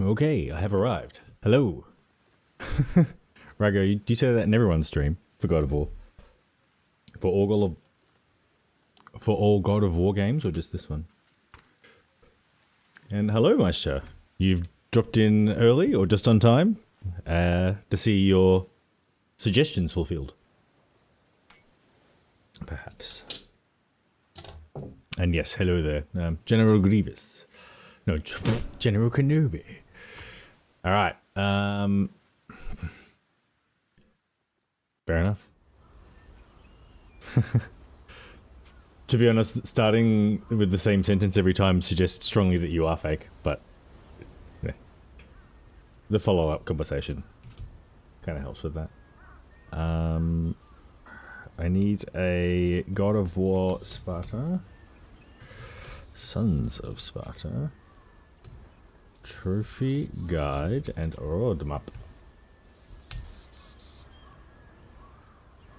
Okay, I have arrived. Hello. Rago, do you say that in everyone's stream for God of War? For all God of War games, or just this one? And hello, Meister. You've dropped in early or just on time to see your suggestions fulfilled. Perhaps. And yes, hello there, General Grievous. No, General Kenobi. All right. Fair enough. To be honest, starting with the same sentence every time suggests strongly that you are fake, but yeah. The follow-up conversation kind of helps with that. I need a God of War Sparta. Sons of Sparta. Trophy guide and roadmap.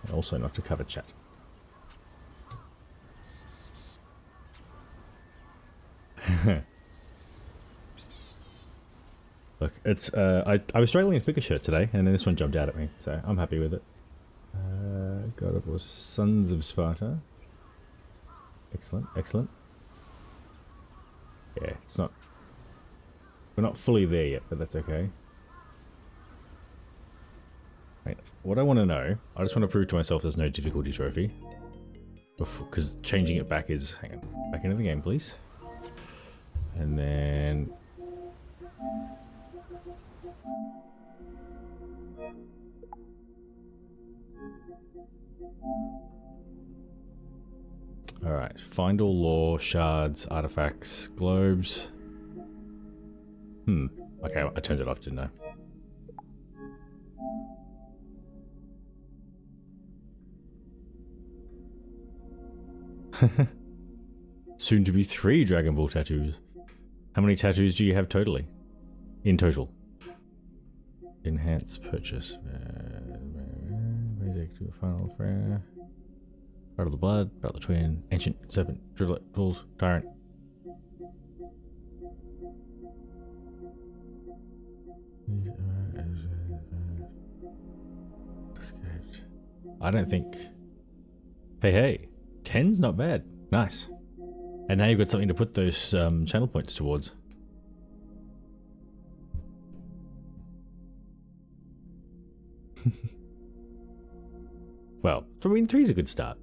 And also not to cover chat. Look, it's I was struggling to pick a shirt today, and then this one jumped out at me, so I'm happy with it. God of War Sons of Sparta. Excellent, excellent. Yeah, it's not. We're not fully there yet, but that's okay. Wait, what I want to know, I just want to prove to myself there's no difficulty trophy. Because changing it back is... Hang on. Back into the game, please. And then... Alright, find all lore, shards, artifacts, globes. Okay, I turned it off, didn't I? Soon to be 3 Dragon Ball tattoos. How many tattoos do you have totally? In total? Enhance purchase. Music to a final friend. Part of the blood, part of the twin, ancient, serpent, driblet, tools, tyrant. I don't think... Hey, 10's not bad. Nice. And now you've got something to put those channel points towards. Well, I mean, 3's a good start.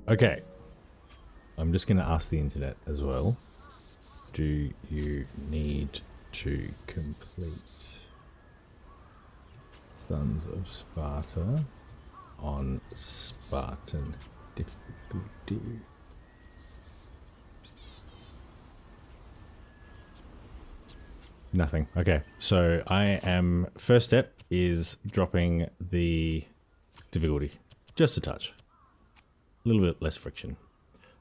Okay. I'm just going to ask the internet as well. Do you need to complete Sons of Sparta on Spartan difficulty? Nothing. Okay, so first step is dropping the difficulty. Just a touch. A little bit less friction.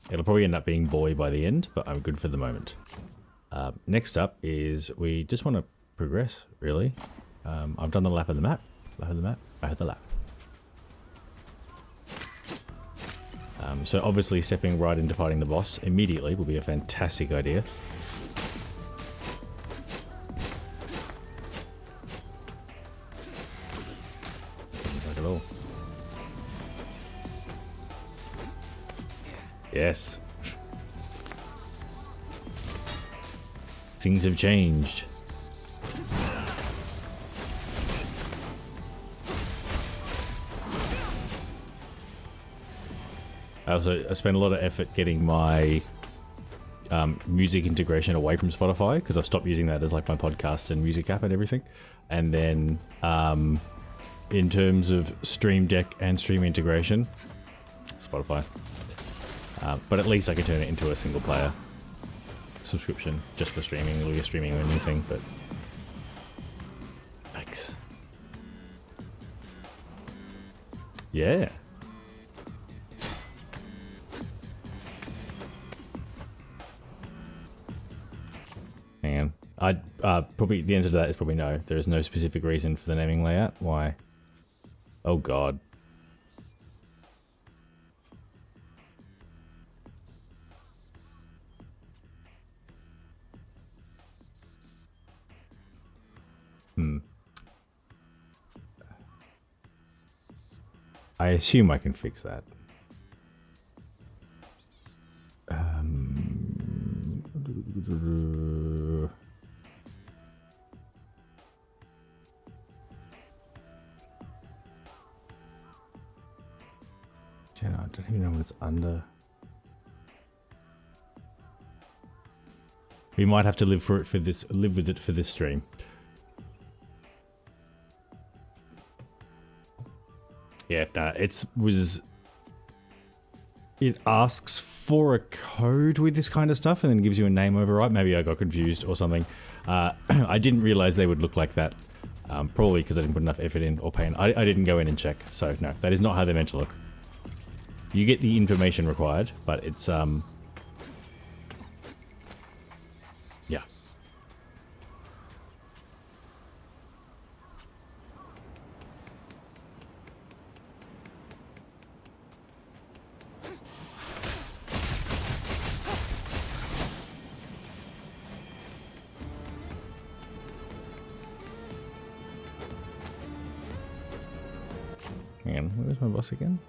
It'll probably end up being boy by the end, but I'm good for the moment. Next up is we just want to progress, really. I've done the lap of the map. Lap of the map. I had the lap. So obviously stepping right into fighting the boss immediately will be a fantastic idea. Not at all. Yes. Things have changed. I spent a lot of effort getting my music integration away from Spotify because I've stopped using that as like my podcast and music app and everything. And then in terms of Stream Deck and stream integration, Spotify. But at least I can turn it into a single player subscription just for streaming. It'll be a streaming only thing, but yikes. Yeah. Hang on. Probably the answer to that is probably no. There is no specific reason for the naming layout. Why? Oh god. I assume I can fix that. I don't even know what it's under. We might have to live with it for this stream. Yeah, nah, it asks for a code with this kind of stuff and then gives you a name override. Maybe I got confused or something. I didn't realize they would look like that. Probably because I didn't put enough effort in or pain. I didn't go in and check. So no, that is not how they're meant to look. You get the information required, but it's, yeah. Hang on, where's my boss again?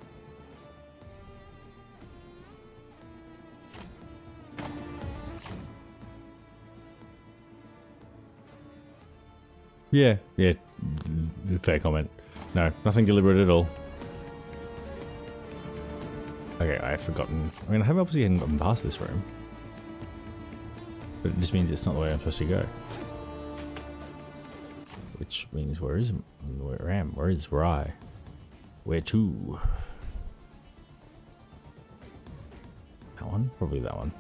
Yeah, fair comment. No, nothing deliberate at all. Okay, I've forgotten. I mean, I have obviously hadn't gotten past this room. But it just means it's not the way I'm supposed to go. Which means where is where I am? Where is where I? Where to? That one? Probably that one.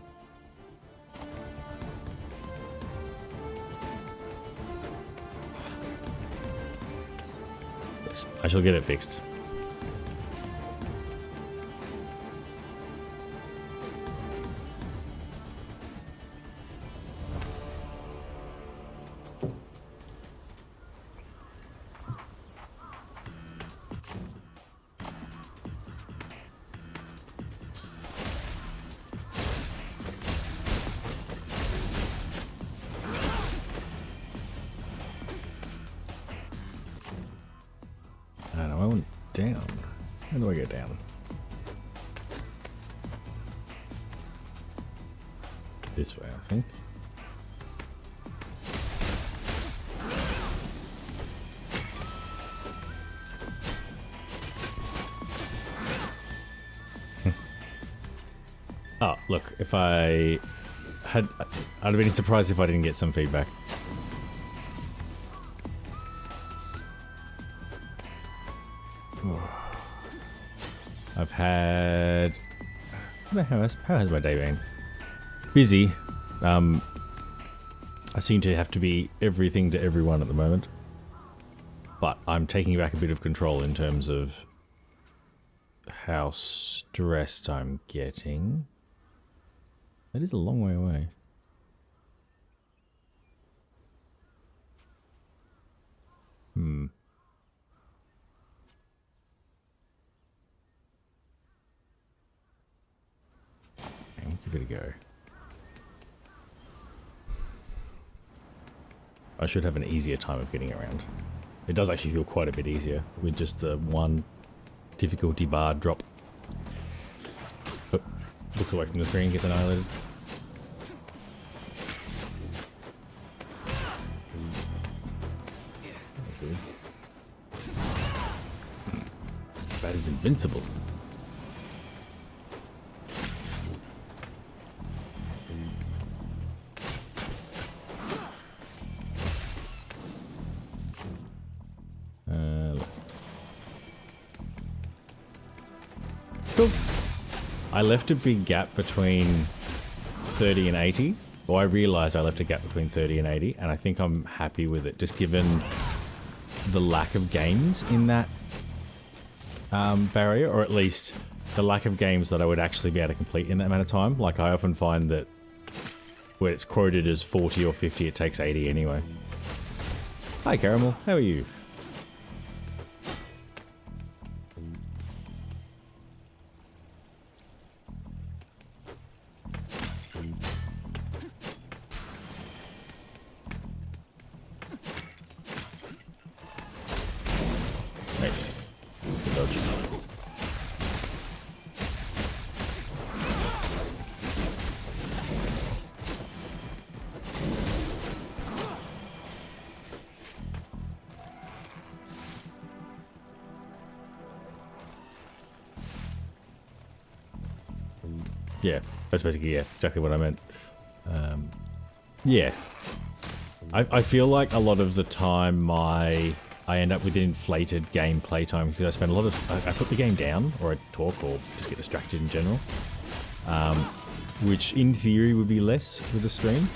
Yes, I shall get it fixed. Down. How do I get down? This way, I think. Oh, look, if I had... I'd have been surprised if I didn't get some feedback. I've had... How has my day been? Busy. I seem to have to be everything to everyone at the moment. But I'm taking back a bit of control in terms of how stressed I'm getting. That is a long way away. Give it a go. I should have an easier time of getting around. It does actually feel quite a bit easier with just the one difficulty bar drop. Oh, look away from the screen, get annihilated. That is invincible. I left a big gap between 30 and 80. Well, I realized I left a gap between 30 and 80, and I think I'm happy with it, just given the lack of games in that barrier, or at least the lack of games that I would actually be able to complete in that amount of time. Like, I often find that when it's quoted as 40 or 50, it takes 80 anyway. Hi, Caramel. How are you? Yeah, that's basically, yeah, exactly what I meant. Yeah. I feel like a lot of the time I end up with an inflated game playtime because I spend a lot of... I put the game down, or I talk, or just get distracted in general. Which in theory would be less with a stream.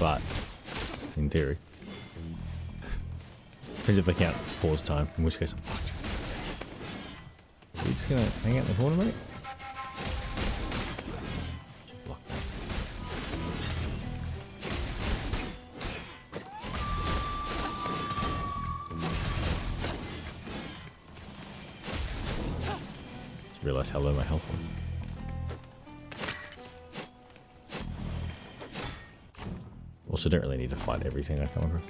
But, in theory. Depends if they count pause time, in which case I'm fucked. Are you just gonna hang out in the corner, mate? Block that. Just realised how low my health was. Also, don't really need to fight everything I come across.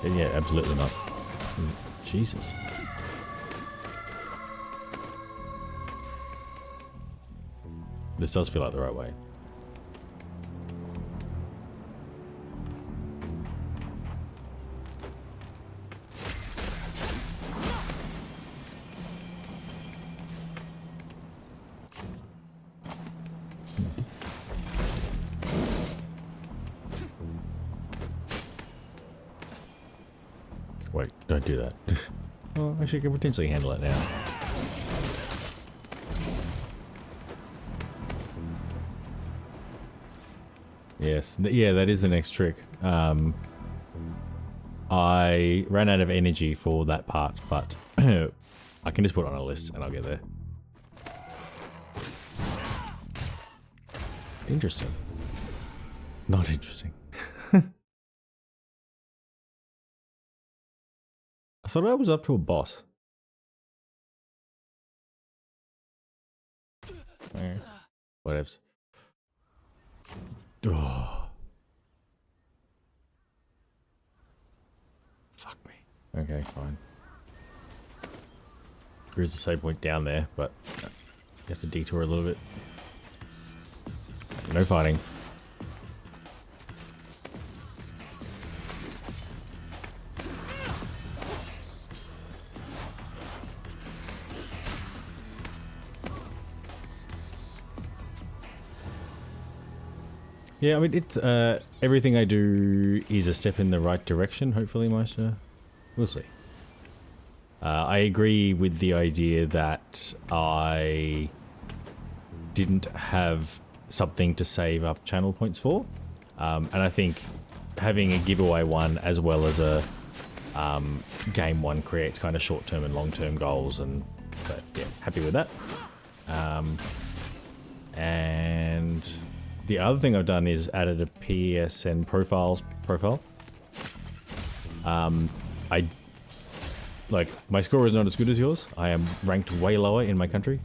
Yeah, absolutely not. Jesus. This does feel like the right way. Wait, don't do that. Oh, actually, I can potentially handle it now. Yes, yeah, that is the next trick. I ran out of energy for that part, but I can just put it on a list and I'll get there. Interesting. Not interesting. I thought I was up to a boss. Whatevs. Oh. Fuck me. Okay, fine. There is a save point down there, but you have to detour a little bit. No fighting. Yeah, I mean, it's, everything I do is a step in the right direction, hopefully, Meister. We'll see. I agree with the idea that I didn't have something to save up channel points for. And I think having a giveaway one as well as a game one creates kind of short-term and long-term goals, and but, yeah, happy with that. And the other thing I've done is added a PSN profile. Like, my score is not as good as yours. I am ranked way lower in my country.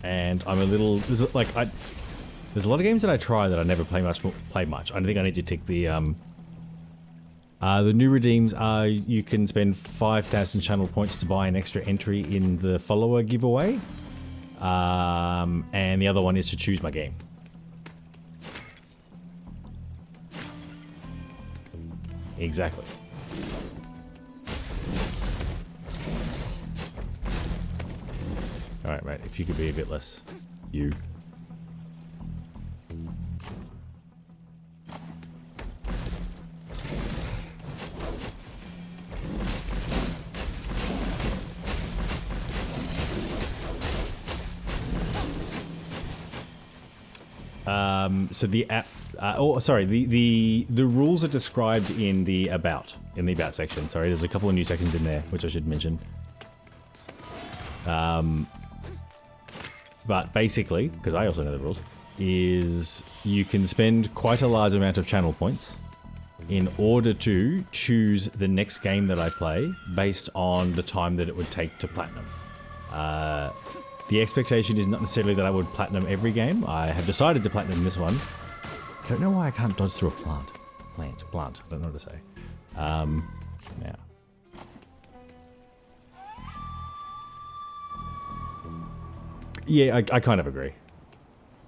And I'm a little, there's a lot of games that I try that I never play much. I think I need to tick the new redeems are you can spend 5,000 channel points to buy an extra entry in the follower giveaway. And the other one is to choose my game. Exactly. Alright, mate, if you could be a bit less you. So the app, the rules are described in the about section. Sorry, there's a couple of new sections in there, which I should mention. But basically, because I also know the rules, is you can spend quite a large amount of channel points in order to choose the next game that I play based on the time that it would take to platinum. The expectation is not necessarily that I would platinum every game. I have decided to platinum this one. I don't know why I can't dodge through a plant. Plant. I don't know what to say. Now. Yeah, I kind of agree.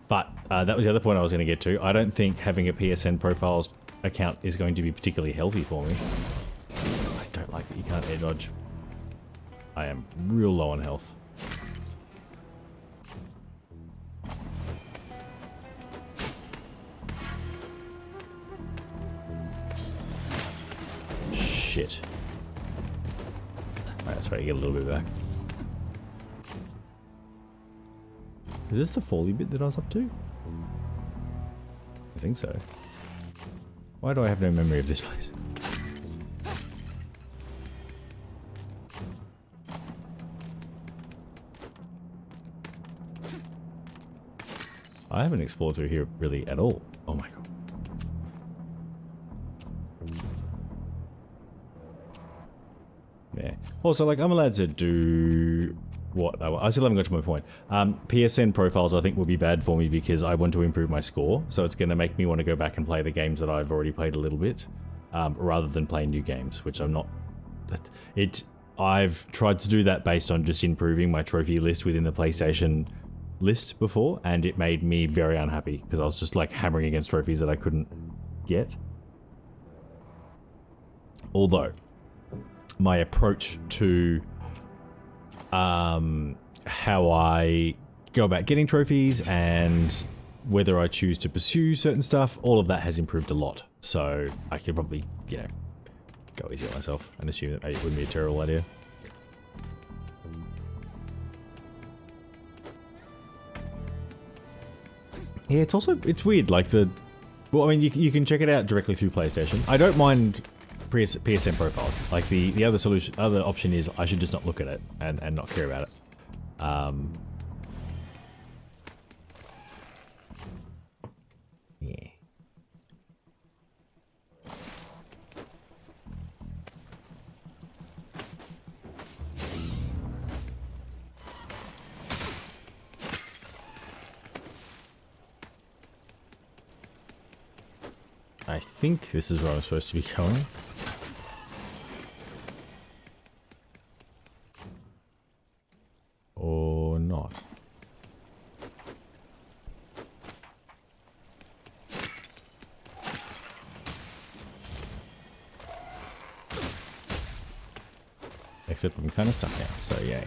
But that was the other point I was going to get to. I don't think having a PSN profiles account is going to be particularly healthy for me. I don't like that you can't air dodge. I am real low on health. Shit. Right, that's why you get a little bit back. Is this the folly bit that I was up to? I think so. Why do I have no memory of this place? I haven't explored through here really at all. Oh my god. Yeah. Also, like, I'm allowed to do what I still haven't got to my point. PSN profiles, I think, will be bad for me because I want to improve my score. So it's going to make me want to go back and play the games that I've already played a little bit, rather than play new games, which I'm not. I've tried to do that based on just improving my trophy list within the PlayStation list before, and it made me very unhappy because I was just like hammering against trophies that I couldn't get. Although my approach to how I go about getting trophies and whether I choose to pursue certain stuff, all of that has improved a lot. So I could probably, you know, go easy on myself and assume that maybe it wouldn't be a terrible idea. Yeah, it's weird, like well, I mean, you can check it out directly through PlayStation. I don't mind PSN profiles. Like the other option is I should just not look at it and not care about it. Yeah. I think this is where I'm supposed to be going. Or not. Except I'm kind of stuck now, so yay.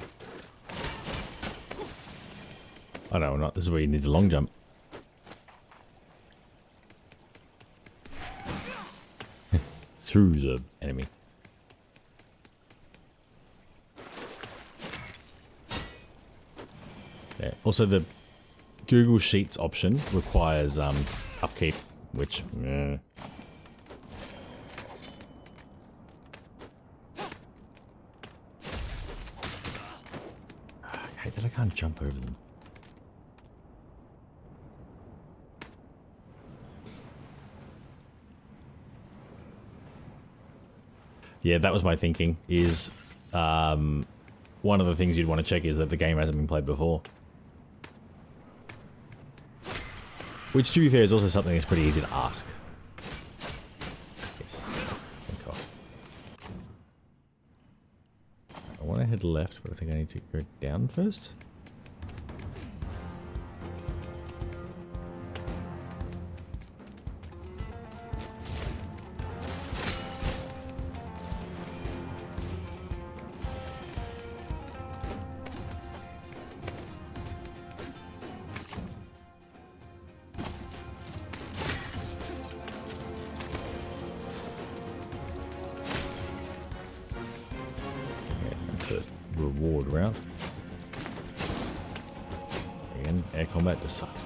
Oh no, not. This is where you need the long jump. Through the enemy. Yeah. Also, the Google Sheets option requires upkeep, which. I hate that I can't jump over them. Yeah, that was my thinking, is one of the things you'd want to check is that the game hasn't been played before. Which, to be fair, is also something that's pretty easy to ask. Yes. Thank God. I want to head left, but I think I need to go down first. Reward round. Again, air combat just sucks.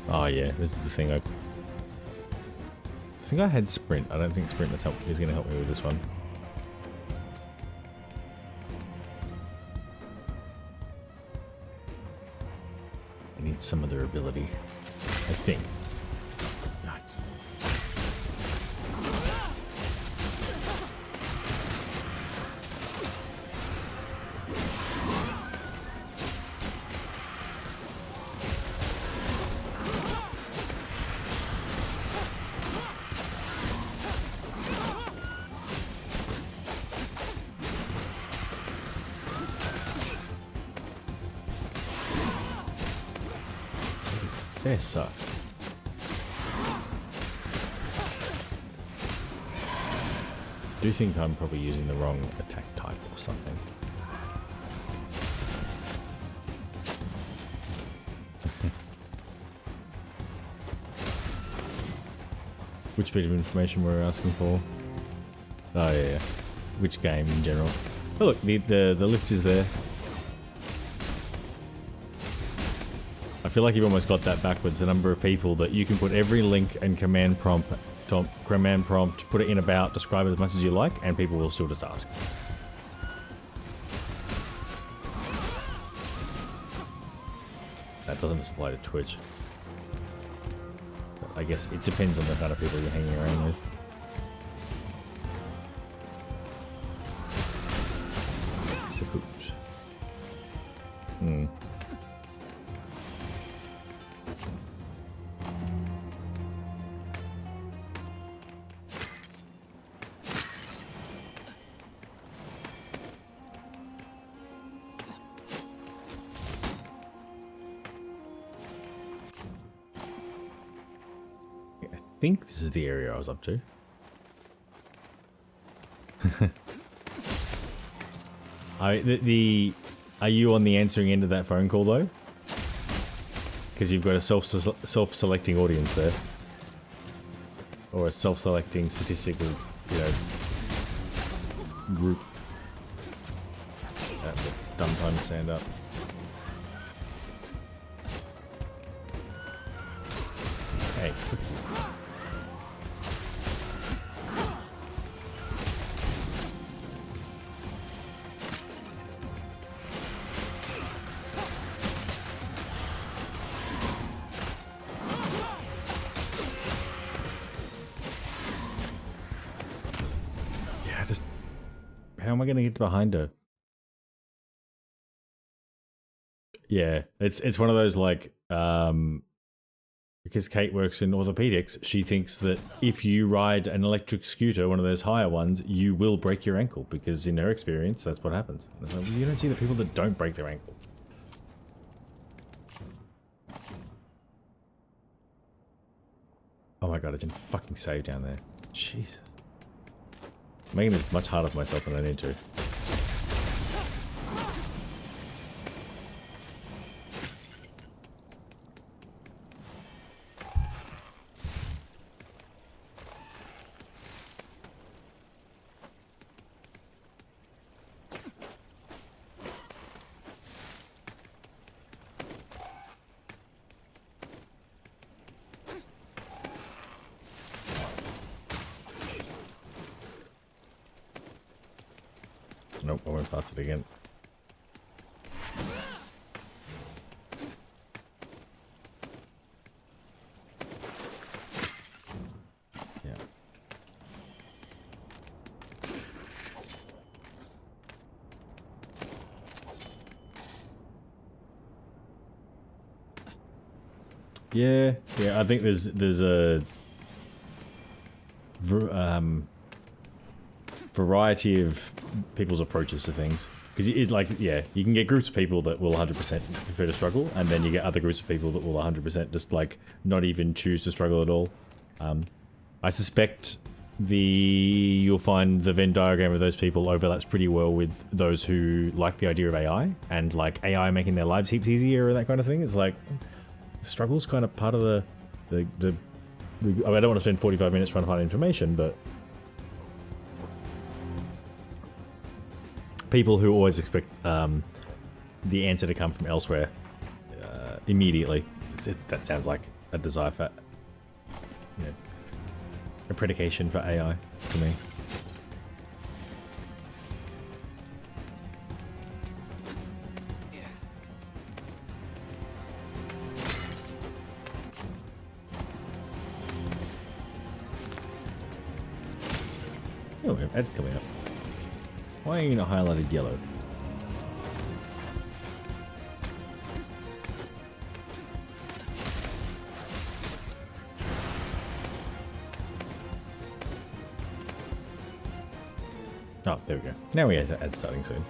Oh yeah, this is the thing I think I had sprint. I don't think sprint is going to help me with this one. I need some other ability, I think. Nice. Bear sucks. I do think I'm probably using the wrong attack type or something. Which bit of information were we asking for? Oh yeah. Which game in general? Oh look, the list is there. I feel like you've almost got that backwards. The number of people that you can put every link and command prompt, put it in about, describe it as much as you like, and people will still just ask. That doesn't apply to Twitch. But I guess it depends on the kind of people you're hanging around with. Hmm. I think this is the area I was up to. Are you on the answering end of that phone call though? Because you've got a self-selecting audience there, or a self-selecting statistical, you know, group. That's a dumb time to stand up. Hey. How am I going to get behind her? Yeah, it's one of those like, because Kate works in orthopedics, she thinks that if you ride an electric scooter, one of those higher ones, you will break your ankle, because in her experience, that's what happens. Like, well, you don't see the people that don't break their ankle. Oh my god, I didn't fucking save down there. Jesus. I'm making this much harder for myself than I need to. Nope, I went past it again. Yeah. Yeah, I think there's a variety of people's approaches to things, because you can get groups of people that will 100% prefer to struggle, and then you get other groups of people that will 100% just like not even choose to struggle at all. I suspect you'll find the Venn diagram of those people overlaps pretty well with those who like the idea of AI and like AI making their lives heaps easier and that kind of thing. It's like the struggle's kind of part of the I mean, I don't want to spend 45 minutes trying to find information, but people who always expect the answer to come from elsewhere immediately. That sounds like a desire for, you know, a predication for AI to me. Oh, we have ads coming up. Why are you not highlighted yellow? Oh, there we go. Now we have ads starting soon.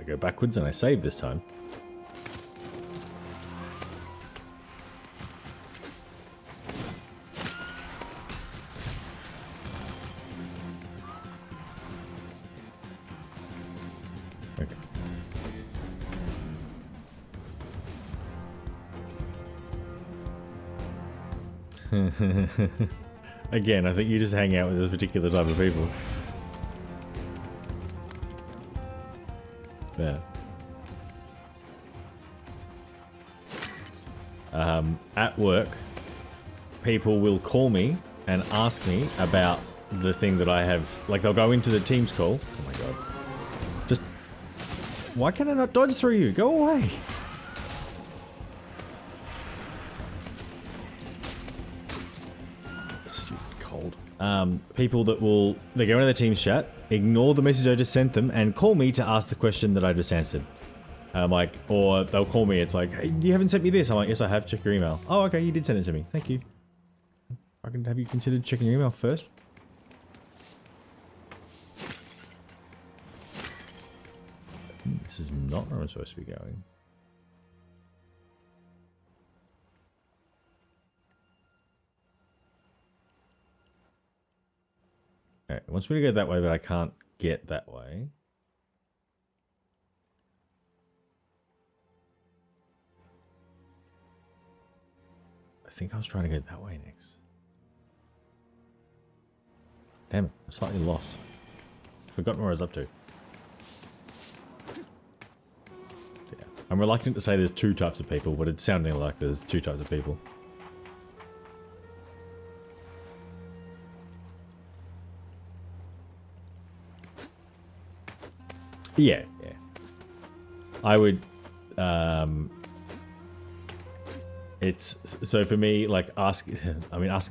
I go backwards and I save this time. Again, I think you just hang out with this particular type of people. Yeah. At work, people will call me and ask me about the thing that I have. Like, they'll go into the Teams call. Oh my god. Just... Why can I not dodge through you? Go away! People that will, they go into the Teams chat, ignore the message I just sent them, and call me to ask the question that I just answered. I'm like, or they'll call me, it's like, hey, you haven't sent me this. I'm like, yes, I have. Check your email. Oh, okay, you did send it to me. Thank you. I can have you considered checking your email first? This is not where I'm supposed to be going. Alright, it wants me to go that way, but I can't get that way. I think I was trying to go that way next. Damn it, I'm slightly lost. Forgotten where I was up to. Yeah. I'm reluctant to say there's two types of people, but it's sounding like there's two types of people. Yeah, yeah. I would, it's, so for me, like, asking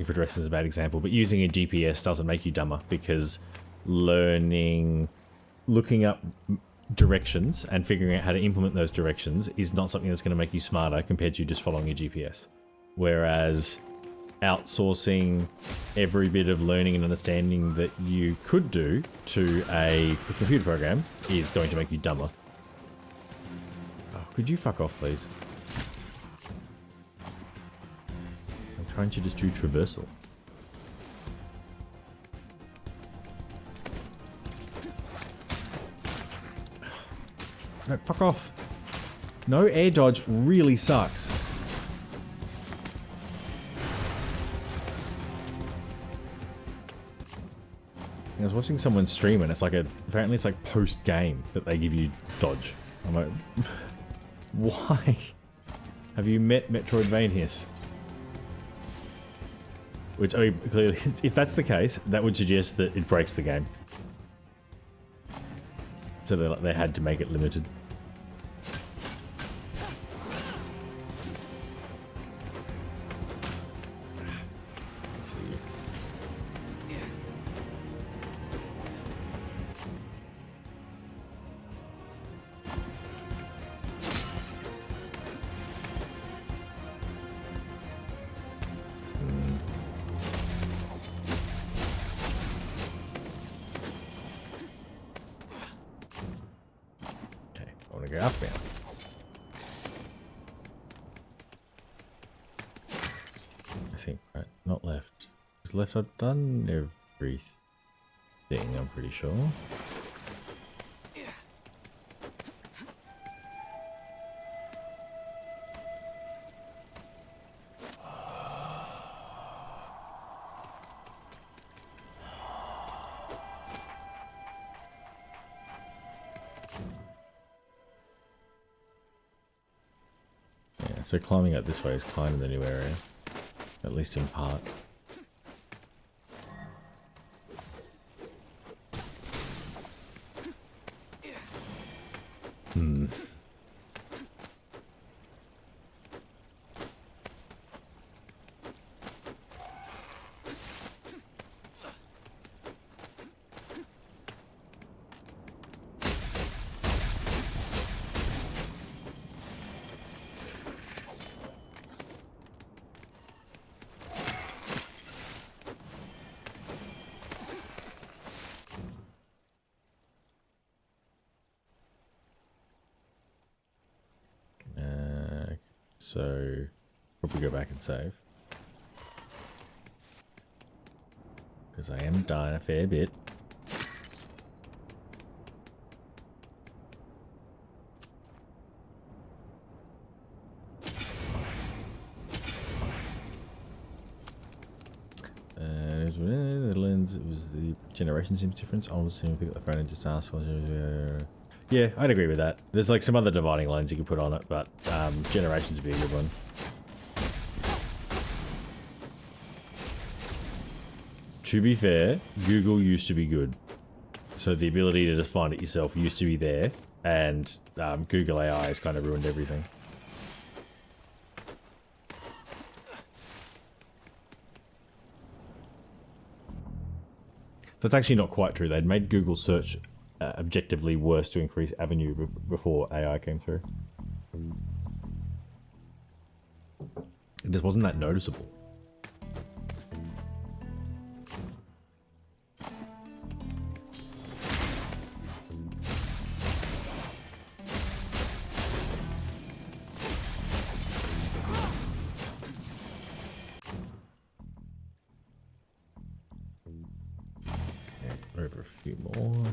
for directions is a bad example, but using a GPS doesn't make you dumber, because looking up directions and figuring out how to implement those directions is not something that's going to make you smarter compared to just following your GPS. Whereas outsourcing every bit of learning and understanding that you could do to a computer program is going to make you dumber. Oh, could you fuck off, please? I'm trying to just do traversal. No, fuck off. No air dodge really sucks. I was watching someone stream and it's like apparently it's like post-game that they give you dodge. I'm like, why? Have you met Metroidvanias? Which, I mean, clearly, if that's the case, that would suggest that it breaks the game. So they had to make it limited. Up now. I think, right, not left. Because left I've done everything, I'm pretty sure. So climbing up this way is kind of the new area, at least in part. So probably go back and save. Because I am dying a fair bit. The lens, it was the generation seems different. I was seeing pick up the phone and just ask. Yeah, I'd agree with that. There's like some other dividing lines you could put on it, but generations would be a good one. To be fair, Google used to be good. So the ability to just find it yourself used to be there, and Google AI has kind of ruined everything. That's actually not quite true. They'd made Google search objectively worse to increase avenue before AI came through. It just wasn't that noticeable. Over a few more.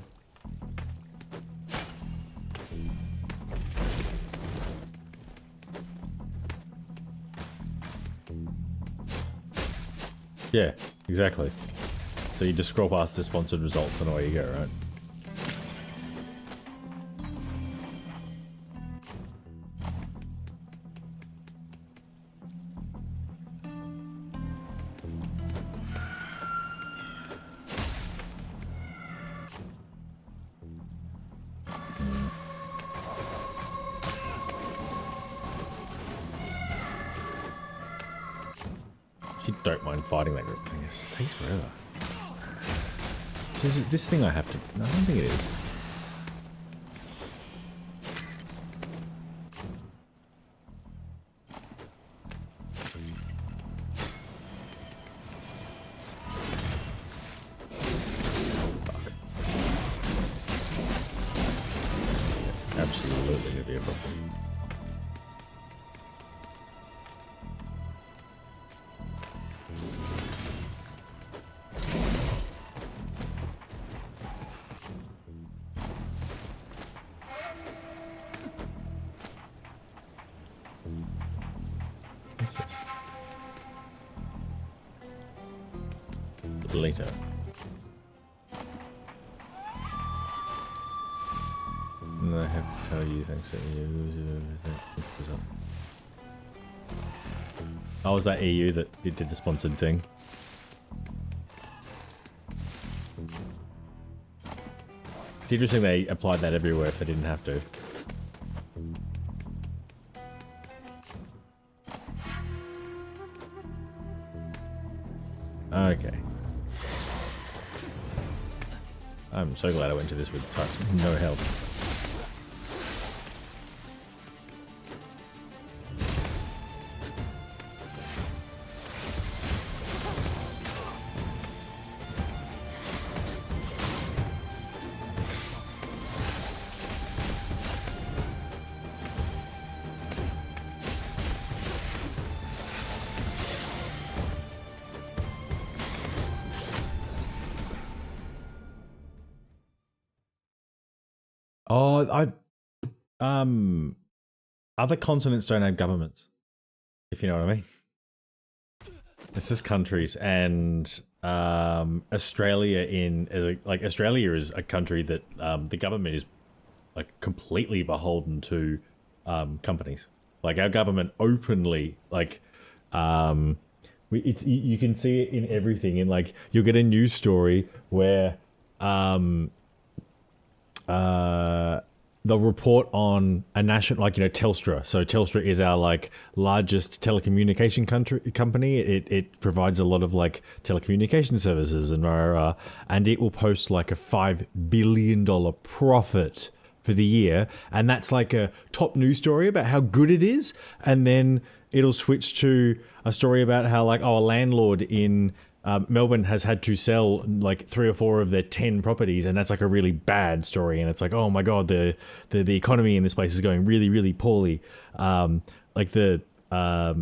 Yeah, exactly. So you just scroll past the sponsored results and away you go, right? Don't mind fighting that group thing. It takes forever. So is it this thing I have to... No, I don't think it is. Fuck. Absolutely gonna be a problem. Later. And I have to tell you thanks to you. Oh, was that EU that did the sponsored thing? It's interesting they applied that everywhere if they didn't have to. Okay. I'm so glad I went to this with no help. Oh, other continents don't have governments, if you know what I mean. It's just countries, and Australia Australia is a country that the government is like completely beholden to companies. Like our government openly you can see it in everything. And like you'll get a news story where they'll report on a national, like, you know, Telstra. So Telstra is our like largest telecommunication company. It provides a lot of like telecommunication services and it will post like a $5 billion profit for the year, and that's like a top news story about how good it is, and then it'll switch to a story about how like, oh, a landlord in Melbourne has had to sell like 3 or 4 of their 10 properties, and that's like a really bad story. And it's like, oh my god, the economy in this place is going really, really poorly. Like the Yeah,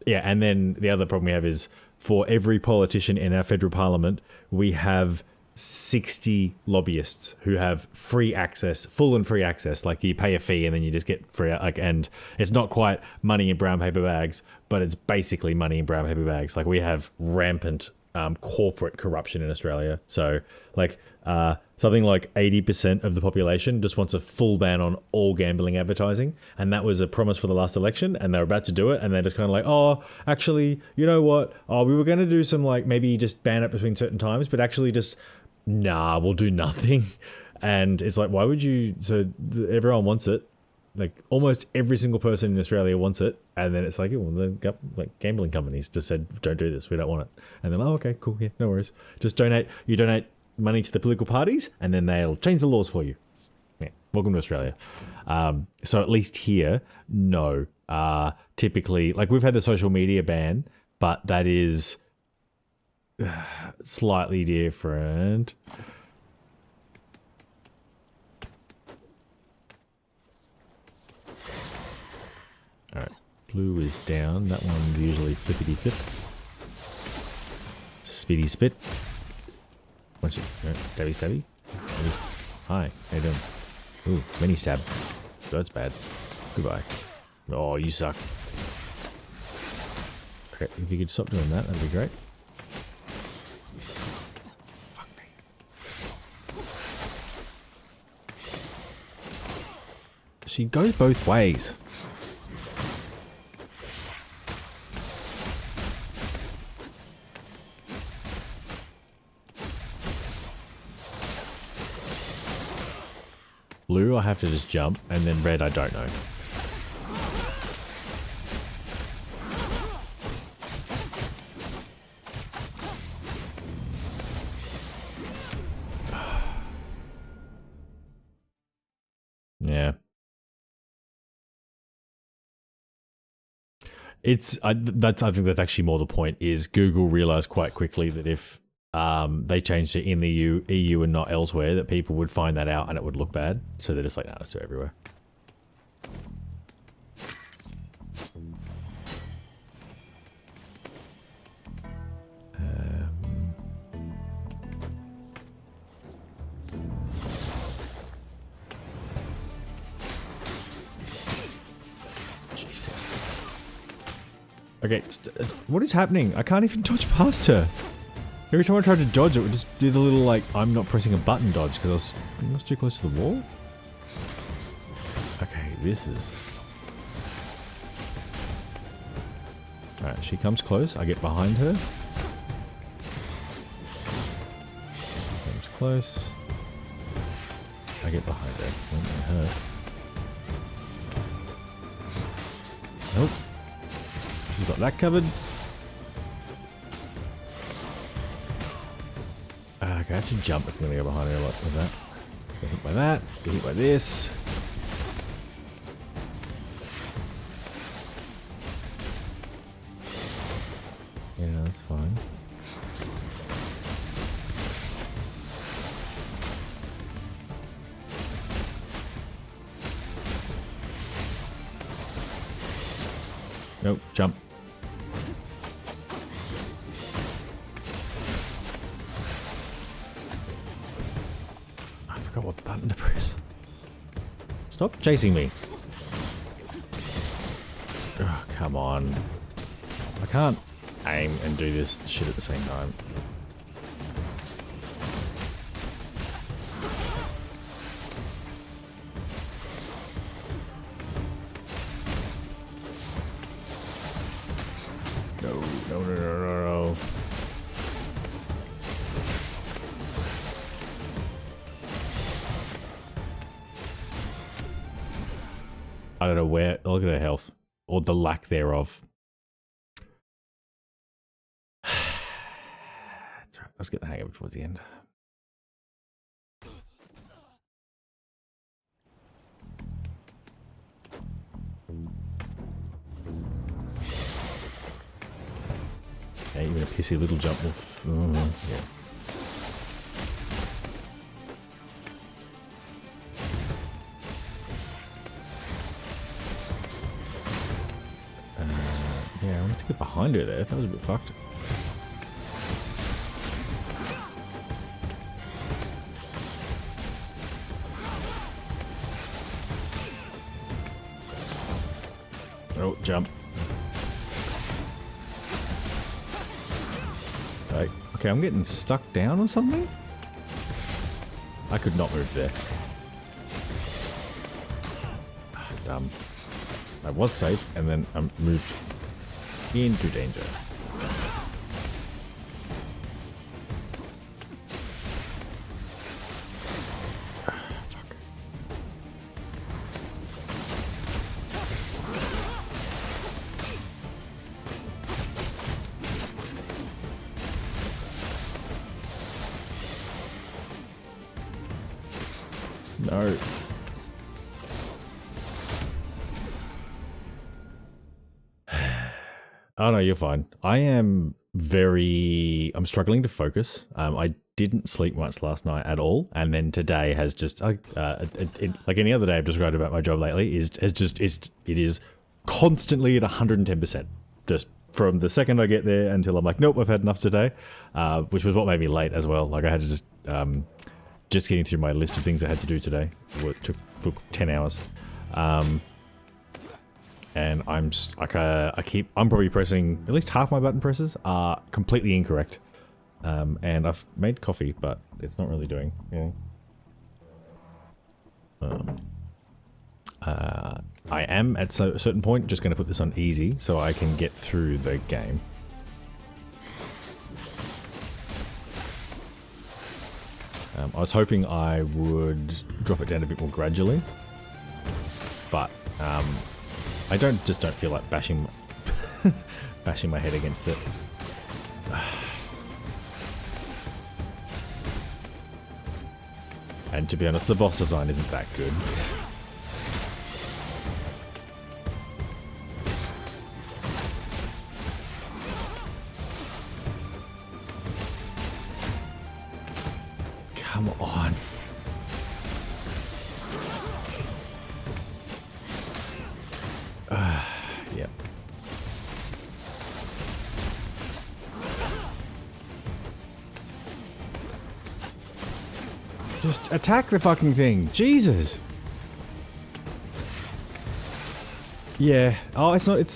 and then the other problem we have is for every politician in our federal parliament, we have 60 lobbyists who have free access, full and free access. Like you pay a fee and then you just get free. Like, and it's not quite money in brown paper bags, but it's basically money in brown paper bags. Like we have rampant corporate corruption in Australia. So like something like 80% of the population just wants a full ban on all gambling advertising. And that was a promise for the last election. And they're about to do it. And they're just kind of like, oh, actually, you know what? Oh, we were going to do some like maybe just ban it between certain times, but actually just, nah, we'll do nothing. And it's like, why would you? So everyone wants it. Like almost every single person in Australia wants it, and then it's like, oh, well, like gambling companies just said, don't do this, we don't want it. And then, oh, okay, cool, yeah, no worries. Just donate. You donate money to the political parties, and then they'll change the laws for you. Yeah, welcome to Australia. So at least here, no. Typically, like we've had the social media ban, but that is slightly different. Alright, blue is down. That one's usually flippity flip. Speedy spit. Watch it. Right, stabby stabby. Hi, how you doing? Ooh, mini stab. That's bad. Goodbye. Oh, you suck. Okay, if you could stop doing that, that'd be great. Fuck me. She goes both ways. Blue, I have to just jump, and then red, I don't know. Yeah. I think that's actually more the point, is Google realized quite quickly that if they changed it in the EU and not elsewhere, that people would find that out and it would look bad. So they're just like, nah, let's do it everywhere. Jesus. Okay, what is happening? I can't even dodge past her. Every time I tried to dodge, it would just do the little, like, I'm not pressing a button dodge because I was too close to the wall. Okay, this is... Alright, she comes close. I get behind her. She comes close. I get behind her. Don't let her. Nope. She's got that covered. Okay, I have to jump if I'm going to go behind her a lot with that. Get hit by that. Get hit by this. Yeah, no, that's fine. Nope, jump. I forgot what button to press. Stop chasing me. Oh, come on. I can't aim and do this shit at the same time. No. I don't know where. Look at her health. Or the lack thereof. Let's get the hang of it towards the end. Yeah, even a pissy little jump will... yeah. to get behind her there. That was a bit fucked. Oh, jump. Okay, I'm getting stuck down or something? I could not move there. Dumb. I was safe, and then I moved into danger. No. Oh no, you're fine. I'm struggling to focus. I didn't sleep much last night at all, and then today has just, like any other day I've described about my job lately, it is constantly at 110%. Just from the second I get there until I'm like, nope, I've had enough today, which was what made me late as well. Like I had to just getting through my list of things I had to do today. It took 10 hours. And I'm like, I'm probably pressing, at least half my button presses are completely incorrect. And I've made coffee, but it's not really doing anything. I am at a certain point just going to put this on easy so I can get through the game. I was hoping I would drop it down a bit more gradually, but I don't feel like bashing my head against it. And to be honest, the boss design isn't that good. Come on. Yep. Just attack the fucking thing. Jesus. Yeah. Oh, it's not.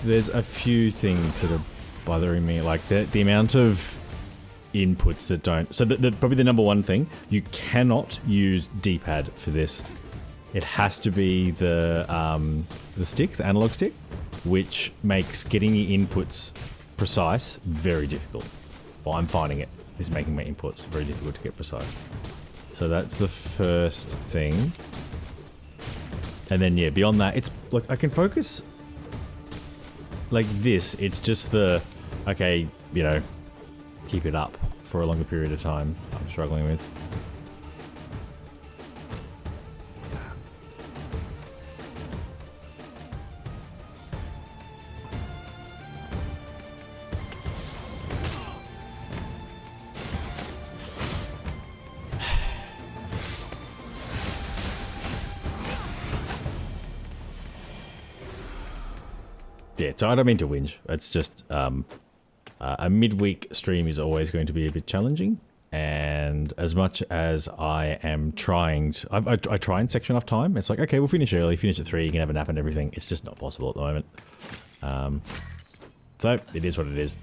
There's a few things that are bothering me, like the amount of inputs that don't. So probably the number one thing, you cannot use D-pad for this. It has to be the stick, the analog stick, which makes getting the inputs precise very difficult. Well, I'm finding it is making my inputs very difficult to get precise. So that's the first thing. And then yeah, beyond that, it's like I can focus like this. It's just the okay, you know, keep it up for a longer period of time I'm struggling with. Yeah, so I don't mean to whinge. It's just a midweek stream is always going to be a bit challenging, and as much as I am trying to, I try and section off time. It's like, okay, we'll finish early, finish at 3, you can have a nap and everything. It's just not possible at the moment. So it is what it is.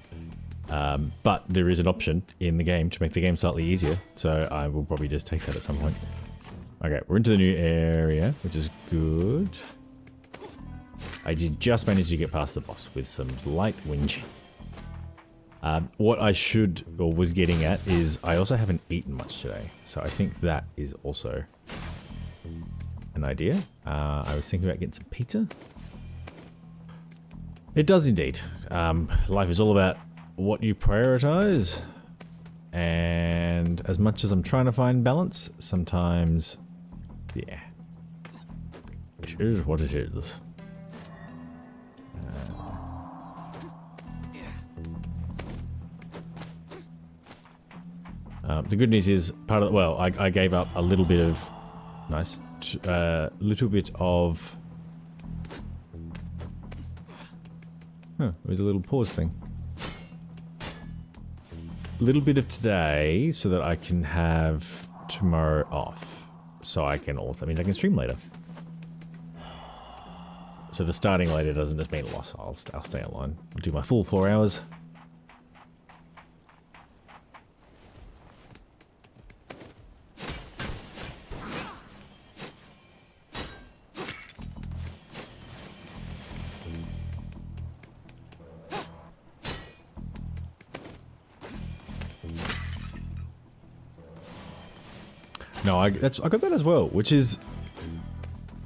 But there is an option in the game to make the game slightly easier, so I will probably just take that at some point. Okay, we're into the new area, which is good. I did just manage to get past the boss with some light whinging. What I should, or was getting at, is I also haven't eaten much today. So I think that is also an idea. I was thinking about getting some pizza. It does indeed. Life is all about what you prioritize. And as much as I'm trying to find balance, sometimes, yeah, it is what it is. The good news is part of well, I gave up a little bit of nice, little bit of Huh, it was a little pause thing. A little bit of today so that I can have tomorrow off. So I can also, that means I can stream later. So the starting later doesn't just mean loss. I'll stay online. I'll do my full 4 hours. No, I got that as well, which is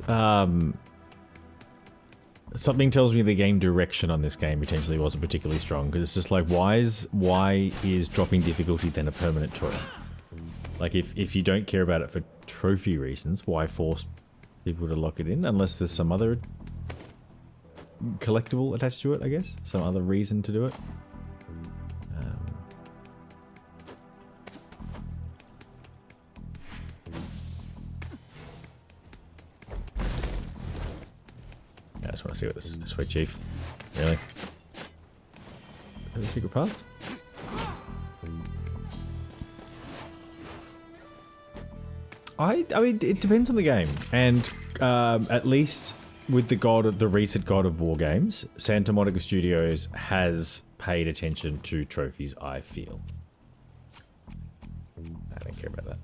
something tells me the game direction on this game potentially wasn't particularly strong, because it's just like, why is dropping difficulty then a permanent choice? Like, if you don't care about it for trophy reasons, why force people to lock it in unless there's some other collectible attached to it, I guess? Some other reason to do it? I just want to see what this way, Chief. Really? Is there a secret path? I mean, it depends on the game, and at least with the recent God of War games, Santa Monica Studios has paid attention to trophies, I feel. I don't care about that.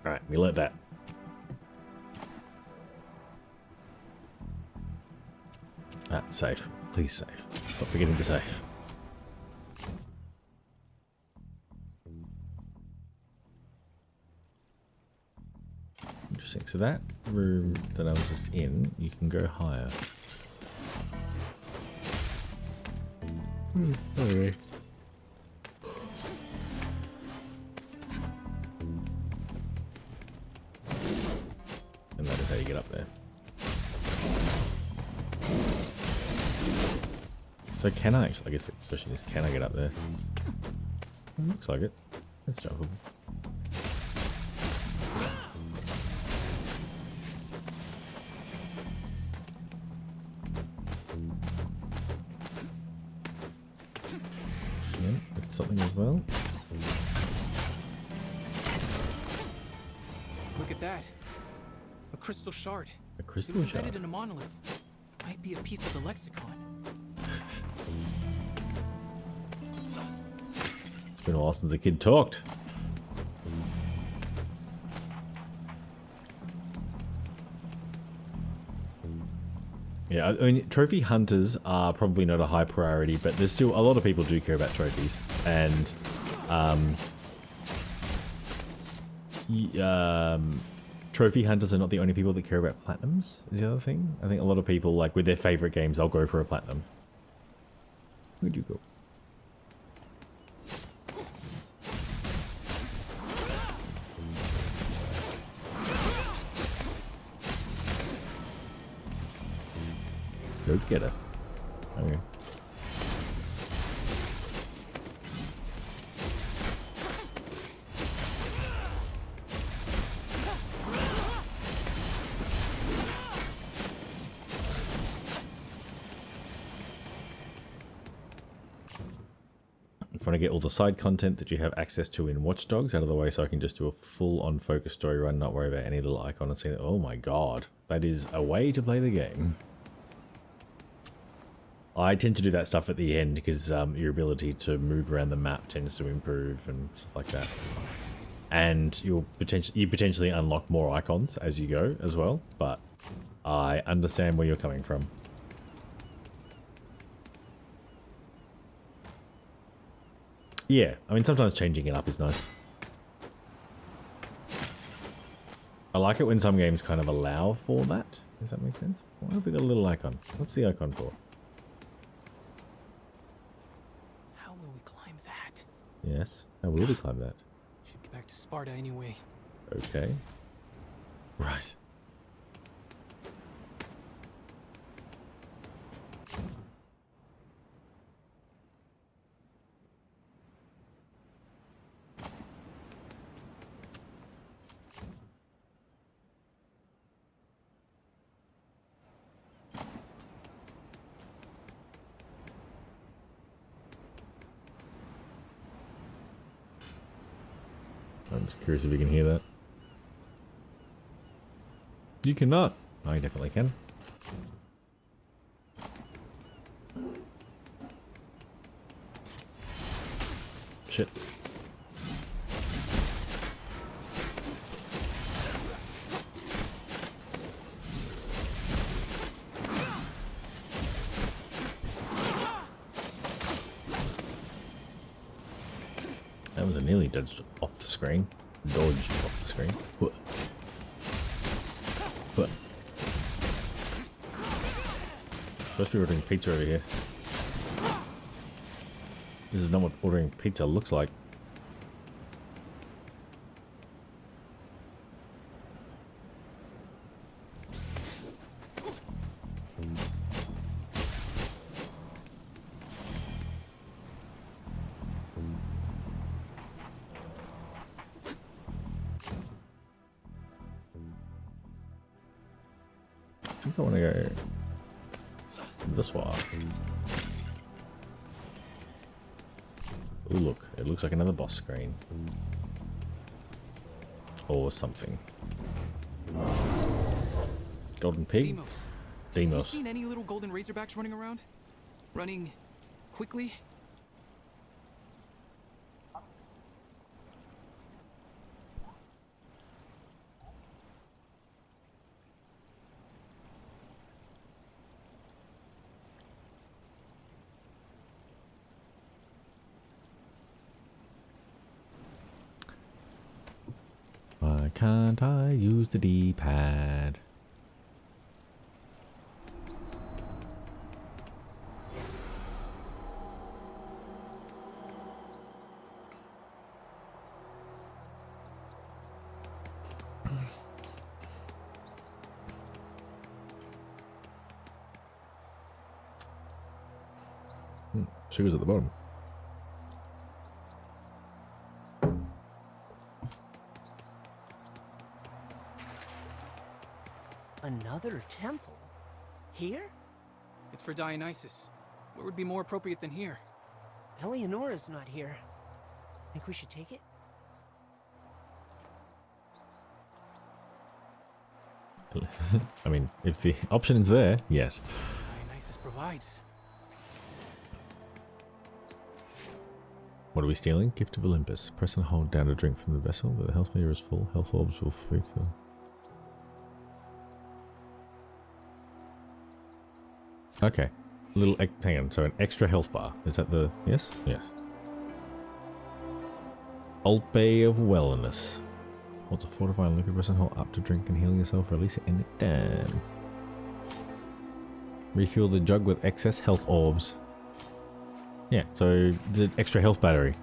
Alright, we learnt that. Ah, save. Please save. Stop forgetting to save. Interesting. So that room that I was just in, you can go higher. Okay. And that is how you get up there. So can I actually, I guess the question is, can I get up there? Looks like it. It's jumpable. Yeah, it's something as well. Look at that. A crystal shard. A crystal it was shard? embedded in a monolith. Might be a piece of the lexicon. It's been a while since the kid talked. Yeah, I mean, trophy hunters are probably not a high priority, but there's still a lot of people do care about trophies, and trophy hunters are not the only people that care about platinums, is the other thing. I think a lot of people, like, with their favorite games, they'll go for a platinum. Where'd you go? Go get her. Okay. I'm trying to get all the side content that you have access to in Watch Dogs out of the way so I can just do a full-on focus story run, not worry about any little icon and see that, oh my god, that is a way to play the game. I tend to do that stuff at the end because your ability to move around the map tends to improve and stuff like that. And you potentially unlock more icons as you go as well, but I understand where you're coming from. Yeah, I mean, sometimes changing it up is nice. I like it when some games kind of allow for that. Does that make sense? Why have we got a little icon? What's the icon for? How will we climb that? Yes, how will we climb that? Should get back to Sparta anyway. Okay. Right. I'm just curious if you can hear that. You cannot. I definitely can. Shit. That was a nearly dodged off the screen. Dodged off the screen. What? What? Supposed to be ordering pizza over here. This is not what ordering pizza looks like. I think I want to go this way. Ooh, look, it looks like another boss screen. Or something. Golden pig? Demos. Have you Demos. seen any little golden razorbacks running around? Running quickly? Why can't I use the D-pad? Sugar's at the bottom. Another temple? Here? It's for Dionysus. Where would be more appropriate than here? Eleonora's not here. Think we should take it? I mean, if the option's there, yes. Dionysus provides. What are we stealing? Gift of Olympus. Press and hold down to drink from the vessel, but the health meter is full. Health orbs will refill. Okay. Hang on, so an extra health bar. Is that the... Yes? Yes. Old Bay of Wellness. What's a fortifying liquid? Press and hold up to drink and heal yourself. Release it and it down. Refuel the jug with excess health orbs. Yeah, so the extra health battery.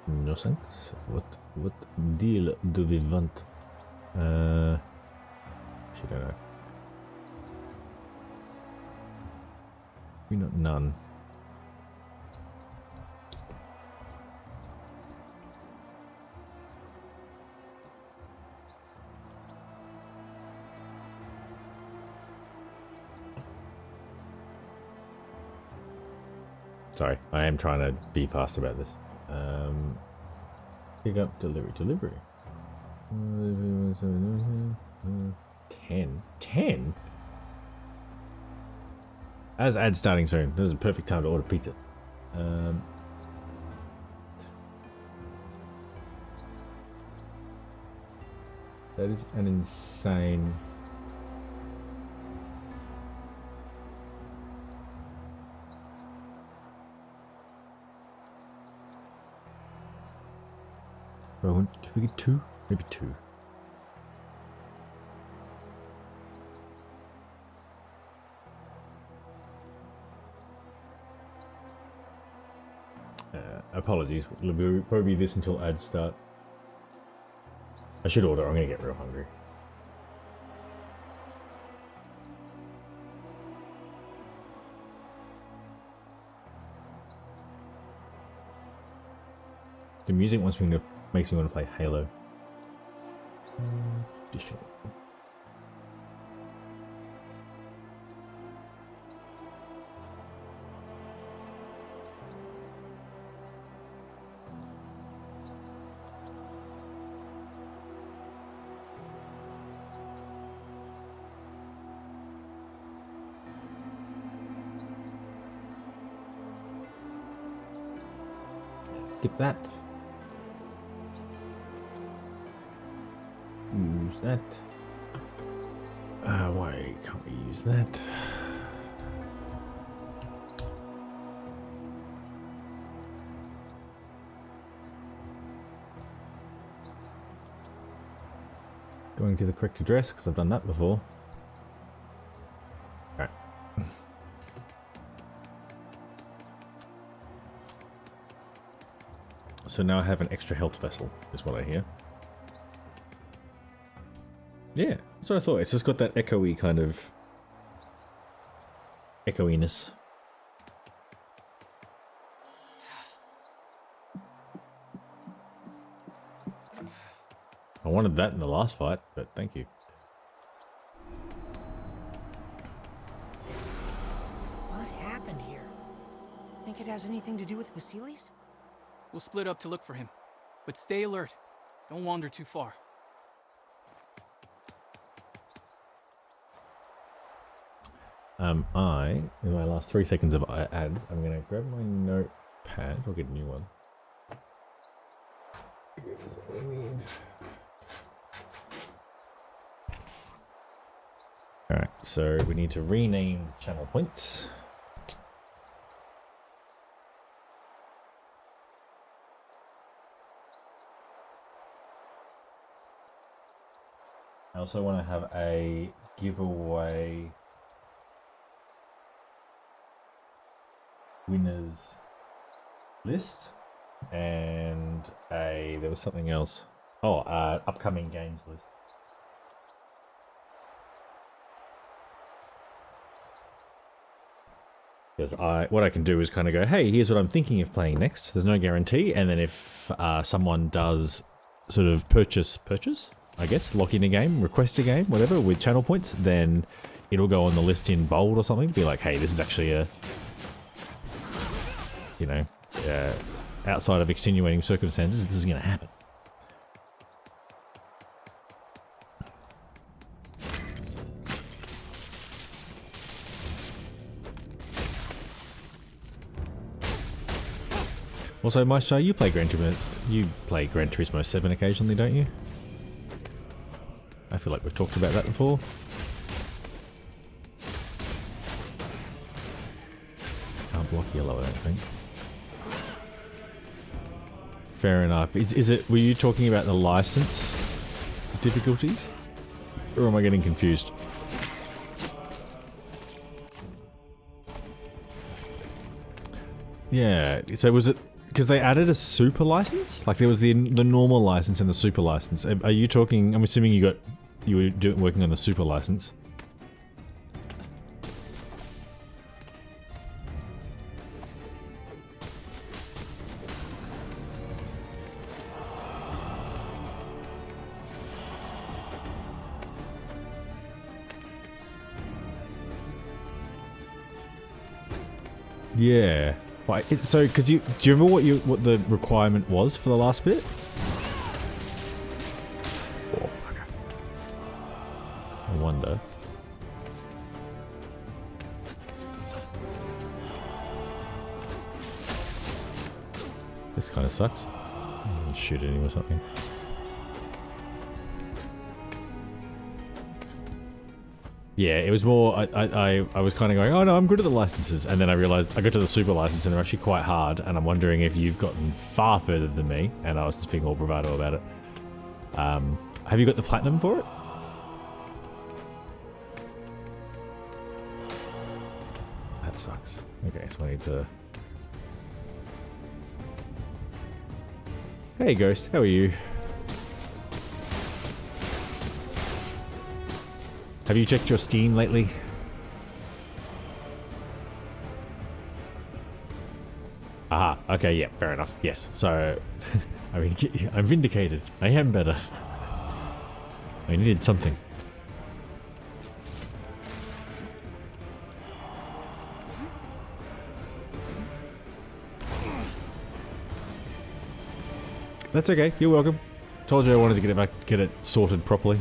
No thanks. What deal do we want? Shit, I don't know. We not none. Sorry, I am trying to be fast about this. Pick up, delivery. 10? 10? As ad starting soon. This is a perfect time to order pizza. That is an insane... Bro, do we get 2? Maybe 2. Apologies, it'll probably be this until ads start. I should order, I'm gonna get real hungry. The music makes me want to play Halo. Additional. Skip that. Use that. Why can't we use that? Going to the correct address because I've done that before. Alright. So now I have an extra health vessel, is what I hear. Yeah, that's what I thought. It's just got that echoey kind of echoiness. I wanted that in the last fight, but thank you. What happened here? Think it has anything to do with Vasilis? We'll split up to look for him. But stay alert. Don't wander too far. In my last 3 seconds of ads, I'm going to grab my notepad. I'll get a new one. Alright, so we need to rename channel points. I also want to have a giveaway winners list and there was something else. Oh, upcoming games list. Because what I can do is kind of go, hey, here's what I'm thinking of playing next. There's no guarantee, and then if someone does sort of purchase, I guess, lock in a game, request a game, whatever, with channel points, then it'll go on the list in bold or something. Be like, hey, this is actually a, you know, outside of extenuating circumstances, this is going to happen. Also, Maisha, you play Gran Turismo 7 occasionally, don't you? I feel like we've talked about that before. Can't block yellow, I don't think. Fair enough. Is it? Were you talking about the license difficulties, or am I getting confused? Yeah. So was it because they added a super license? Like there was the normal license and the super license. Are you talking? I'm assuming you were working on the super license. Yeah. Why? So, because do you remember what the requirement was for the last bit? Oh, okay. I wonder. This kind of sucks. Shoot at him or something. Yeah, it was more, I was kind of going, oh no, I'm good at the licenses, and then I realized I got to the super license and they're actually quite hard, and I'm wondering if you've gotten far further than me, and I was just being all bravado about it. Have you got the platinum for it? That sucks. Okay, so I need to... Hey Ghost, how are you? Have you checked your Steam lately? Aha, okay, yeah, fair enough. Yes, so, I mean, I'm vindicated. I am better. I needed something. That's okay. You're welcome. Told you I wanted to get it sorted properly.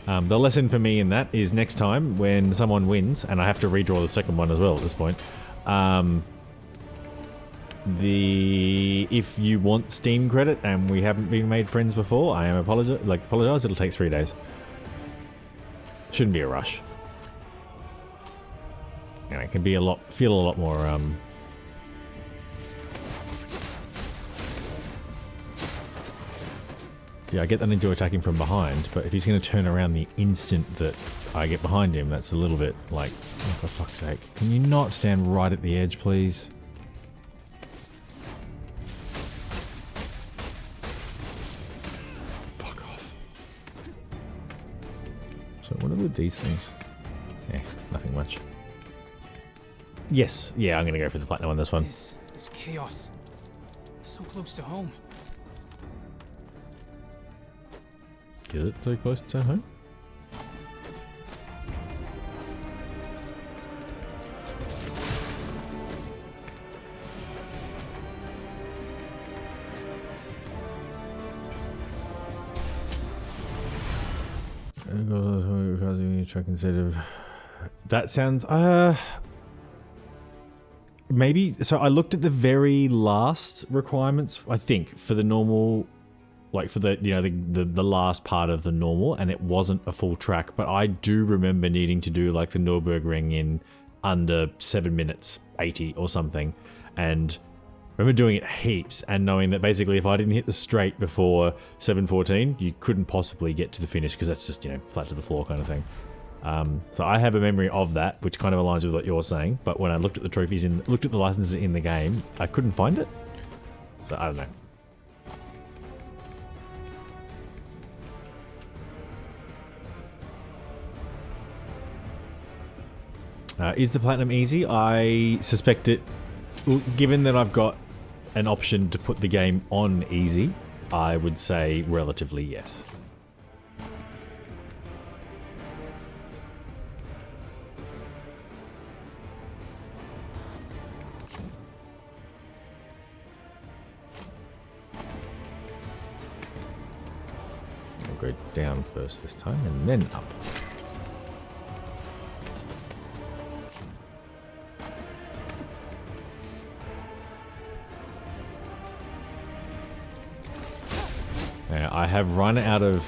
The lesson for me in that is next time when someone wins, and I have to redraw the second one as well at this point. If you want Steam credit and we haven't been made friends before, I am apologize. It'll take 3 days. Shouldn't be a rush. And it can be feel a lot more yeah, I get that I enjoy attacking from behind, but if he's going to turn around the instant that I get behind him, that's a little bit like, oh, for fuck's sake. Can you not stand right at the edge, please? Fuck off. So what are with these things? Eh, nothing much. Yes, yeah, I'm going to go for the platinum on this one. This chaos. So close to home. Is it so close to home? That sounds maybe. So I looked at the very last requirements, I think, for the normal, like for the, you know, the last part of the normal, and it wasn't a full track, but I do remember needing to do like the Nürburgring in under 7 minutes 80 or something, and I remember doing it heaps and knowing that basically if I didn't hit the straight before 7:14, you couldn't possibly get to the finish because that's just, you know, flat to the floor kind of thing. So I have a memory of that, which kind of aligns with what you're saying, but when I looked at the trophies looked at the licenses in the game, I couldn't find it. So I don't know. Is the platinum easy? I suspect it, given that I've got an option to put the game on easy, I would say relatively yes. I'll go down first this time and then up. I have run out of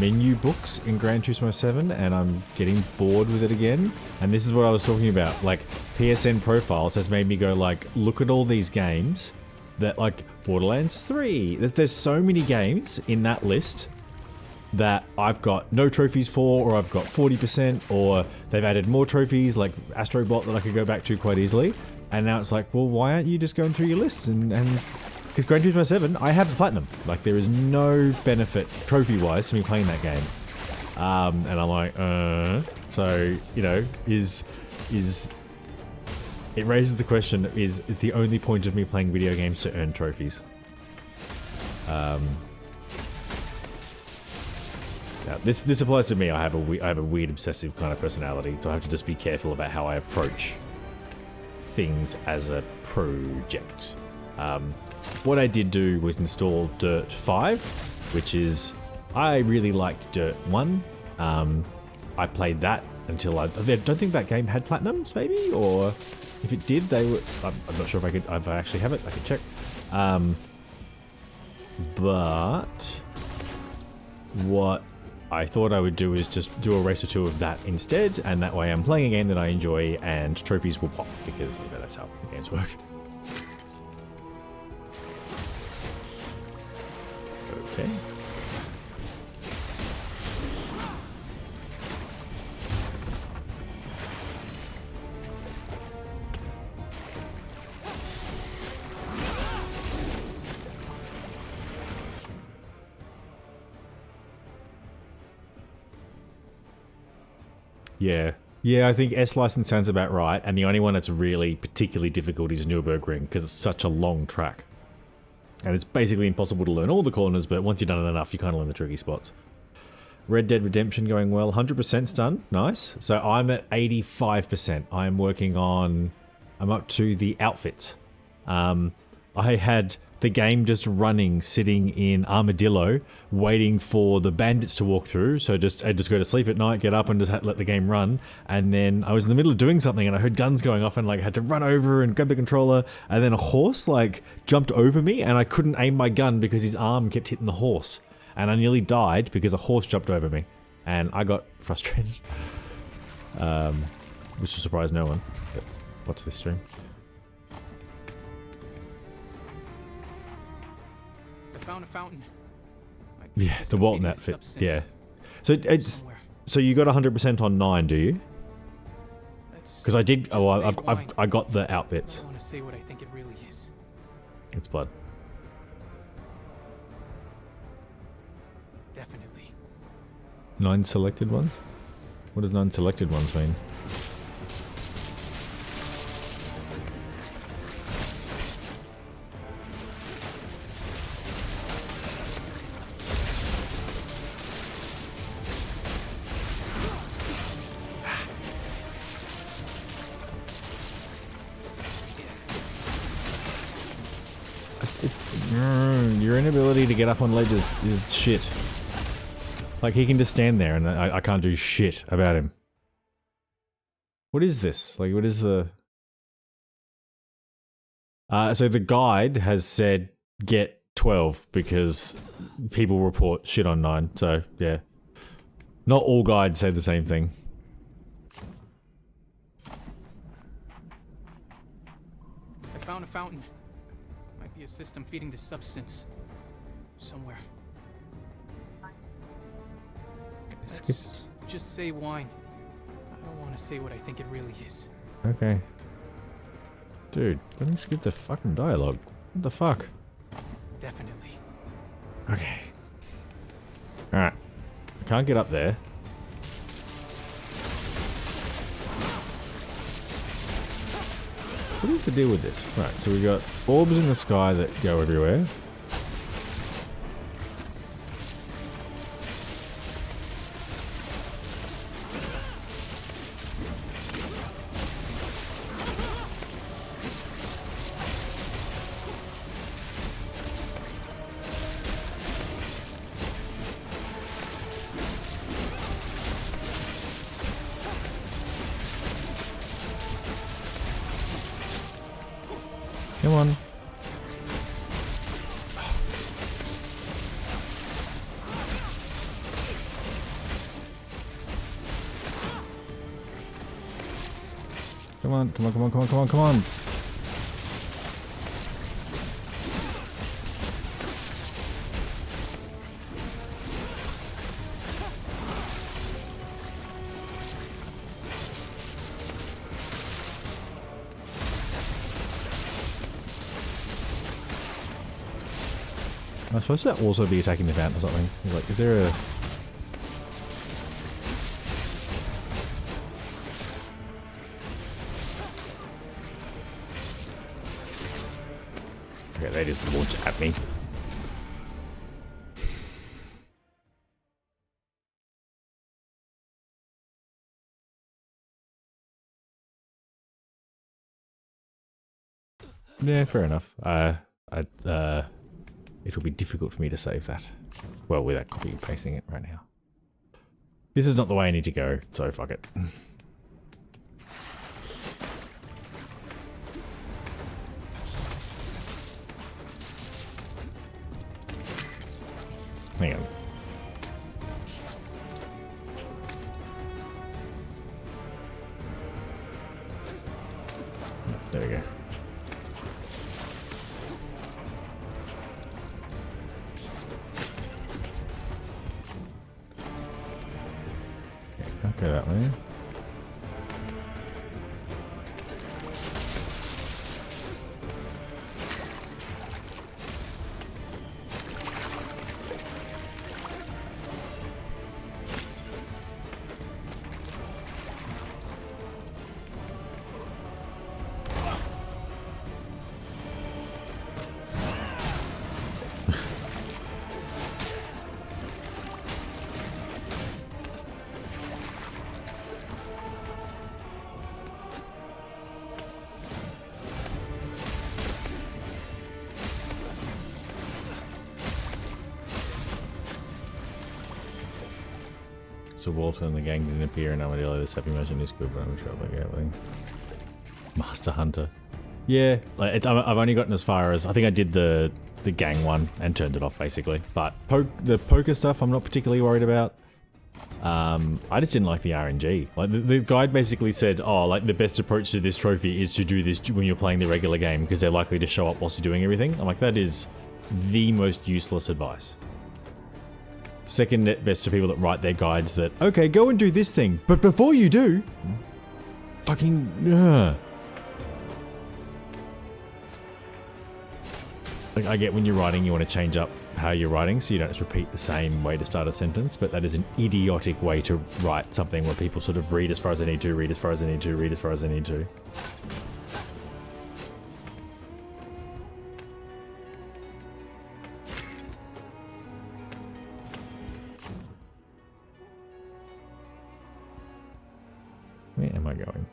menu books in Gran Turismo 7 and I'm getting bored with it again. And this is what I was talking about. Like, PSN profiles has made me go like, look at all these games that, like, Borderlands 3. There's so many games in that list that I've got no trophies for, or I've got 40%, or they've added more trophies like Astrobot that I could go back to quite easily. And now it's like, well, why aren't you just going through your lists and because Gran Turismo 7, I have the platinum. Like, there is no benefit, trophy-wise, to me playing that game. And I'm like, So, you know, it raises the question, is the only point of me playing video games to earn trophies? Yeah, this applies to me. I have a weird obsessive kind of personality, so I have to just be careful about how I approach things as a project. What I did do was install Dirt 5, which is, I really liked Dirt 1. I played that until I don't think that game had platinums, maybe, or if it did, they were. I'm not sure if I actually have it. I could check. But what I thought I would do is just do a race or two of that instead, and that way I'm playing a game that I enjoy, and trophies will pop because, you know, that's how the games work. Okay. Yeah, I think S license sounds about right, and the only one that's really particularly difficult is Nürburgring because it's such a long track. And it's basically impossible to learn all the corners, but once you've done it enough, you kind of learn the tricky spots. Red Dead Redemption going well. 100%'s done. Nice. So I'm at 85%. I'm working on... I'm up to the outfits. I had the game just running, sitting in Armadillo, waiting for the bandits to walk through. So I just go to sleep at night, get up and just let the game run. And then I was in the middle of doing something and I heard guns going off and like had to run over and grab the controller. And then a horse like jumped over me and I couldn't aim my gun because his arm kept hitting the horse. And I nearly died because a horse jumped over me. And I got frustrated. Which will surprise no one. But watch this stream. Found a fountain. Yeah, the Walton outfit. Yeah. So it's so you got 100% on 9, do you? Because I did. Oh, I got the outfits. I want to say what I think it really is. It's blood. Definitely. 9 selected ones. What does 9 selected ones mean? Your inability to get up on ledges is shit. Like, he can just stand there and I can't do shit about him. What is this? Like, what is the... so the guide has said get 12 because people report shit on 9, so yeah. Not all guides say the same thing. I found a fountain. Might be a system feeding this substance. Somewhere. Let's just say wine. I don't want to say what I think it really is. Okay. Dude, let me skip the fucking dialogue. What the fuck? Definitely. Okay. Alright. I can't get up there. What is the deal with this? Right, so we got orbs in the sky that go everywhere. Come on. Come on, come on, come on, come on, come on, come on. I'm supposed to also be attacking the fountain or something. Like, is there a... Okay, they just launch at me. Yeah, fair enough. It will be difficult for me to save that. Well, without copying and pasting it right now. This is not the way I need to go, so fuck it. Hang on. There we go. Can't go that way. So Walter and the gang didn't appear in Armadillo. The happy motion is good, but I'm sure about gambling. Master Hunter. Yeah, like I've only gotten as far as I think I did the gang one and turned it off basically. But the poker stuff I'm not particularly worried about. I just didn't like the RNG. Like the guide basically said, oh, like the best approach to this trophy is to do this when you're playing the regular game because they're likely to show up whilst you're doing everything. I'm like, that is the most useless advice. Second best to people that write their guides that, okay, go and do this thing, but before you do, fucking, Like, I get when you're writing, you want to change up how you're writing so you don't just repeat the same way to start a sentence, but that is an idiotic way to write something where people sort of read as far as they need to, read as far as they need to, read as far as they need to. Where am I going?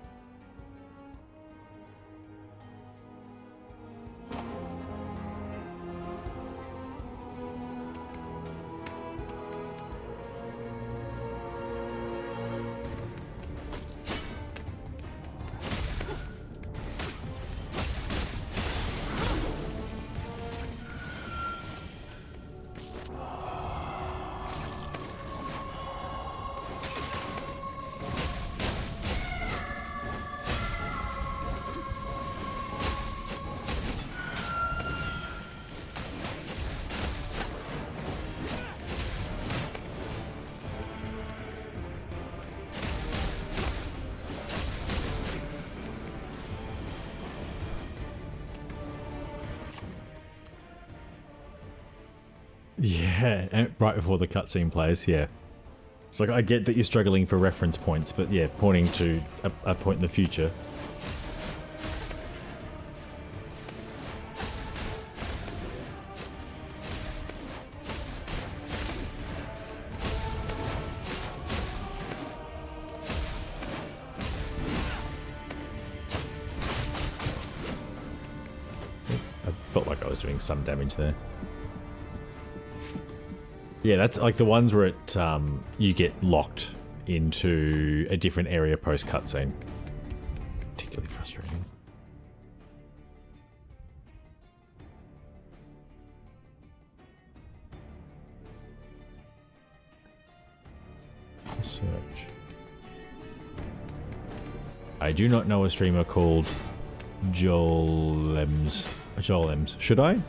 Yeah, and right before the cutscene plays, yeah. It's like, I get that you're struggling for reference points, but yeah, pointing to a point in the future. I felt like I was doing some damage there. Yeah, that's like the ones where it you get locked into a different area post cutscene. Particularly frustrating. Search. I do not know a streamer called Joel-ems. Joel-ems. Should I?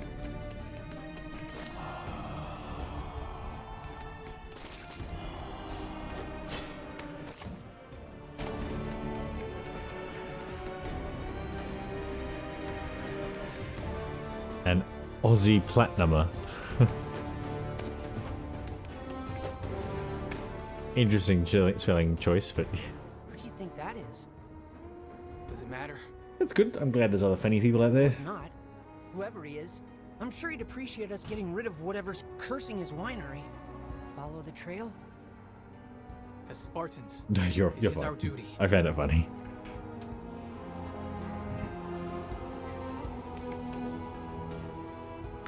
An Aussie Platinumer. Interesting spelling choice, but What do you think that is? Does it matter? that's good. I'm glad there's other funny people out there. It's not. Whoever he is, I'm sure he'd appreciate us getting rid of whatever's cursing his winery. Follow the trail? As Spartans, No, you're it is fine. our duty. I found it funny.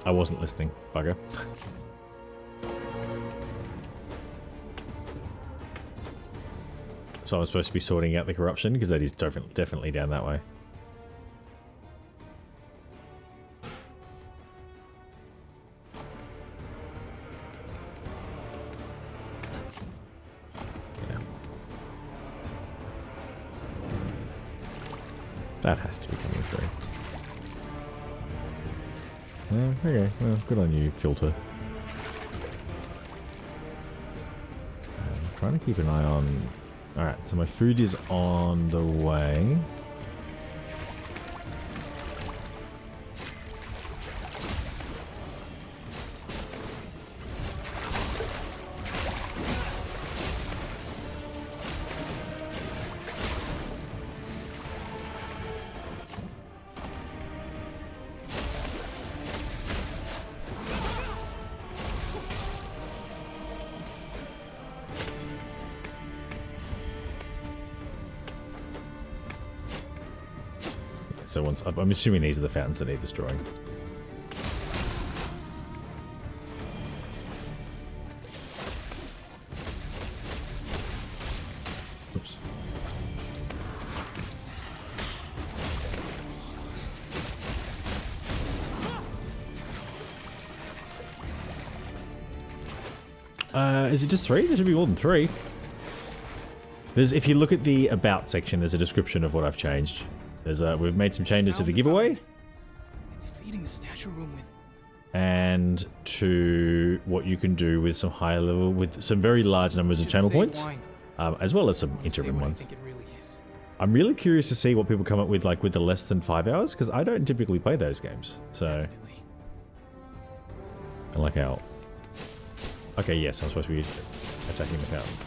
I wasn't listening, bugger. So I'm supposed to be sorting out the corruption, because that is definitely down that way. Yeah. That has to be coming through. Okay, well, good on you, filter. I'm trying to keep an eye on... Alright, so my food is on the way. So once, I'm assuming these are the fountains that need destroying. Is it just 3? There should be more than 3. There's, if you look at the about section, there's a description of what I've changed. There's we've made some changes to the giveaway. It's feeding the statue room with... And to what you can do with some higher level, with some very large numbers of channel points, as well as some interim ones. I'm really curious to see what people come up with, like with the less than 5 hours, because I don't typically play those games. So, Definitely. I like how. Okay, yes, I'm supposed to be attacking the fountain.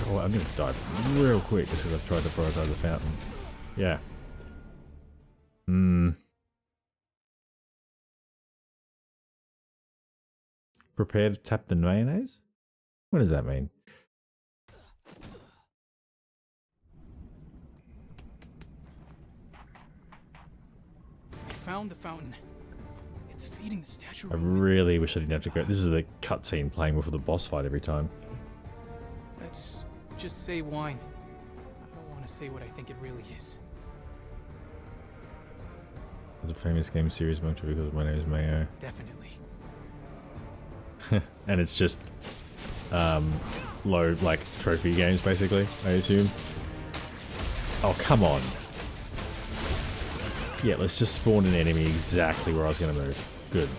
Oh, I'm gonna die real quick just because I've tried to prioritize the fountain. Yeah. Prepare to tap the mayonnaise? What does that mean? I found the fountain. It's feeding the statue I room. really wish I didn't have to go. This is the cutscene playing before the boss fight every time. Let's just say wine. I don't want to say what I think it really is. There's a famous game series monkey because my name is Mayo. Definitely. And it's just low, like, trophy games, basically, I assume. Oh, come on. Yeah, let's just spawn an enemy exactly where I was going to move. Good.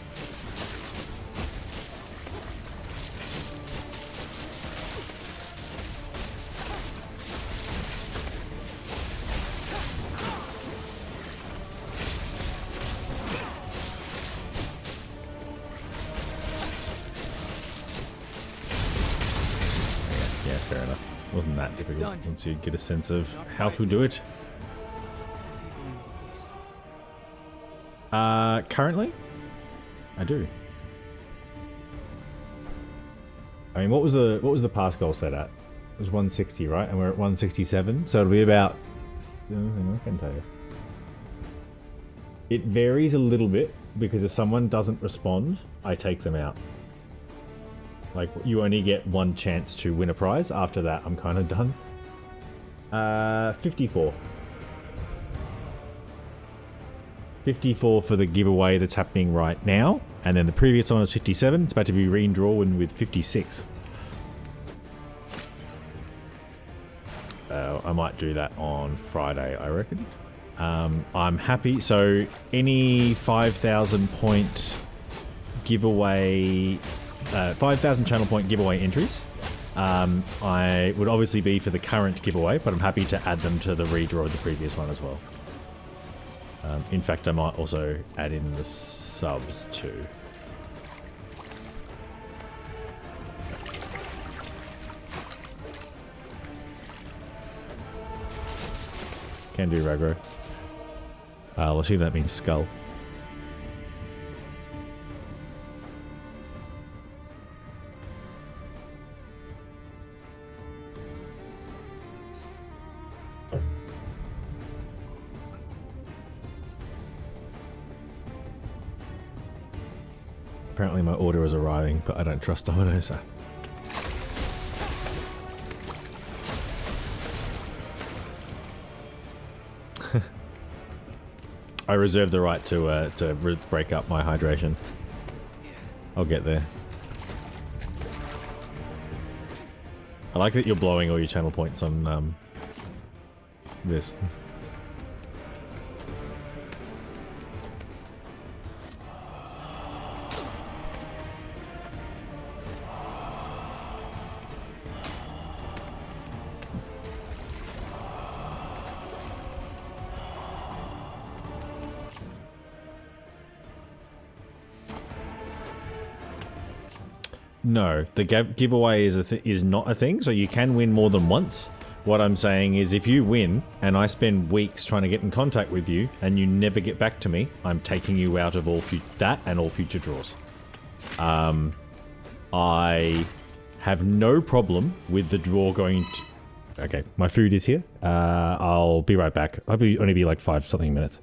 Yeah, fair enough. Wasn't that difficult done. once you get a sense of how to do it. Is he in this place? Currently? I do. I mean, what was the pass goal set at? It was 160, right? And we're at 167, so it'll be about... I can tell you. It varies a little bit, because if someone doesn't respond, I take them out. Like, you only get one chance to win a prize. After that, I'm kind of done. 54. 54 for the giveaway that's happening right now. And then the previous one was 57. It's about to be redrawn with 56. I might do that on Friday, I reckon. I'm happy. So any 5,000 point giveaway, 5,000 channel point giveaway entries, I would obviously be for the current giveaway, but I'm happy to add them to the redraw of the previous one as well. In fact, I might also add in the subs too. Can do, Ragro. I'll assume that means skull. Apparently my order is arriving, but I don't trust Domino's. So. I reserve the right to break up my hydration. I'll get there. I like that you're blowing all your channel points on this. No, the giveaway is not a thing, so you can win more than once. What I'm saying is if you win, and I spend weeks trying to get in contact with you, and you never get back to me, I'm taking you out of all that and all future draws. I have no problem with the draw going to... Okay, my food is here. I'll be right back. I'll only be like 5 something minutes.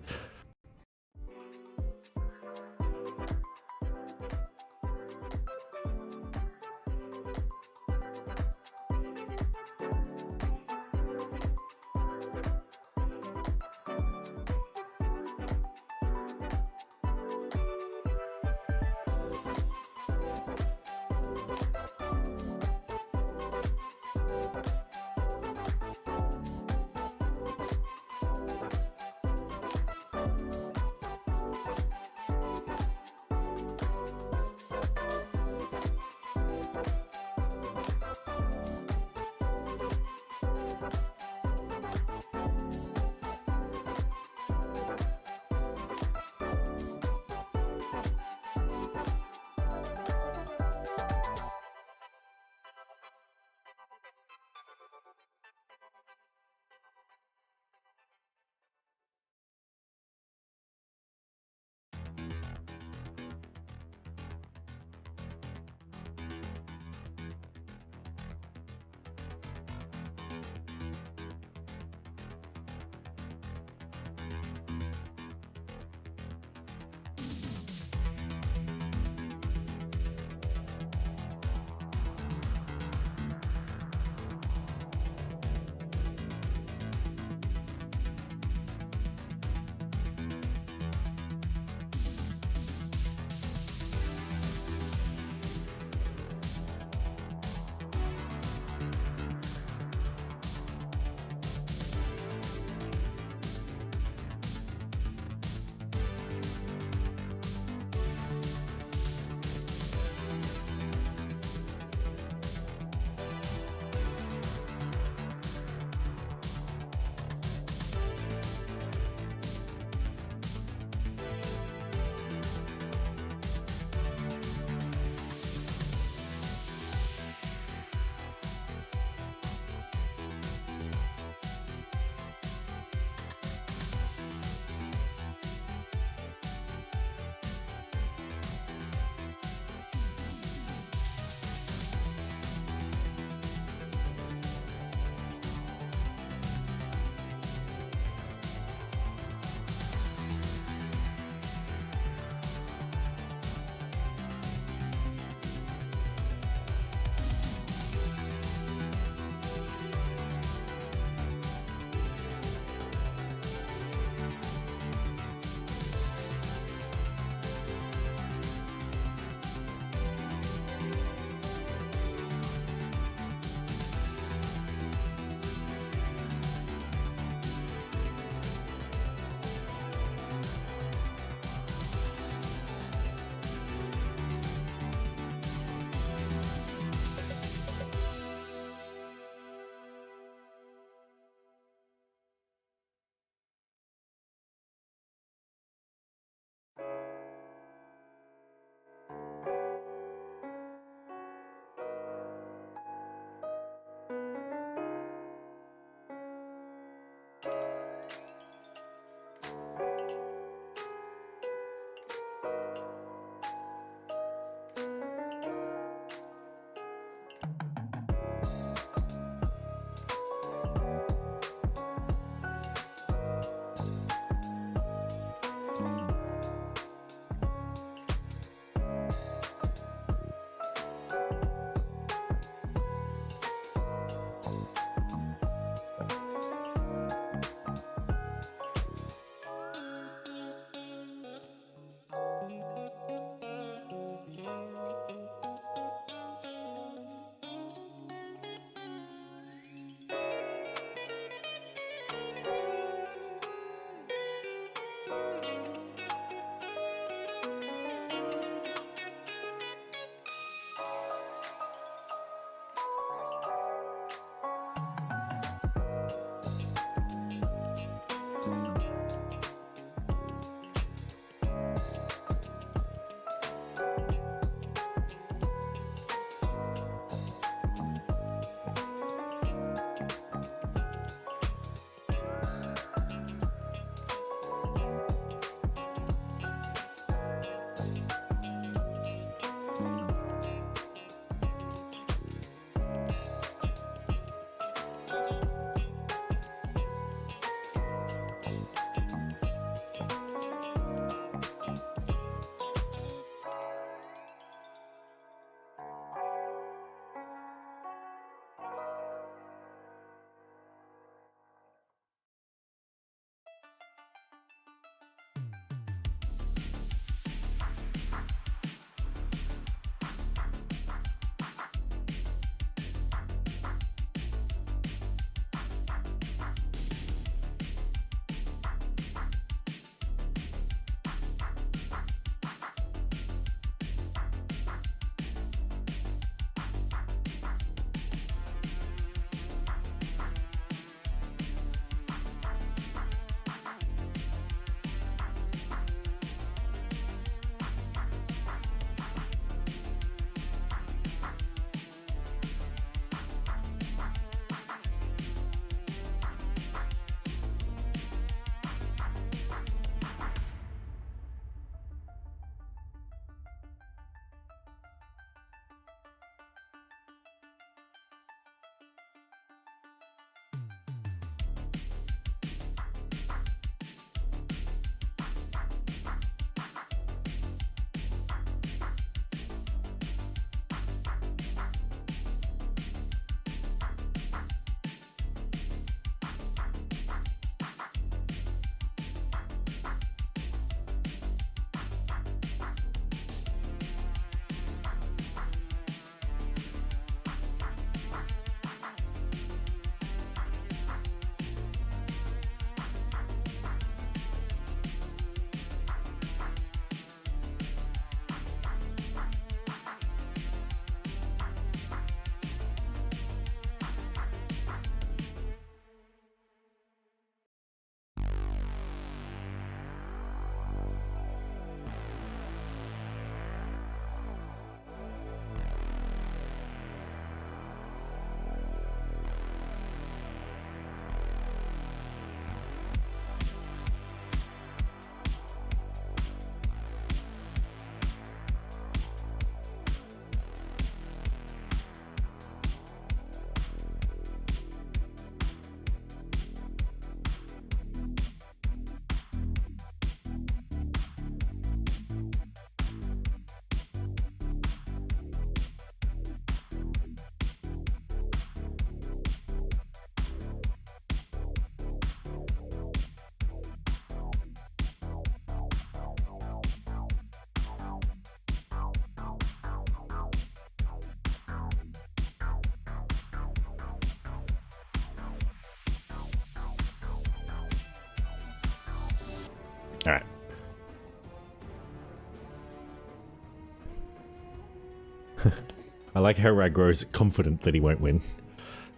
I like how Rag grows confident that he won't win.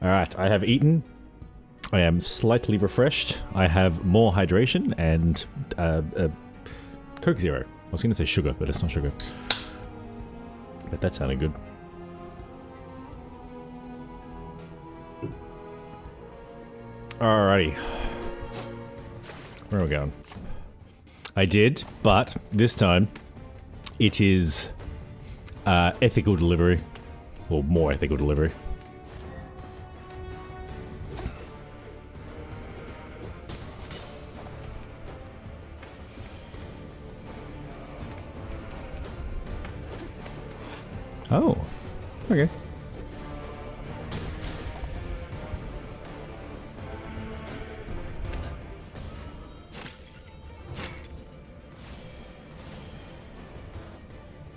Alright, I have eaten. I am slightly refreshed. I have more hydration and Coke Zero. I was going to say sugar, but it's not sugar. But that sounded good. Alrighty. Where are we going? I did, but this time it is ethical delivery. Or more ethical delivery. Oh, okay.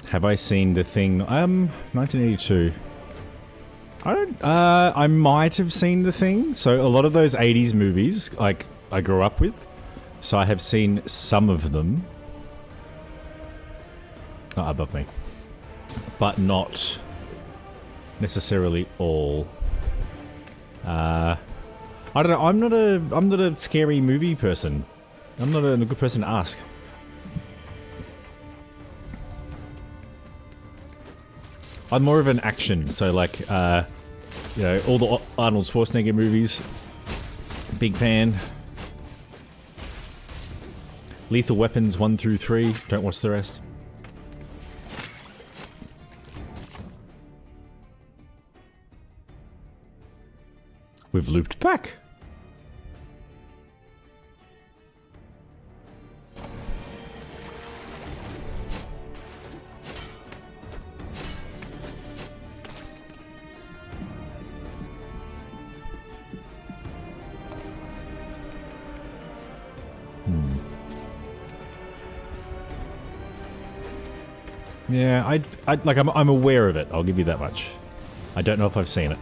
Have I seen The Thing? 1982. I don't, I might have seen The Thing. So a lot of those 80s movies, like, I grew up with. So I have seen some of them. Not above me. But not necessarily all. I don't know. I'm not a scary movie person. I'm not a good person to ask. I'm more of an action. So like, you know, all the Arnold Schwarzenegger movies. Big fan. Lethal Weapons 1 through 3. Don't watch the rest. We've looped back. Yeah, I'm aware of it. I'll give you that much. I don't know if I've seen it.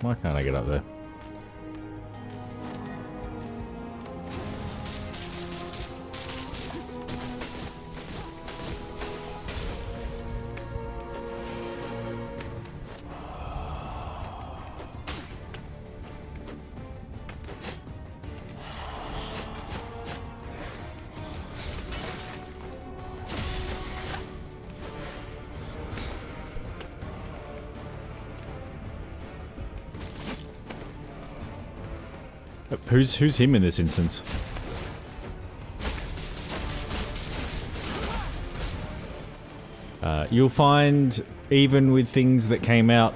Why can't I get up there? Who's him in this instance? You'll find, even with things that came out,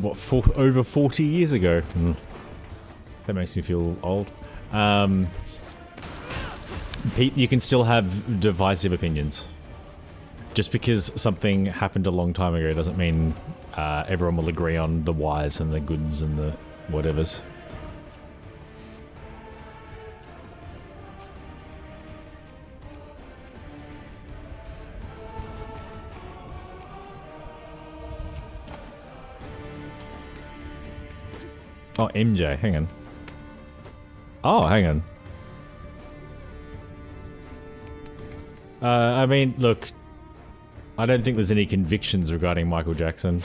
what, over 40 years ago. That makes me feel old. You can still have divisive opinions. Just because something happened a long time ago doesn't mean everyone will agree on the whys and the goods and the whatevers. Oh, MJ, hang on. Oh, hang on. I mean, look, I don't think there's any convictions regarding Michael Jackson.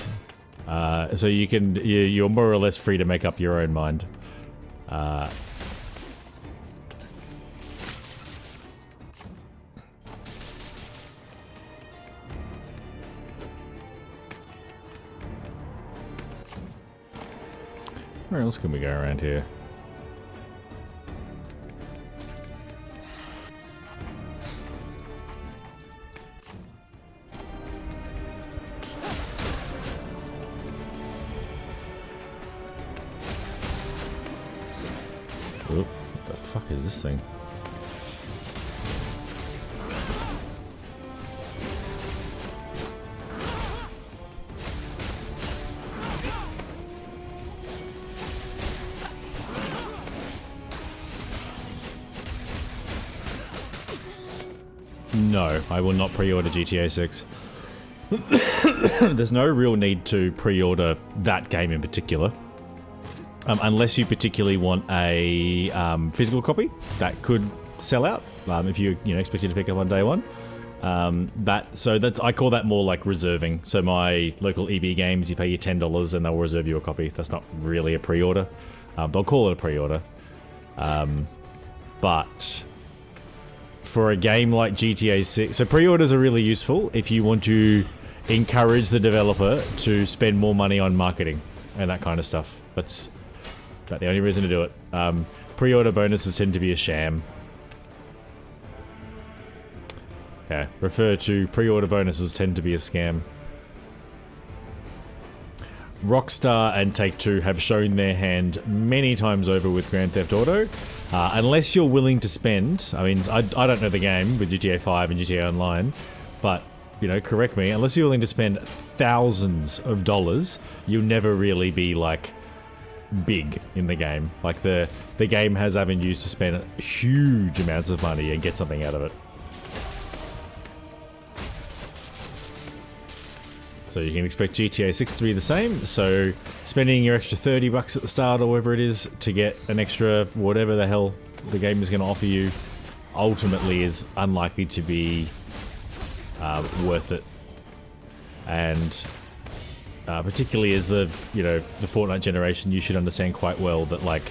So you're more or less free to make up your own mind. Where else can we go around here? Oop, what the fuck is this thing? No, I will not pre-order GTA 6. There's no real need to pre-order that game in particular. Unless you particularly want a physical copy that could sell out if you expect it to pick up on day one. I call that more like reserving. So my local EB Games, you pay your $10 and they'll reserve you a copy. That's not really a pre-order. They'll call it a pre-order. But for a game like GTA 6, so pre-orders are really useful if you want to encourage the developer to spend more money on marketing and that kind of stuff. That's about the only reason to do it. Pre-order bonuses tend to be a sham. Yeah, refer to pre-order bonuses tend to be a scam. Rockstar and Take-Two have shown their hand many times over with Grand Theft Auto. Unless you're willing to spend, I mean, I don't know the game with GTA 5 and GTA Online, but, correct me, unless you're willing to spend thousands of dollars, you'll never really be, like, big in the game. Like, the game has avenues to spend huge amounts of money and get something out of it. So you can expect GTA 6 to be the same, so spending your extra $30 at the start or whatever it is to get an extra whatever the hell the game is going to offer you ultimately is unlikely to be worth it. And particularly as the Fortnite generation, you should understand quite well that like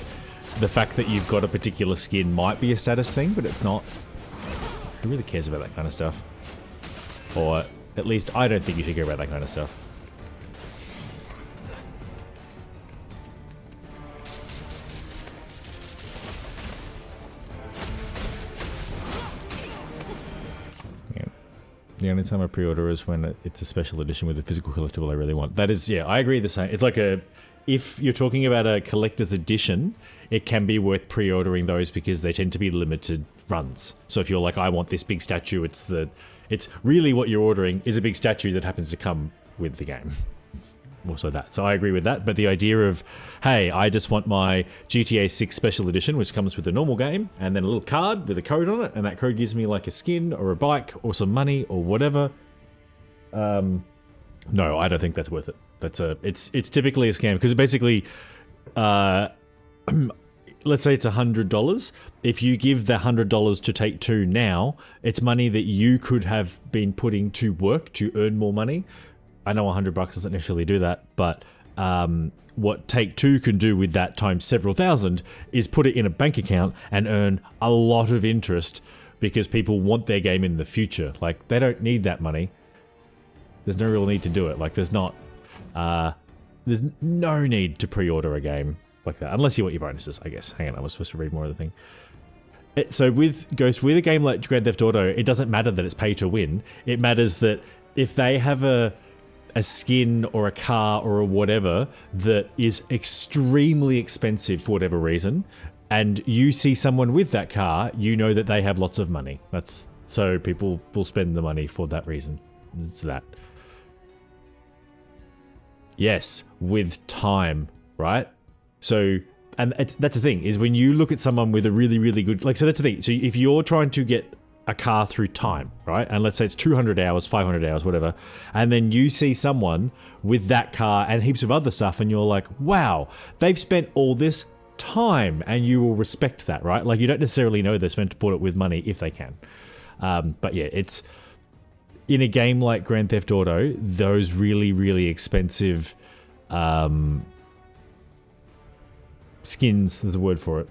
the fact that you've got a particular skin might be a status thing, but it's not. Who really cares about that kind of stuff? Or at least I don't think you should care about that kind of stuff. Yeah. The only time I pre-order is when it's a special edition with a physical collectible I really want. That is, yeah, I agree the same. It's like if you're talking about a collector's edition, it can be worth pre-ordering those because they tend to be limited runs. So if you're like, I want this big statue, it's really what you're ordering is a big statue that happens to come with the game. It's also that. So I agree with that. But the idea of, hey, I just want my GTA 6 Special Edition, which comes with the normal game, and then a little card with a code on it, and that code gives me like a skin or a bike or some money or whatever. No, I don't think that's worth it. It's typically a scam because basically, let's say it's $100. If you give the $100 to Take-Two now, it's money that you could have been putting to work to earn more money. I know $100 doesn't necessarily do that, but what Take-Two can do with that times several thousand is put it in a bank account and earn a lot of interest because people want their game in the future. Like, they don't need that money. There's no real need to do it. Like, there's no need to pre-order a game like that, unless you want your bonuses, I guess. Hang on, I was supposed to read more of the thing. So with a game like Grand Theft Auto, it doesn't matter that it's pay to win. It matters that if they have a skin or a car or a whatever that is extremely expensive for whatever reason, and you see someone with that car, you know that they have lots of money. So people will spend the money for that reason. It's that. Yes, with time, right? So, and that's the thing, is when you look at someone with a really, really good, so that's the thing. So if you're trying to get a car through time, right? And let's say it's 200 hours, 500 hours, whatever. And then you see someone with that car and heaps of other stuff and you're like, wow, they've spent all this time, and you will respect that, right? Like, you don't necessarily know they're spent to put it with money if they can. But yeah, it's in a game like Grand Theft Auto, those really, really expensive skins, there's a word for it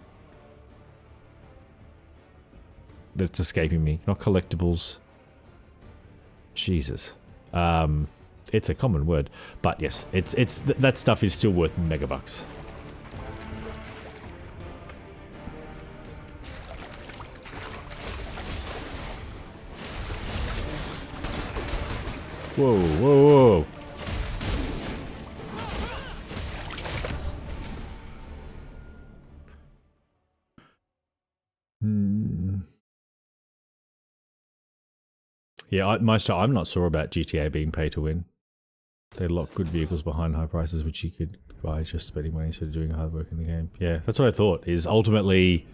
that's escaping me. Not collectibles. Jesus. It's a common word. But yes, that stuff is still worth megabucks. Whoa, whoa, whoa. Yeah, I'm not sure about GTA being pay to win. They lock good vehicles behind high prices, which you could buy just spending money instead of doing hard work in the game. Yeah, that's what I thought, is ultimately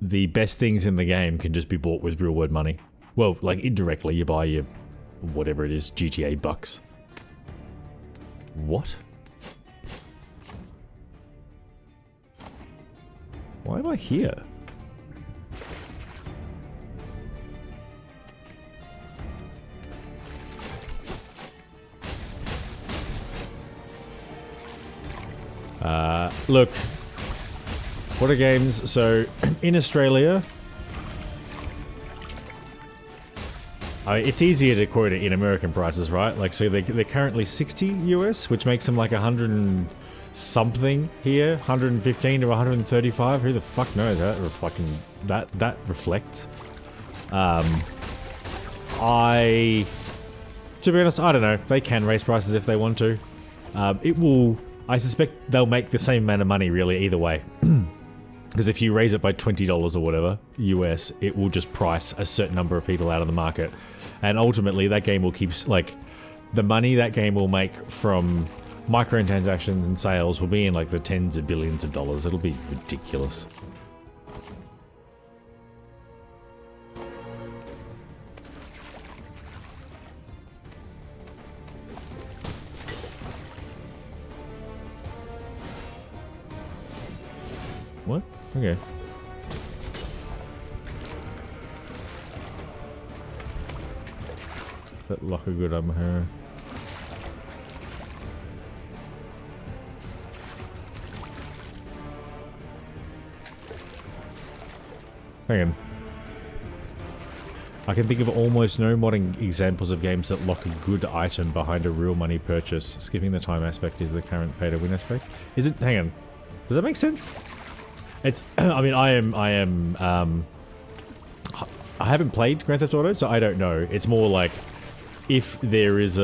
the best things in the game can just be bought with real world money. Well, like indirectly, you buy your whatever it is, GTA bucks. What? Why am I here? Look. What are games? So, in Australia... it's easier to quote it in American prices, right? Like, so they're currently 60 US, which makes them like 100 and something here. 115 to 135. Who the fuck knows? That reflects. To be honest, I don't know. They can raise prices if they want to. I suspect they'll make the same amount of money really either way. Because if you raise it by $20 or whatever, US, it will just price a certain number of people out of the market. And ultimately, that game will keep, like, the money that game will make from microtransactions and sales will be in, like, the tens of billions of dollars. It'll be ridiculous. What? Okay. That locker good on her. Hang on. I can think of almost no modern examples of games that lock a good item behind a real money purchase. Skipping the time aspect is the current pay to win aspect. Is it? Hang on. Does that make sense? It's, I mean, I haven't played Grand Theft Auto, so I don't know. It's more like, if there is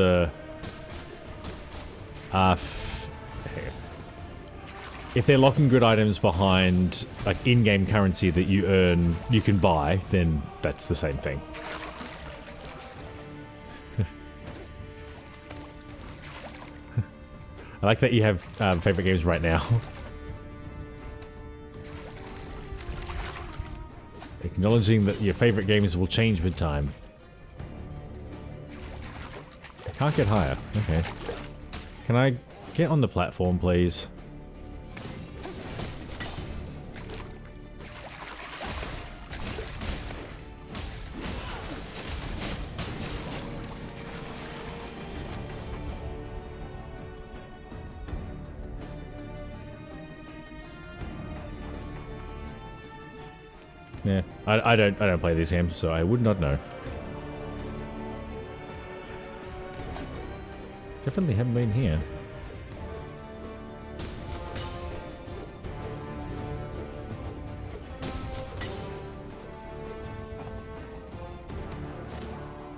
if they're locking good items behind, like, in-game currency that you earn, you can buy, then that's the same thing. I like that you have favorite games right now. Acknowledging that your favorite games will change with time. I can't get higher. Okay. Can I get on the platform, please? Yeah, I don't play these games, so I would not know. Definitely haven't been here.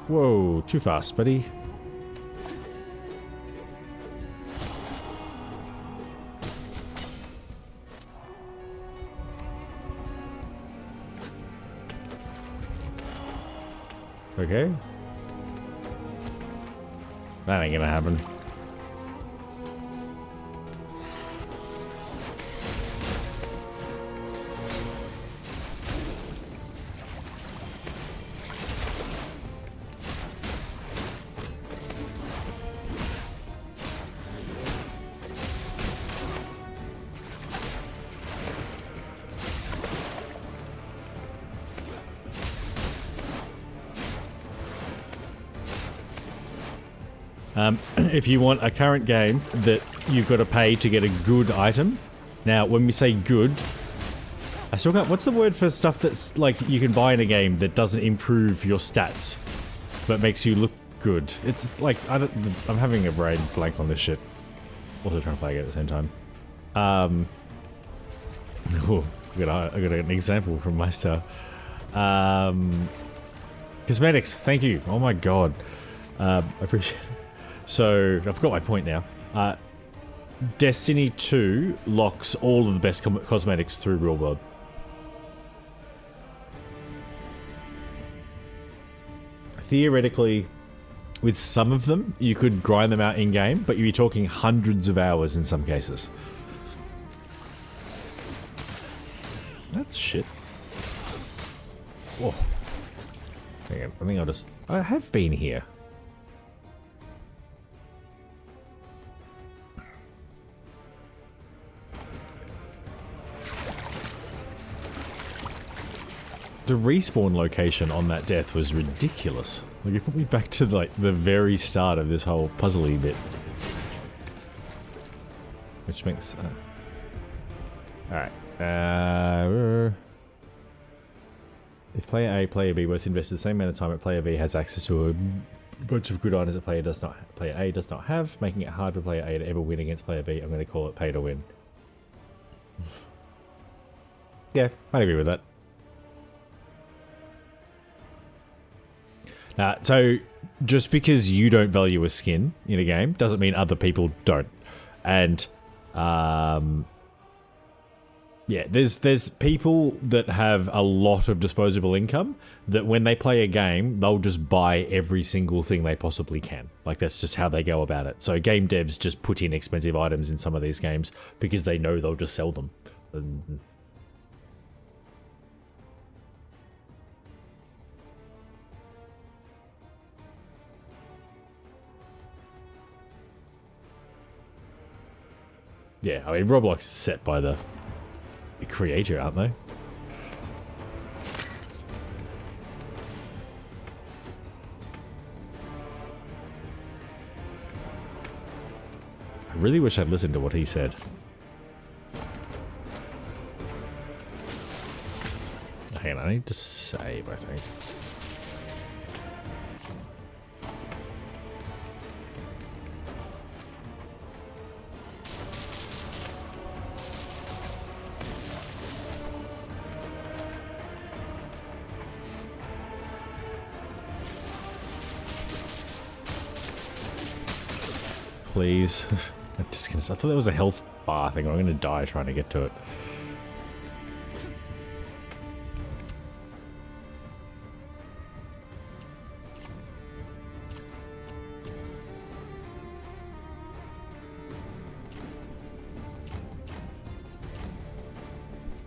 Whoa, too fast, buddy. Okay. That ain't gonna happen. If you want a current game that you've got to pay to get a good item. Now, when we say good, I still got, what's the word for stuff that's like you can buy in a game that doesn't improve your stats, but makes you look good? It's like, I'm having a brain blank on this shit. Also trying to play it at the same time. Oh, I got an example from my star. Cosmetics, thank you. Oh my god. I appreciate it. So, I've got my point now. Destiny 2 locks all of the best cosmetics through real world. Theoretically, with some of them, you could grind them out in-game, but you'd be talking hundreds of hours in some cases. That's shit. Whoa. I think I'll just... I have been here. The respawn location on that death was ridiculous. Like, it put me back to like the very start of this whole puzzly bit. Which makes... Alright. If player A, player B both invested the same amount of time, player B has access to a bunch of good items that player A does not have, making it hard for player A to ever win against player B. I'm going to call it pay to win. Yeah, I'd agree with that. So just because you don't value a skin in a game doesn't mean other people don't. And yeah, there's people that have a lot of disposable income that when they play a game, they'll just buy every single thing they possibly can. Like, that's just how they go about it. So game devs just put in expensive items in some of these games because they know they'll just sell them. Yeah, I mean, Roblox is set by the creator, aren't they? I really wish I'd listened to what he said. Hang on, I need to save, I think. Please. I'm just gonna... I thought that was a health bar thing. I'm gonna die trying to get to it.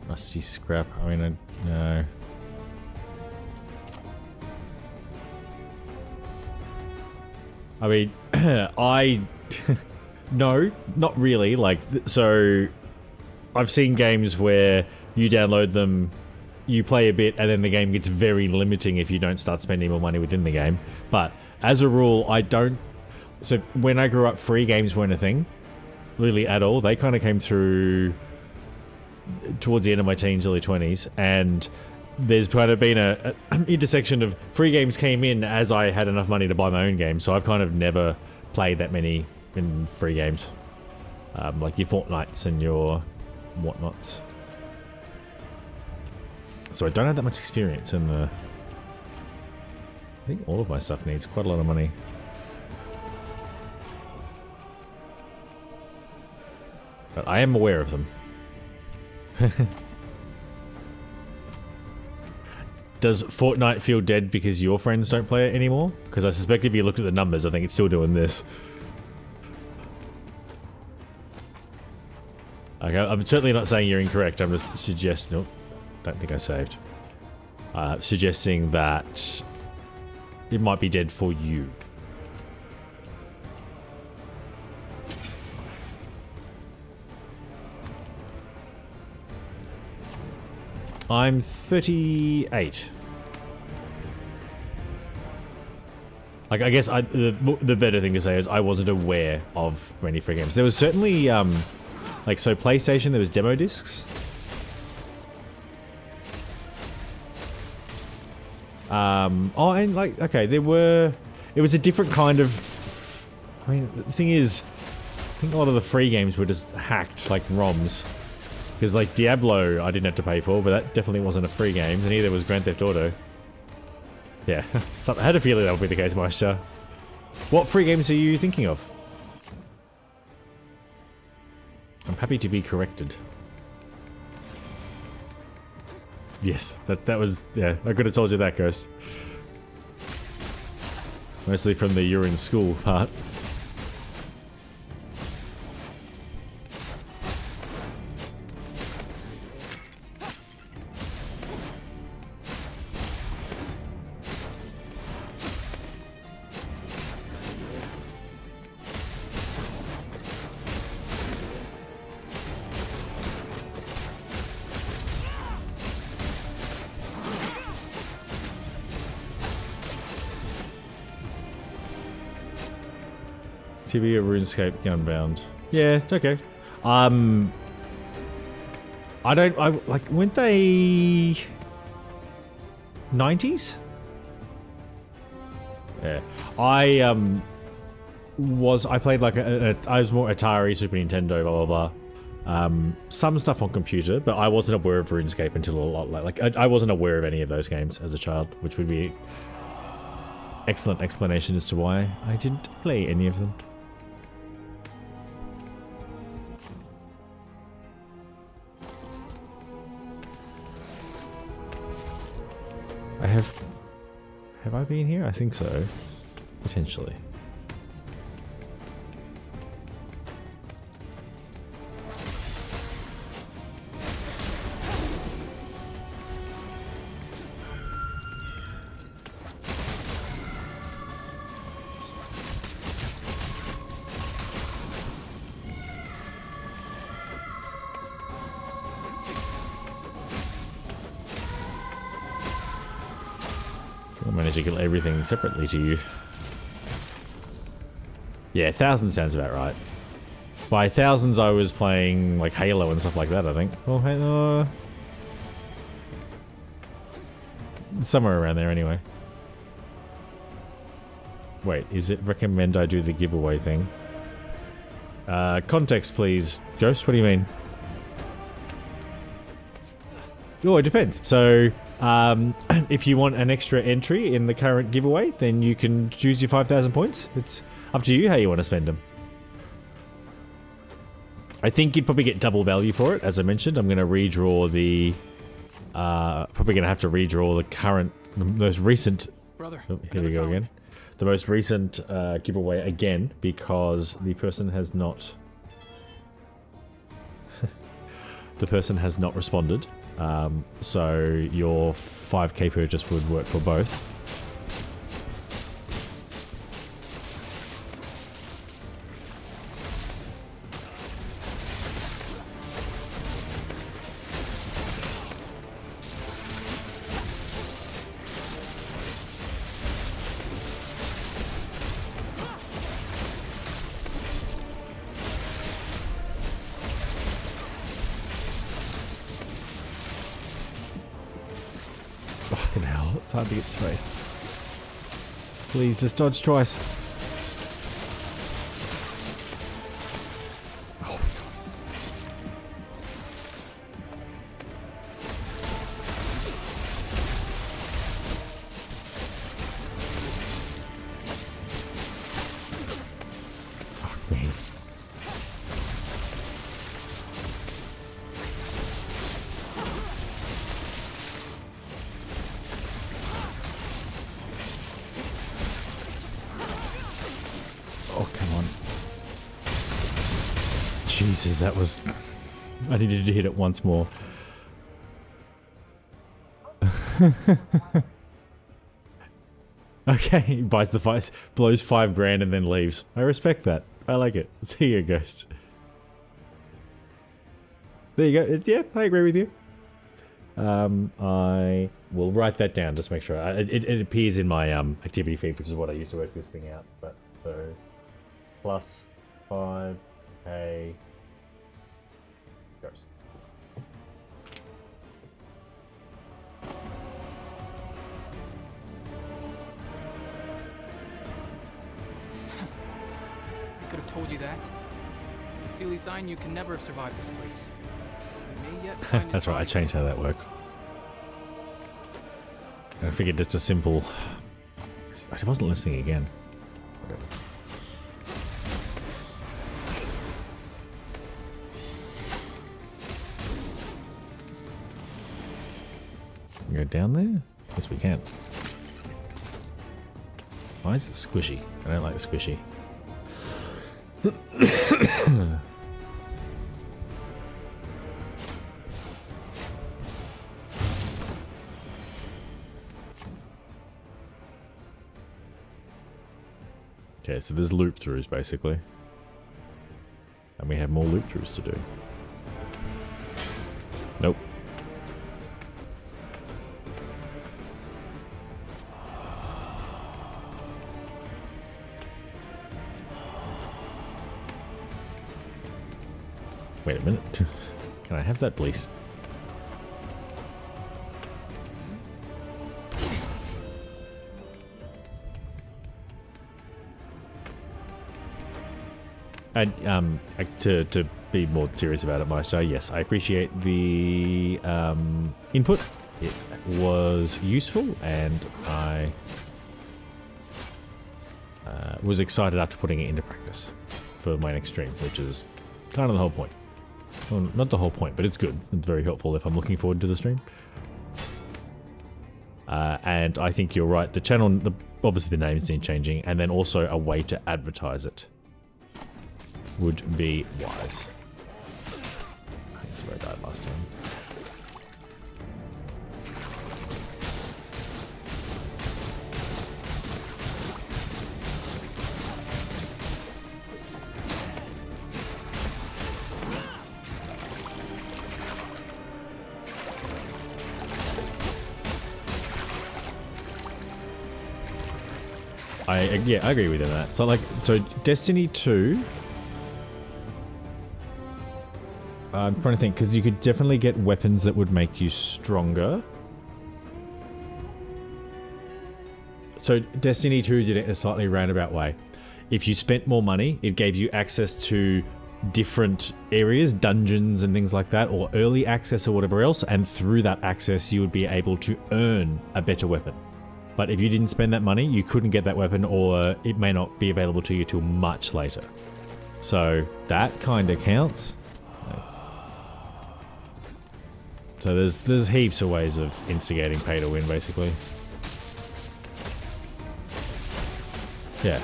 Rusty scrap. I mean, no. I mean, no, not really. Like, so I've seen games where you download them, you play a bit, and then the game gets very limiting if you don't start spending more money within the game. But as a rule, I don't... So when I grew up, free games weren't a thing, really at all. They kind of came through towards the end of my teens, early 20s, and there's kind of been a intersection of free games came in as I had enough money to buy my own game, so I've kind of never played that many in free games. Like your Fortnites and your whatnots. So I don't have that much experience in the... I think all of my stuff needs quite a lot of money. But I am aware of them. Does Fortnite feel dead because your friends don't play it anymore? Because I suspect if you looked at the numbers, I think it's still doing this. Okay, I'm certainly not saying you're incorrect. I'm just suggesting... Nope, don't think I saved. Suggesting that it might be dead for you. I'm 38. Like, I guess the better thing to say is I wasn't aware of many free games. There was certainly, like, so PlayStation, there was demo discs. Oh, and, like, okay, there were... It was a different kind of... I mean, the thing is, I think a lot of the free games were just hacked, like ROMs. Because, like, Diablo I didn't have to pay for, but that definitely wasn't a free game, and neither was Grand Theft Auto. Yeah, so I had a feeling that would be the case, Meister. What free games are you thinking of? I'm happy to be corrected. Yes, that was... Yeah, I could have told you that, Ghost. Mostly from the you're in school part. TV or RuneScape Gunbound. Yeah, okay. Weren't they 90s? Yeah. I played like I was more Atari, Super Nintendo, blah blah blah. Some stuff on computer, but I wasn't aware of RuneScape until a lot later. Like I wasn't aware of any of those games as a child, which would be excellent explanation as to why I didn't play any of them. Have I been here? I think so. Potentially. I managed to get everything separately to you. Yeah, 1,000 sounds about right. By thousands, I was playing like Halo and stuff like that, I think. Well, Halo... somewhere around there anyway. Wait, is it recommend I do the giveaway thing? Context, please. Ghost, what do you mean? Oh, it depends. So, if you want an extra entry in the current giveaway, then you can choose your 5,000 points. It's up to you how you want to spend them. I think you'd probably get double value for it. As I mentioned, I'm going to redraw the... probably going to have to redraw the most recent... Brother, oh, here we go again. The most recent giveaway again, because the person has not... the person has not responded. So your 5k purchase would work for both. Fucking hell, it's hard to get space. Please, just dodge twice. Oh my god. Fuck me. Oh, come on. Jesus, that was... I needed to hit it once more. Okay, he buys the fight, blows 5 grand and then leaves. I respect that. I like it. See you, Ghost. There you go. Yeah, I agree with you. I will write that down just to make sure. It appears in my activity feed, which is what I use to work this thing out. But so plus 5k goes. I could have told you that. The Sealy sign, you can never have survived this place. You may yet find his That's right, I body. changed how that works. I figured just a simple... I wasn't listening again. Whatever. Go down there? Yes, we can. Why is it squishy? I don't like the squishy. Okay, so there's loop throughs basically. And we have more loop throughs to do. Nope. Wait a minute. Can I have that, please? And to be more serious about it, Maestro, yes, I appreciate the input. It was useful, and I was excited after putting it into practice for my next stream, which is kind of the whole point. Well, not the whole point, but it's good. It's very helpful if I'm looking forward to the stream. And I think you're right. The channel, obviously the name's been changing, and then also a way to advertise it would be wise. That's where I died last time. Yeah, I agree with you on that. So Destiny 2. I'm trying to think, because you could definitely get weapons that would make you stronger. So Destiny 2 did it in a slightly roundabout way. If you spent more money, it gave you access to different areas, dungeons and things like that, or early access or whatever else, and through that access you would be able to earn a better weapon. But if you didn't spend that money, you couldn't get that weapon, or it may not be available to you till much later. So that kind of counts. So there's heaps of ways of instigating pay to win, basically. Yeah.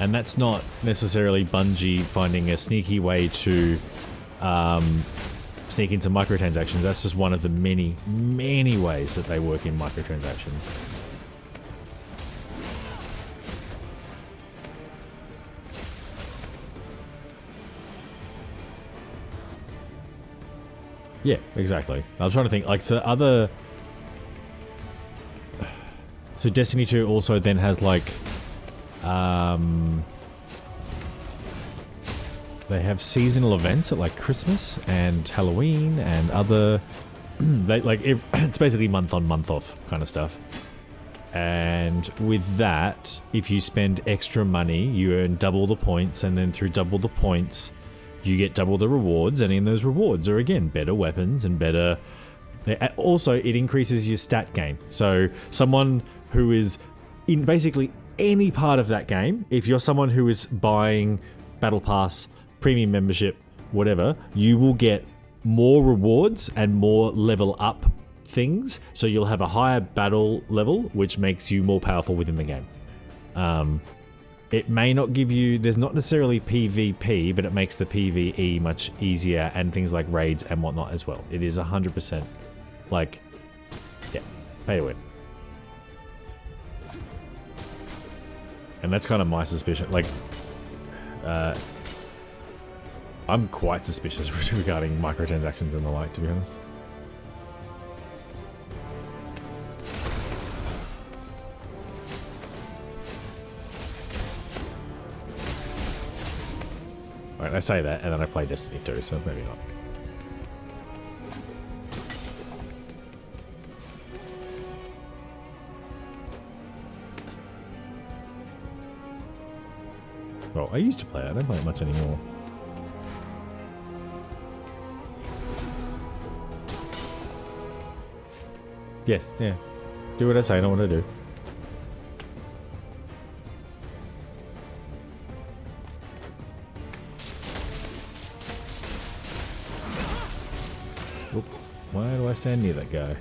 And that's not necessarily Bungie finding a sneaky way to sneak into microtransactions. That's just one of the many, many ways that they work in microtransactions. Yeah, exactly. I was trying to think, like, so Destiny 2 also then has, like, they have seasonal events at, like, Christmas and Halloween and other, it's basically month on, month off kind of stuff. And with that, if you spend extra money, you earn double the points, and then through double the points, you get double the rewards, and in those rewards are, again, better weapons and better... Also, it increases your stat gain. So someone who is in basically any part of that game, if you're someone who is buying Battle Pass, Premium Membership, whatever, you will get more rewards and more level up things. So you'll have a higher battle level, which makes you more powerful within the game. It may not give you... There's not necessarily PvP, but it makes the PvE much easier, and things like raids and whatnot as well. It is 100%, like, yeah, pay to win. And that's kind of my suspicion. Like, I'm quite suspicious regarding microtransactions and the like, to be honest. Right, I say that, and then I play Destiny 2, so maybe not. Well, I used to play it. I don't play it much anymore. Yes, yeah. Do what I say, not what I do. Oop. Why do I stand near that guy?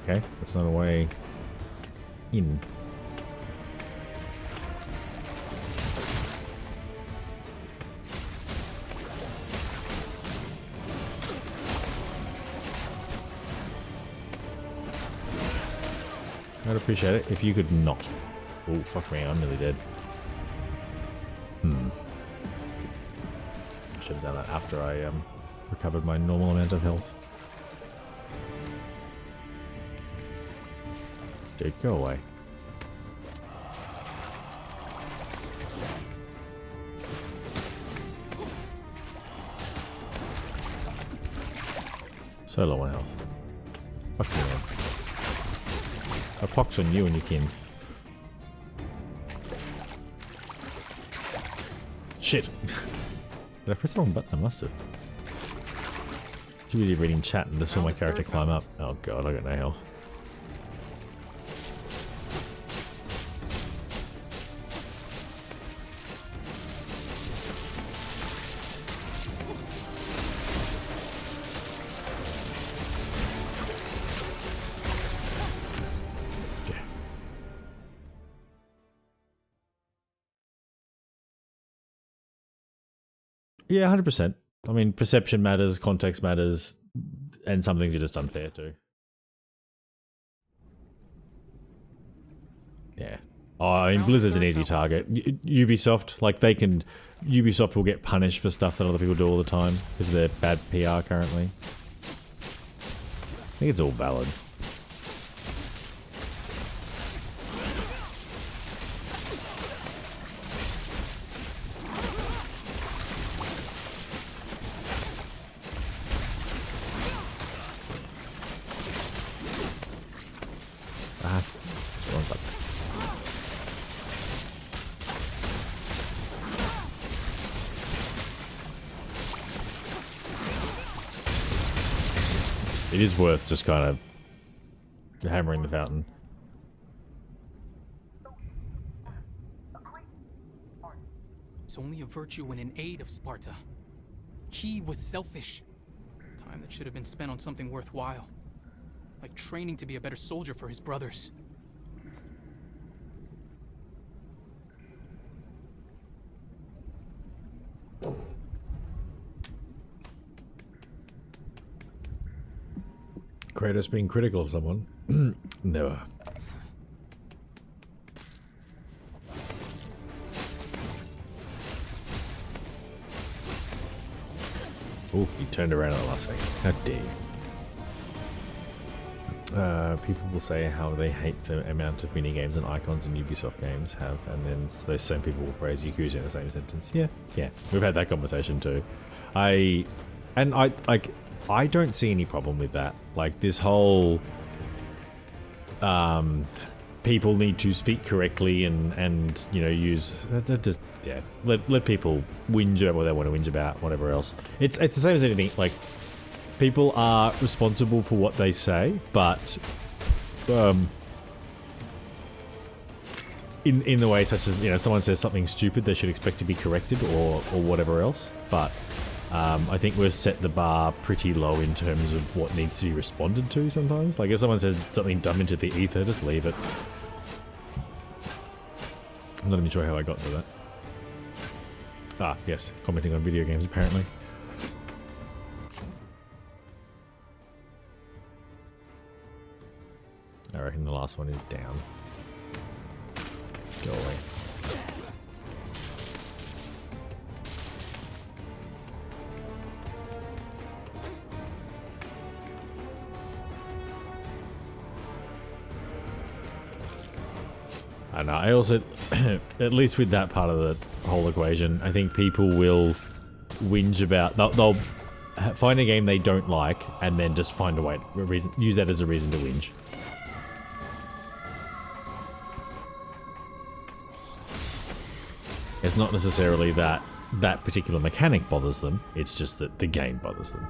Okay, that's not a way in. I'd appreciate it if you could not. Oh, fuck me, I'm nearly dead. I should have done that after I recovered my normal amount of health. Dude, go away. So low on health. Fuck you, man. I pox on you and you can. Shit! Did I press the wrong button? I must have. Too busy reading chat and just saw my character climb up. Oh god, I got no health. Yeah, 100%. I mean, perception matters, context matters, and some things are just unfair too. Yeah. Oh, I mean, Blizzard's an easy target. Ubisoft, like Ubisoft will get punished for stuff that other people do all the time because of their bad PR currently. I think it's all valid. It is worth just kind of hammering the fountain. It's only a virtue and an aid of Sparta. He was selfish. Time that should have been spent on something worthwhile. Like training to be a better soldier for his brothers. Kratos being critical of someone? Never. Oh, he turned around at the last second. How dare you. People will say how they hate the amount of minigames and icons in Ubisoft games have, and then those same people will praise Yakuza in the same sentence. Yeah, we've had that conversation too. I don't see any problem with that. Like, this whole people need to speak correctly and you know, use just let people whinge about what they want to whinge about, whatever else. It's the same as anything. Like, people are responsible for what they say, but in the way such as, you know, someone says something stupid, they should expect to be corrected or whatever else. But I think we've set the bar pretty low in terms of what needs to be responded to sometimes. Like, if someone says something dumb into the ether, just leave it. I'm not even sure how I got to that. Ah, yes, commenting on video games apparently. I reckon the last one is down. Go away. I know. I also, at least with that part of the whole equation, I think people will whinge about. They'll find a game they don't like and then just find a way, use that as a reason to whinge. It's not necessarily that that particular mechanic bothers them. It's just that the game bothers them.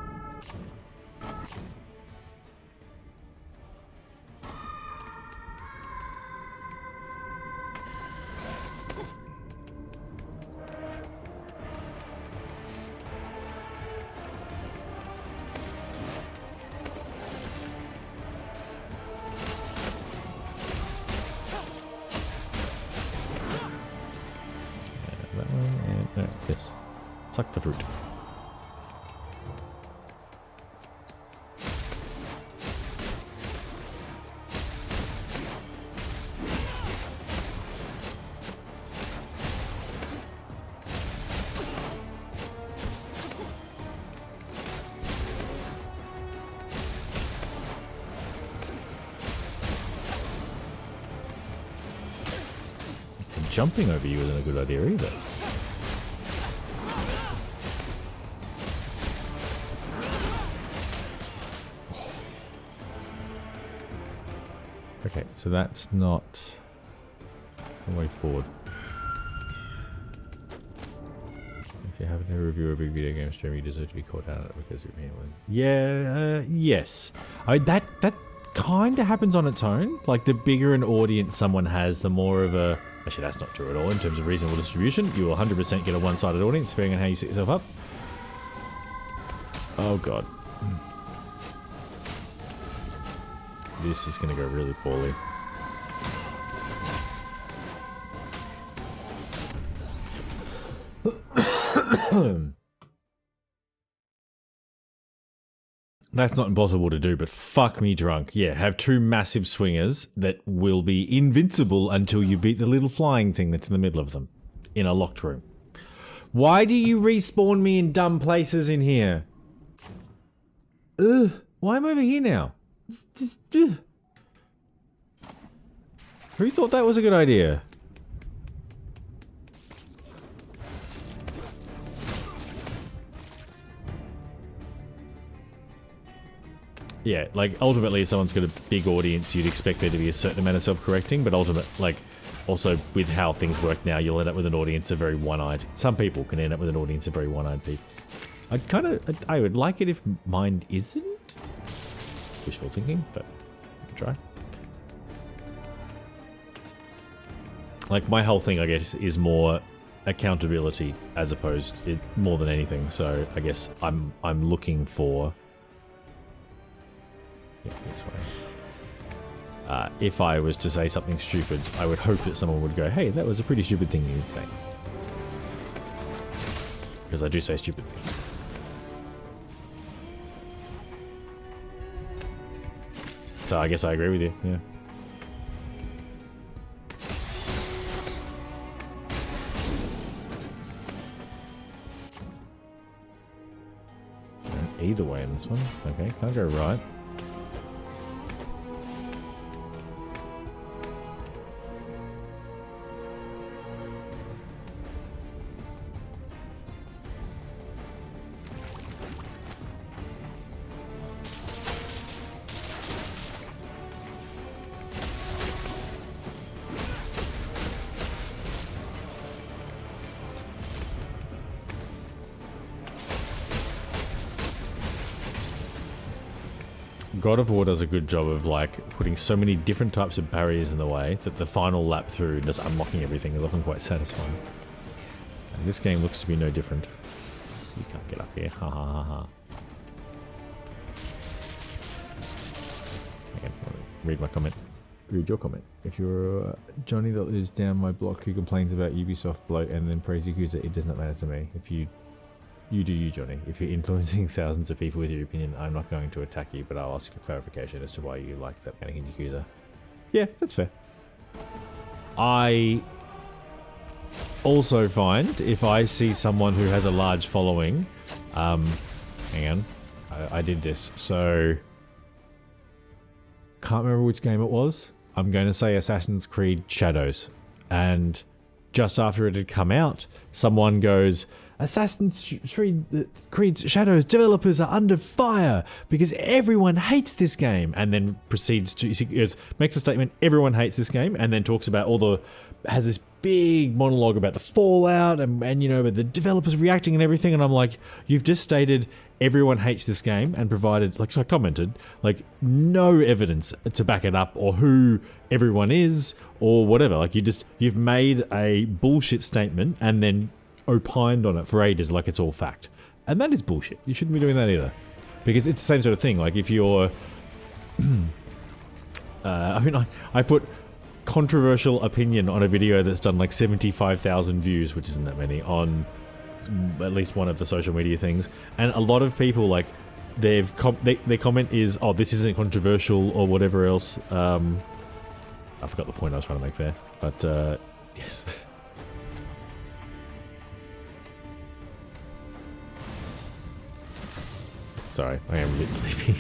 Yes. Suck the fruit. jumping over you isn't a good idea either. Okay, so that's not the way forward. If you happen to review a big video game stream, you deserve to be called out because you're being one. Yeah, yes. That kind of happens on its own. Like, the bigger an audience someone has, the more of a... Actually, that's not true at all in terms of reasonable distribution. You will 100% get a one-sided audience, depending on how you set yourself up. Oh, God. This is going to go really poorly. That's not impossible to do, but fuck me drunk. Yeah, have two massive swingers that will be invincible until you beat the little flying thing that's in the middle of them. In a locked room. Why do you respawn me in dumb places in here? Ugh, why am I over here now? Who thought that was a good idea? Yeah, like, ultimately, if someone's got a big audience, you'd expect there to be a certain amount of self-correcting, but also with how things work now, you'll end up with an audience of very one-eyed. Some people can end up with an audience of very one-eyed people. I would like it if mine isn't. Wishful thinking, but try. Like, my whole thing, I guess, is more accountability as opposed to more than anything. So I guess I'm looking for... Yeah, this way. If I was to say something stupid, I would hope that someone would go, hey, that was a pretty stupid thing you'd say. Because I do say stupid things. So I guess I agree with you, yeah. Either way in this one. Okay, can't go right. God of War does a good job of, like, putting so many different types of barriers in the way that the final lap through just unlocking everything is often quite satisfying. And this game looks to be no different. You can't get up here. Ha ha ha ha. Okay, read my comment. Read your comment. If you're Johnny that lives down my block who complains about Ubisoft bloat and then praise Yakuza, it does not matter to me. If you do you, Johnny. If you're influencing thousands of people with your opinion, I'm not going to attack you, but I'll ask for clarification as to why you like that Mannequin Yakuza. Yeah, that's fair. I also find if I see someone who has a large following, hang on, I did this, so can't remember which game it was. I'm going to say Assassin's Creed Shadows, and just after it had come out, someone goes, Assassin's Creed Shadows developers are under fire because everyone hates this game, and then proceeds to makes a statement, everyone hates this game, and then talks about has this big monologue about the fallout and you know, the developers reacting and everything, and I'm like, you've just stated everyone hates this game and provided, like, so I commented, like, no evidence to back it up or who everyone is or whatever. Like, you've made a bullshit statement and then opined on it for ages like it's all fact. And that is bullshit. You shouldn't be doing that either. Because it's the same sort of thing. Like, if you're... I mean, I put controversial opinion on a video that's done like 75,000 views, which isn't that many, on at least one of the social media things. And a lot of people, like, their comment is, oh, this isn't controversial or whatever else. I forgot the point I was trying to make there. But, yes. Sorry, I am a bit sleepy.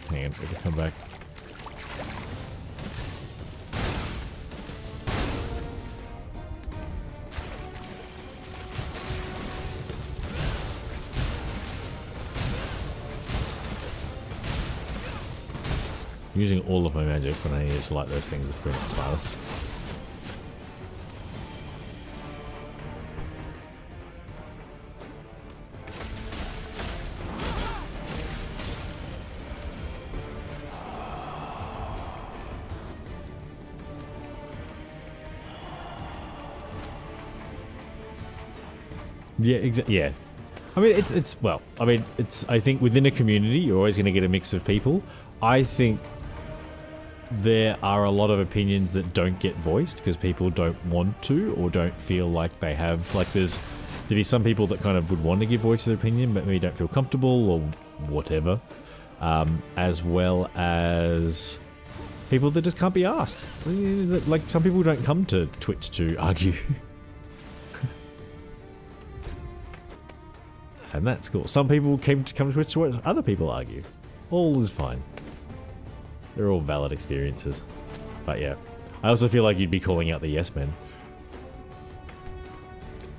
Hang on, we can come back. Using all of my magic when I need to light those things is pretty much smartest. Yeah, exactly. Yeah, I mean, I think within a community, you're always going to get a mix of people. I think there are a lot of opinions that don't get voiced because people don't want to or don't feel like they have. Like, there'd be some people that kind of would want to give voice to their opinion, but maybe don't feel comfortable or whatever. As well as people that just can't be asked. Like, some people don't come to Twitch to argue. And that's cool. Some people come to Twitch to watch other people argue. All is fine. They're all valid experiences. But yeah. I also feel like you'd be calling out the yes men.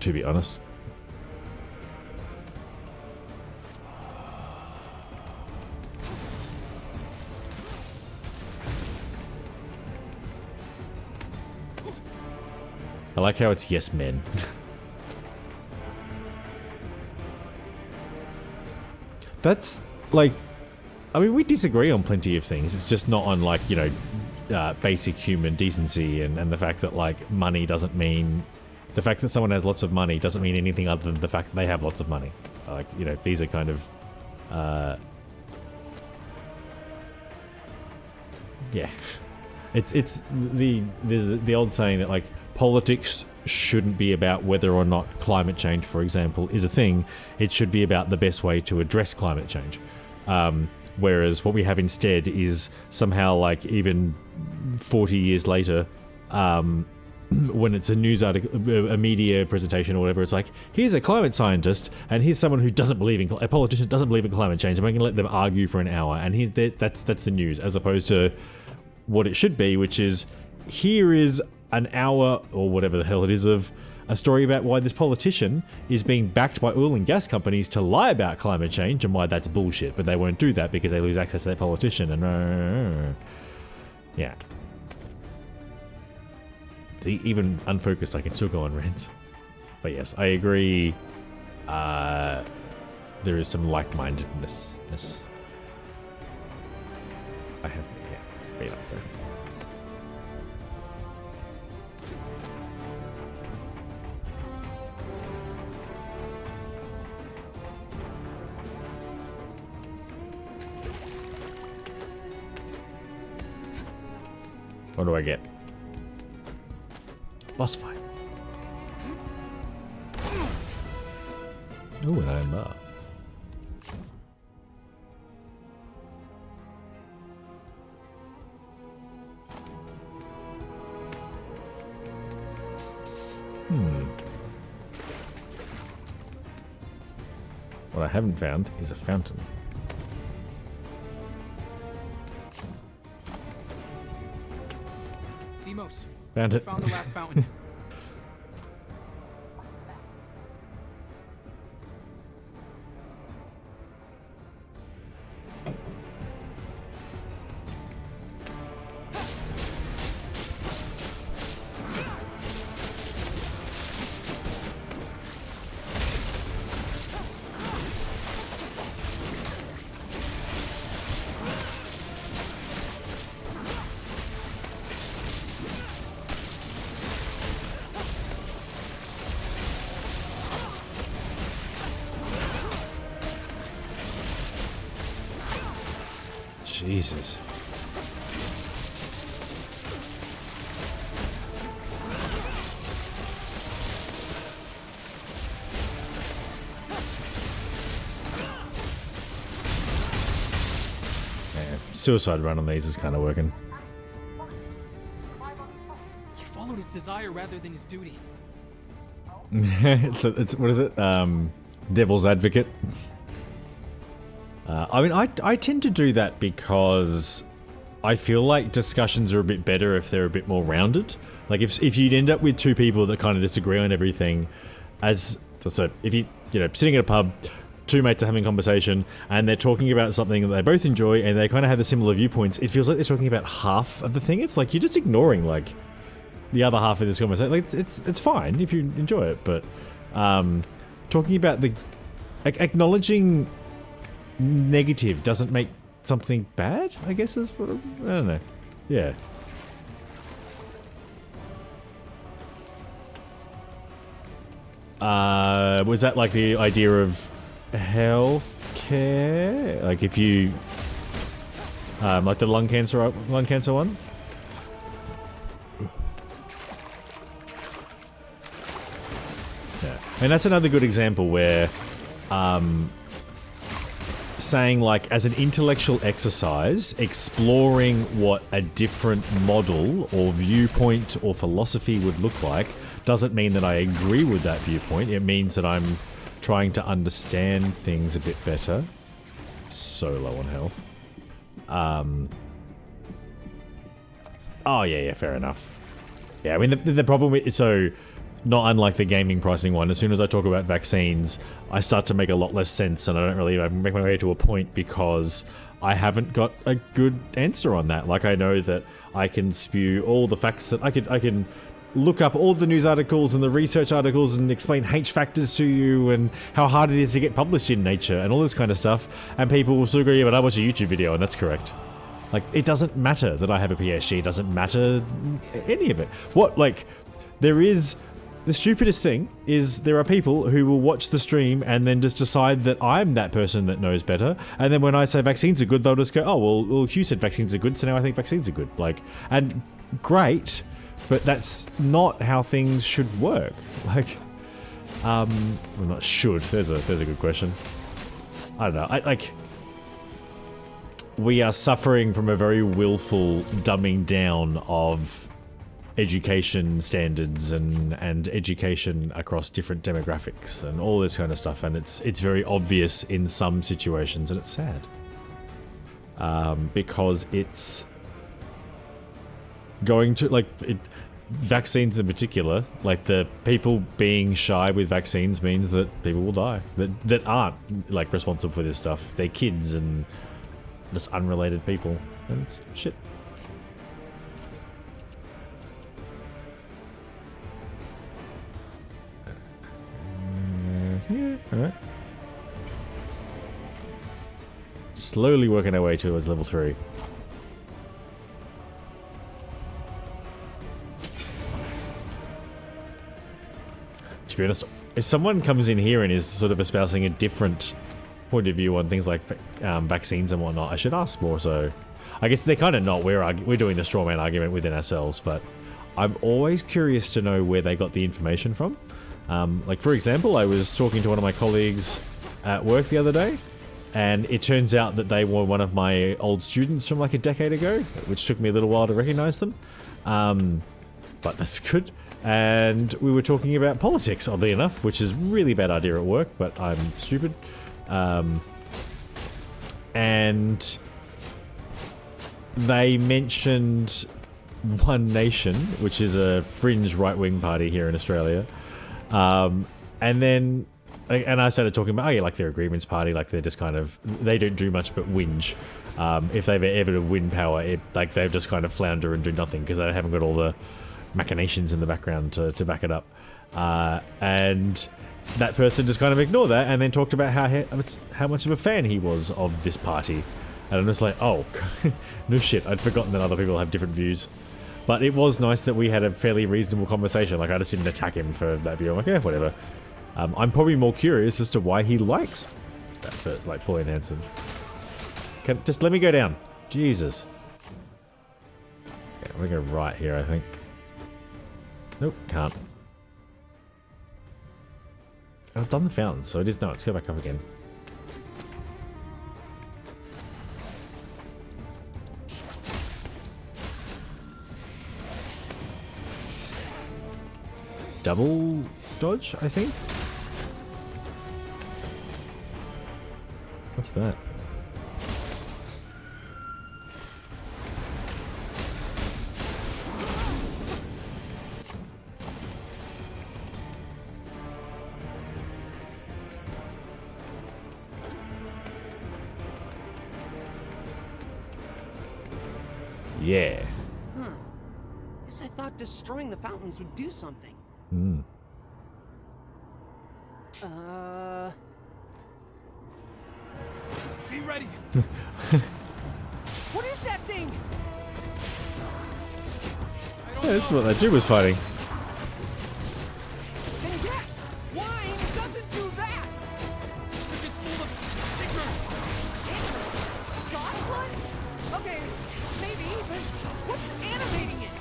To be honest. I like how it's yes men. That's like, I mean, we disagree on plenty of things. It's just not on, like, you know, basic human decency and the fact that, like, money doesn't mean, the fact that someone has lots of money doesn't mean anything other than the fact that they have lots of money. Like, you know, these are kind of, yeah, it's the old saying that, like, politics shouldn't be about whether or not climate change, for example, is a thing. It should be about the best way to address climate change. Whereas what we have instead is somehow, like, even 40 years later, when it's a news article, a media presentation or whatever, it's like, here's a climate scientist and here's someone who doesn't believe in, a politician doesn't believe in climate change, and we're going to let them argue for an hour, and that's the news, as opposed to what it should be, which is, here is an hour or whatever the hell it is of a story about why this politician is being backed by oil and gas companies to lie about climate change and why that's bullshit, but they won't do that because they lose access to their politician, and yeah. Even unfocused, I can still go on rants. But yes, I agree. There is some like-mindedness. I have been up there. What do I get? Boss fight. Oh, an iron bar. What I haven't found is a fountain. Found it. Found the last fountain. Jesus. Yeah, suicide run on these is kind of working. He followed his desire rather than his duty. It's what is it? Devil's advocate. I mean, I tend to do that because I feel like discussions are a bit better if they're a bit more rounded. Like if you'd end up with two people that kind of disagree on everything, so if you know, sitting at a pub, two mates are having a conversation and they're talking about something that they both enjoy and they kind of have the similar viewpoints, it feels like they're talking about half of the thing. It's like you're just ignoring like the other half of this conversation. Like it's fine if you enjoy it, but talking about the acknowledging negative doesn't make something bad, I guess is what I don't know. Yeah. Was that like the idea of healthcare? Like if you like the lung cancer one? Yeah. And that's another good example where saying like as an intellectual exercise, exploring what a different model or viewpoint or philosophy would look like doesn't mean that I agree with that viewpoint. It means that I'm trying to understand things a bit better. So low on health. Oh yeah, fair enough. Yeah, I mean the problem with so not unlike the gaming pricing one, as soon as I talk about vaccines, I start to make a lot less sense and I don't really make my way to a point because I haven't got a good answer on that. Like I know that I can spew all the facts that I can look up all the news articles and the research articles and explain H factors to you and how hard it is to get published in Nature and all this kind of stuff, and people will still go, yeah, but I watched a YouTube video and that's correct. Like, it doesn't matter that I have a PSG, it doesn't matter any of it. What, like, there is... The stupidest thing is there are people who will watch the stream and then just decide that I'm that person that knows better, and then when I say vaccines are good, they'll just go, oh, well Hugh said vaccines are good, so now I think vaccines are good. Like, and great, but that's not how things should work. Like, well, not should, there's a good question. I don't know, we are suffering from a very willful dumbing down of education standards and education across different demographics and all this kind of stuff, and it's very obvious in some situations, and it's sad because it's going to vaccines in particular, like the people being shy with vaccines means that people will die that aren't like responsible for this stuff. They're kids and just unrelated people, and it's shit. Yeah, alright. Slowly working our way towards level 3. To be honest, if someone comes in here and is sort of espousing a different point of view on things like vaccines and whatnot, I should ask more so. I guess they're kind of not. We're doing the straw man argument within ourselves, but I'm always curious to know where they got the information from. Like, for example, I was talking to one of my colleagues at work the other day, and it turns out that they were one of my old students from like a decade ago, which took me a little while to recognize them. But that's good. And we were talking about politics, oddly enough, which is a really bad idea at work, but I'm stupid. And they mentioned One Nation, which is a fringe right-wing party here in Australia. And then, and I started talking about, oh yeah, like they're a grievance party, like they're just kind of, they don't do much but whinge. If they've ever win power, like they've just kind of flounder and do nothing because they haven't got all the machinations in the background to back it up. And that person just kind of ignored that and then talked about how much of a fan he was of this party. And I'm just like, oh, no shit, I'd forgotten that other people have different views. But it was nice that we had a fairly reasonable conversation. Like, I just didn't attack him for that view. I'm like, yeah, whatever. I'm probably more curious as to why he likes that person, like Pauline Hanson. Just let me go down. Jesus. Okay, I'm gonna go right here, I think. Nope, can't. I've done the fountain, so it is... No, let's go back up again. Double dodge, I think? What's that? Yeah. Huh. Guess I thought destroying the fountains would do something. Hmm. Be ready. What is that thing? I don't Yeah, this is know. what that dude was fighting. Then yes, wine doesn't do that. Because it's full of stickers. God blood? Okay, maybe, but what's animating it?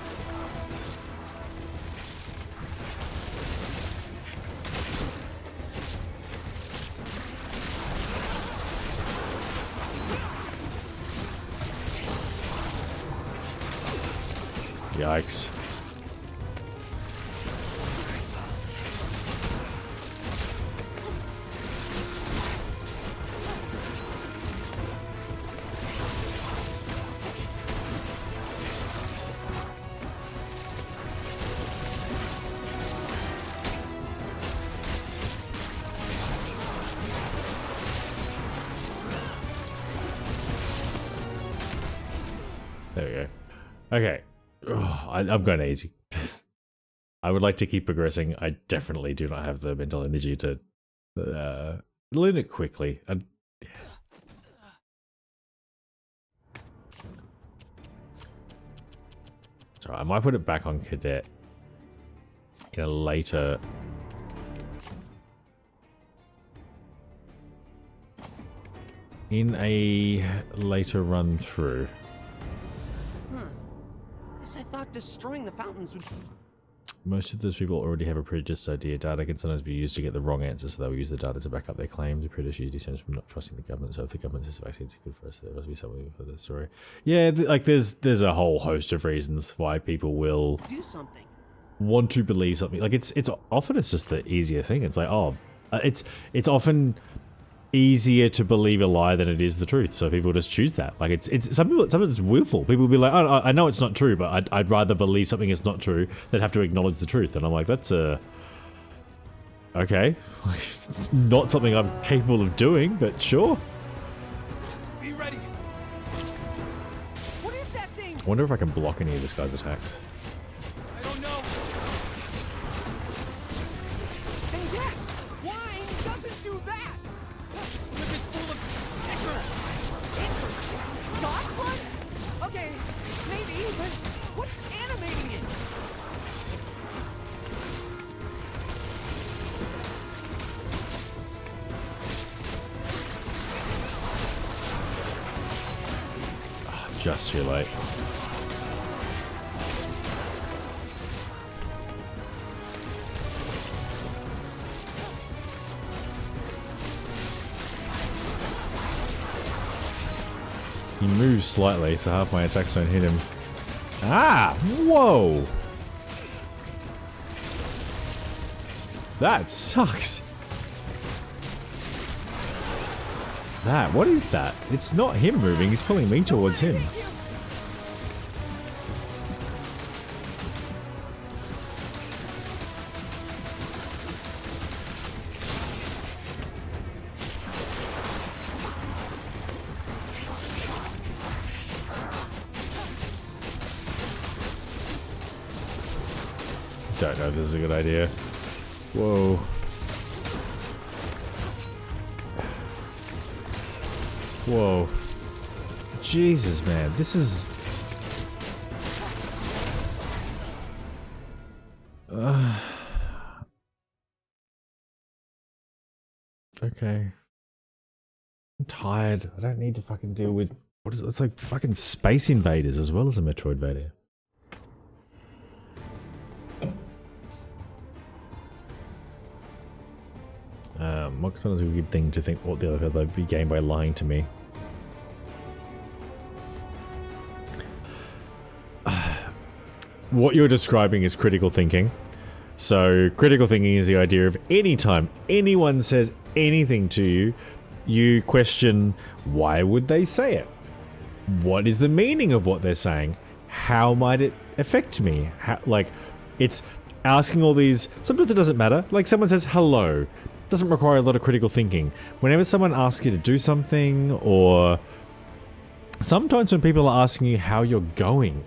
Yikes. There we go. Okay. I'm going easy. I would like to keep progressing. I definitely do not have the mental energy to learn it quickly. So I might put it back on cadet in a later... run through. Guess I thought destroying the fountains would... Most of those people already have a prejudiced idea. Data can sometimes be used to get the wrong answers, so they will use the data to back up their claims. The prejudice usually stems from not trusting the government. So if the government says the vaccines are good for us, there must be something for the story. Yeah, like there's a whole host of reasons why people will do something. Want to believe something. Like it's often it's just the easier thing. It's like, oh, it's often easier to believe a lie than it is the truth, so people just choose that. Like it's sometimes it's willful. People will be like, oh, I know it's not true, but I'd rather believe something is not true than have to acknowledge the truth. And I'm like, that's okay. It's not something I'm capable of doing, but sure. Be ready. What is that thing? I wonder if I can block any of this guy's attacks. I don't know. Then yes, wine doesn't do that. Because it's full of stickers. God blood? Okay, maybe, but what's animating it? Just too late. He moves slightly, so half my attacks don't hit him. Ah! Whoa! That sucks! What is that? It's not him moving, he's pulling me towards him. Don't know if this is a good idea. Whoa. Whoa. Jesus, man. This is... Okay. I'm tired. I don't need to fucking deal with... What is it? It's like fucking Space Invaders as well as a Metroidvania. Sometimes a good thing to think what the other would be gained by lying to me. What you're describing is critical thinking. So critical thinking is the idea of any time anyone says anything to you, you question why would they say it? What is the meaning of what they're saying? How might it affect me? Like, it's asking all these... Sometimes it doesn't matter. Like someone says hello. Doesn't require a lot of critical thinking. Whenever someone asks you to do something or sometimes when people are asking you how you're going,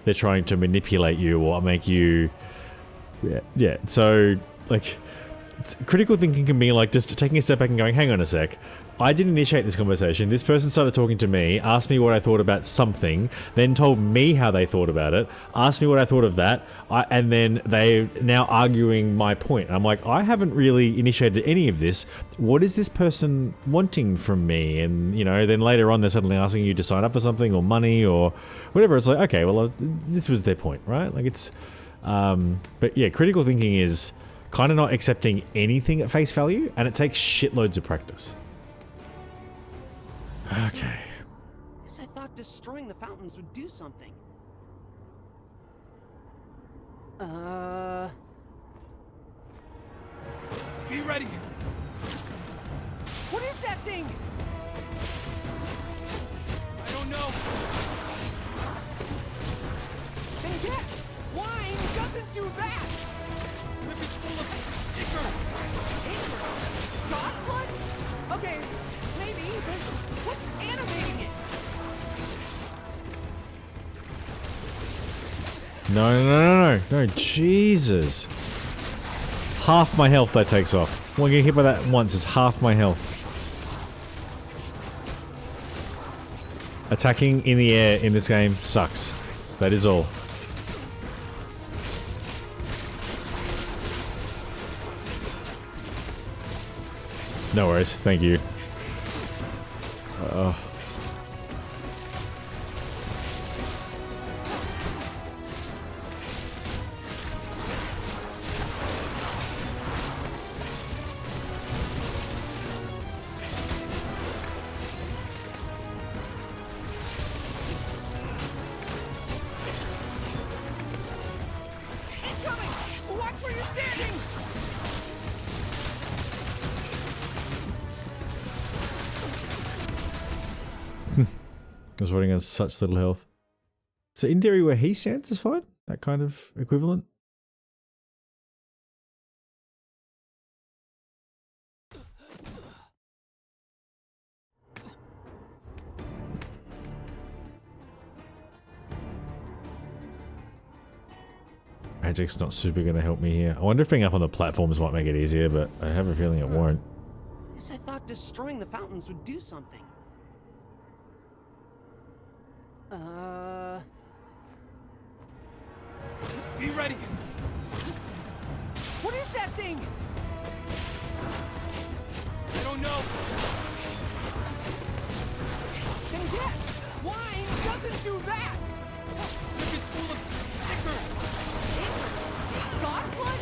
they're trying to manipulate you or make you, yeah. So like, critical thinking can be like just taking a step back and going, hang on a sec. I didn't initiate this conversation. This person started talking to me, asked me what I thought about something, then told me how they thought about it, asked me what I thought of that, and then they're now arguing my point. And I'm like, I haven't really initiated any of this. What is this person wanting from me? And, you know, then later on they're suddenly asking you to sign up for something or money or whatever. It's like, okay, well, this was their point, right? Like it's, but yeah, critical thinking is kind of not accepting anything at face value, and it takes shitloads of practice. Okay. Guess I thought destroying the fountains would do something. Be ready. What is that thing? I don't know. Then yes, wine doesn't do that. If it's full of ichor. Ichor? God blood? Okay, maybe, but what's animating it? No, Jesus. Half my health that takes off. When I get hit by that once, it's half my health. Attacking in the air in this game sucks. That is all. No worries, thank you. Incoming! Watch where you're standing! I was running on such little health. So in theory where he stands is fine? That kind of equivalent? Magic's not super going to help me here. I wonder if being up on the platforms might make it easier, but I have a feeling it won't. Guess I thought destroying the fountains would do something. Be ready. What is that thing? I don't know. Then yes, wine doesn't do that. If it's full of ichor. Ichor? God blood?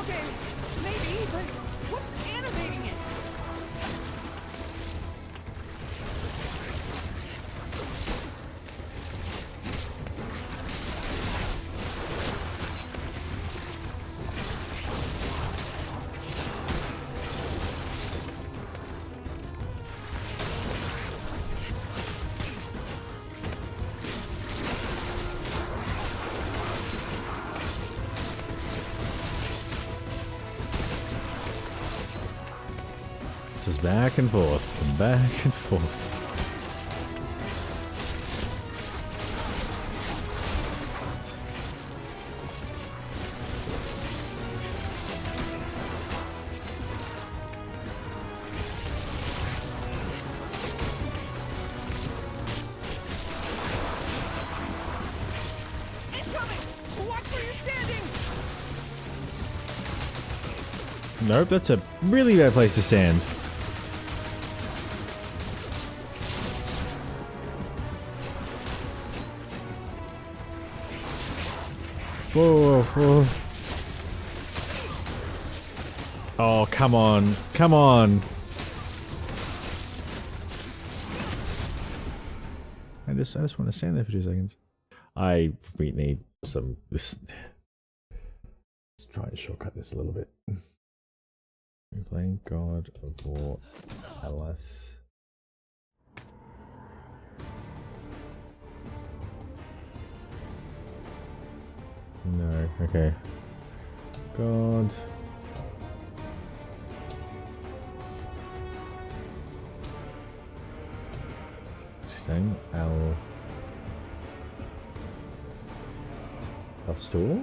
Okay, maybe, but what's animating it? Just back and forth, and back and forth. Incoming! Watch where you're standing! Nope, that's a really bad place to stand. Whoa, whoa. Oh, come on. Come on. I just want to stand there for 2 seconds. We need some this. Let's try and shortcut this a little bit. We're playing God of War Alice. No, okay. God. interesting. El store?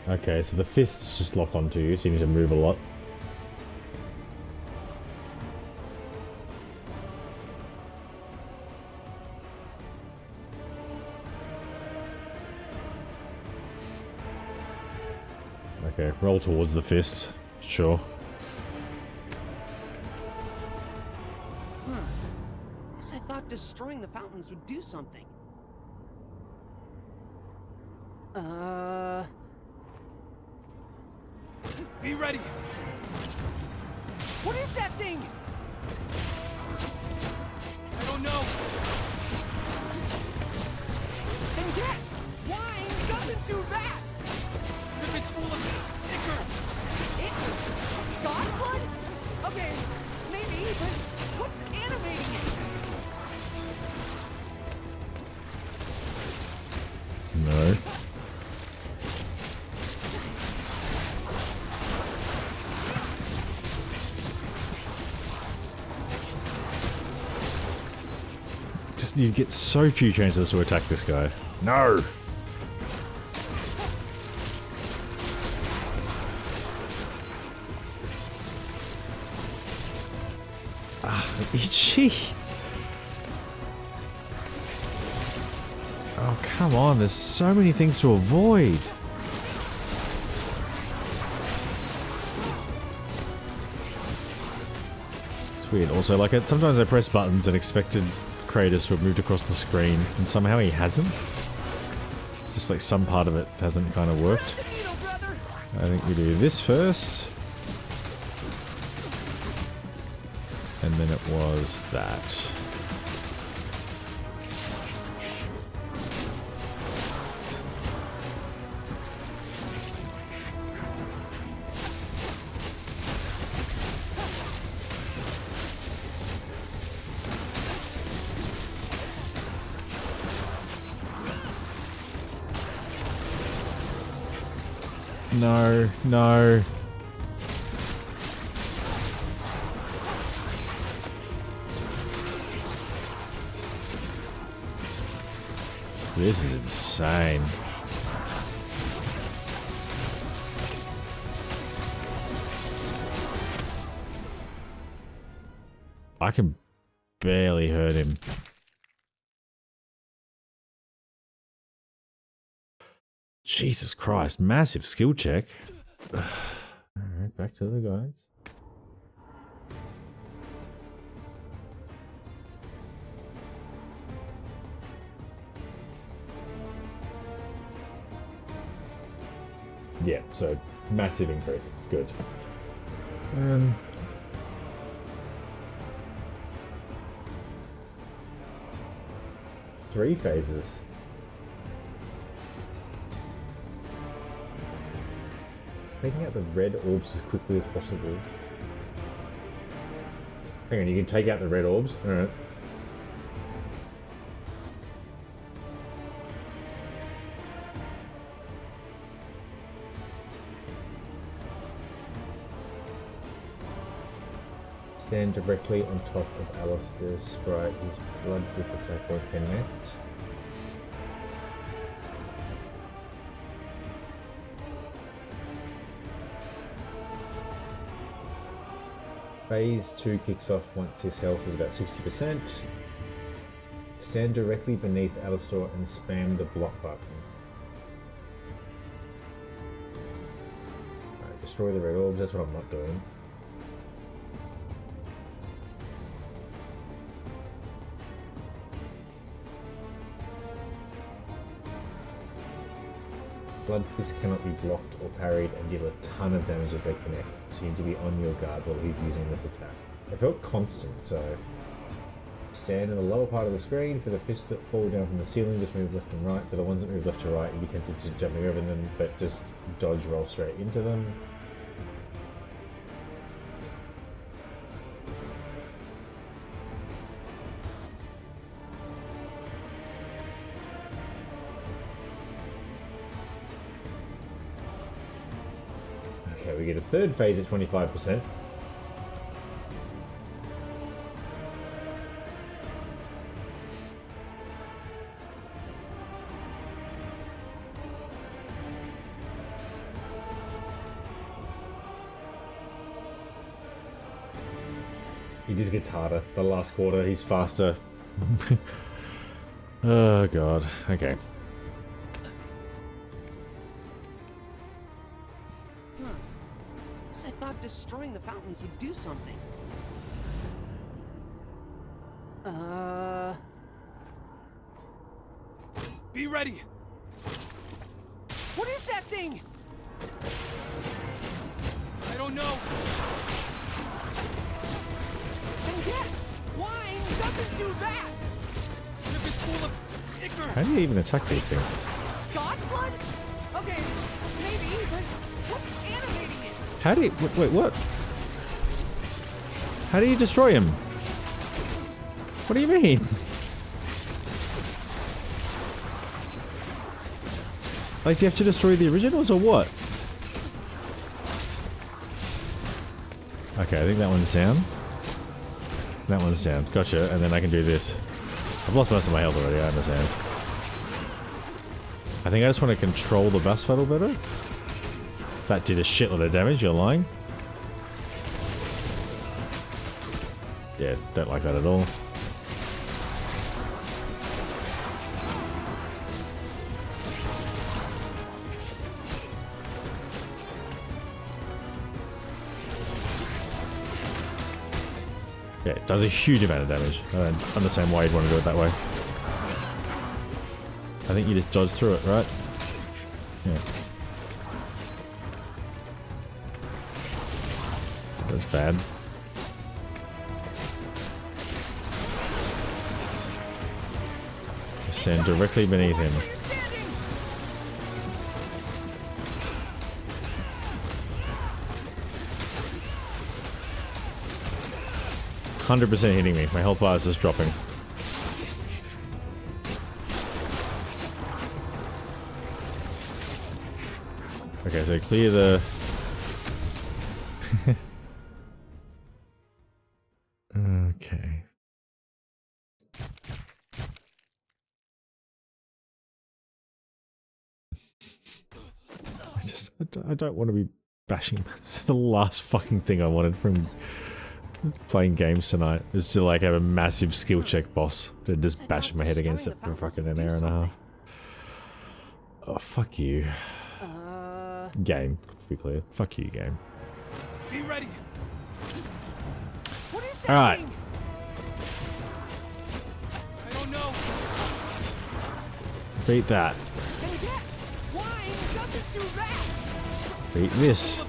Okay, so the fists just lock onto you, so you need to move a lot. Okay, roll towards the fists. Sure. Huh. Guess I thought destroying the fountains would do something. Be ready. What is that thing? I don't know. Then guess! Wine doesn't do that! If it's full of sticker. It... God blood? Okay, maybe, but what's animating it? No. You get so few chances to attack this guy. No! Ah, itchy! Oh, come on, there's so many things to avoid. It's weird. Also, like, sometimes I press buttons and expected Kratos to have moved across the screen, and somehow he hasn't. It's just like some part of it hasn't kind of worked. I think we do this first. And then it was that. No, no. This is insane. I can barely hurt him. Jesus Christ, massive skill check. Alright, back to the guides. Yeah, so massive increase. Good. 3 phases. Taking out the red orbs as quickly as possible. Hang on, you can take out the red orbs? Alright. Stand directly on top of Alistair's sprite. His blood with attack or connect. Phase 2 kicks off once his health is about 60%. Stand directly beneath Alistair and spam the block button. Alright, destroy the red orbs, that's what I'm not doing. Blood Fist cannot be blocked or parried and deal a ton of damage if they connect, so you need to be on your guard while he's using this attack. It felt constant, so stand in the lower part of the screen. For the fists that fall down from the ceiling, just move left and right. For the ones that move left to right, you'd be tempted to jumping over them, but just dodge roll straight into them. So we get a third phase at 25%. He just gets harder. The last quarter, he's faster. Oh god. Okay. I thought destroying the fountains would do something. Be ready! What is that thing? I don't know! And yes, wine doesn't do that! Ship is full of ichor! How do you even attack these things? God blood? Okay, maybe, but what's animating it? How do you... Wait, what? How do you destroy him? What do you mean? Like, do you have to destroy the originals or what? Okay, I think that one's down. That one's down. Gotcha, and then I can do this. I've lost most of my health already, I understand. I think I just want to control the boss battle better. That did a shitload of damage, you're lying. Yeah, don't like that at all. Yeah, it does a huge amount of damage. I don't understand why you'd want to do it that way. I think you just dodge through it, right? Yeah. That's bad. Stand directly beneath him. 100% hitting me. My health bar is just dropping. Okay, so clear the... Okay. I don't want to be bashing. This is the last fucking thing I wanted from playing games tonight. Is to like have a massive skill check boss to just bash my head against it for fucking an hour and a half. Oh, fuck you. Game, to be clear. Fuck you, game. Be ready. What is that Alright. thing? I don't know. Beat that. And yes, wine doesn't do that! Beat this.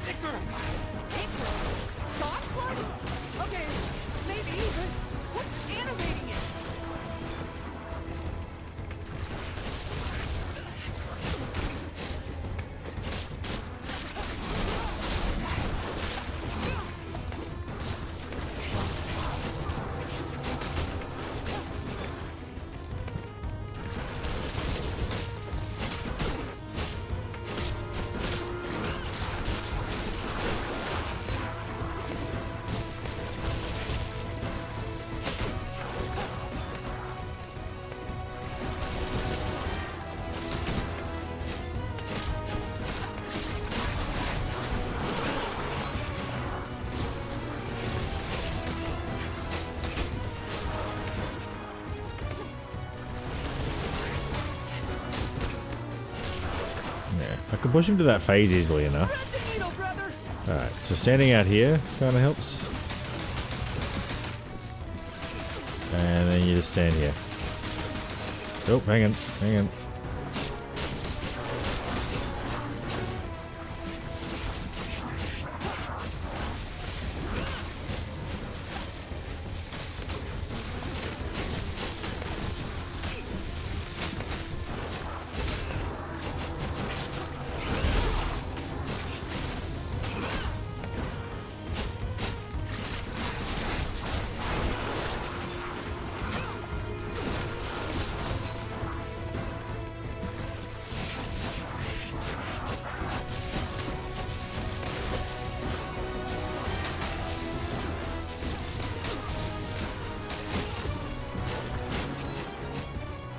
Ichor. God blood? Okay, maybe, but what's animating it? I can push him to that phase easily enough. Thread the needle, brother! Alright, so standing out here kind of helps. And then you just stand here. Oh, hang on, hang on.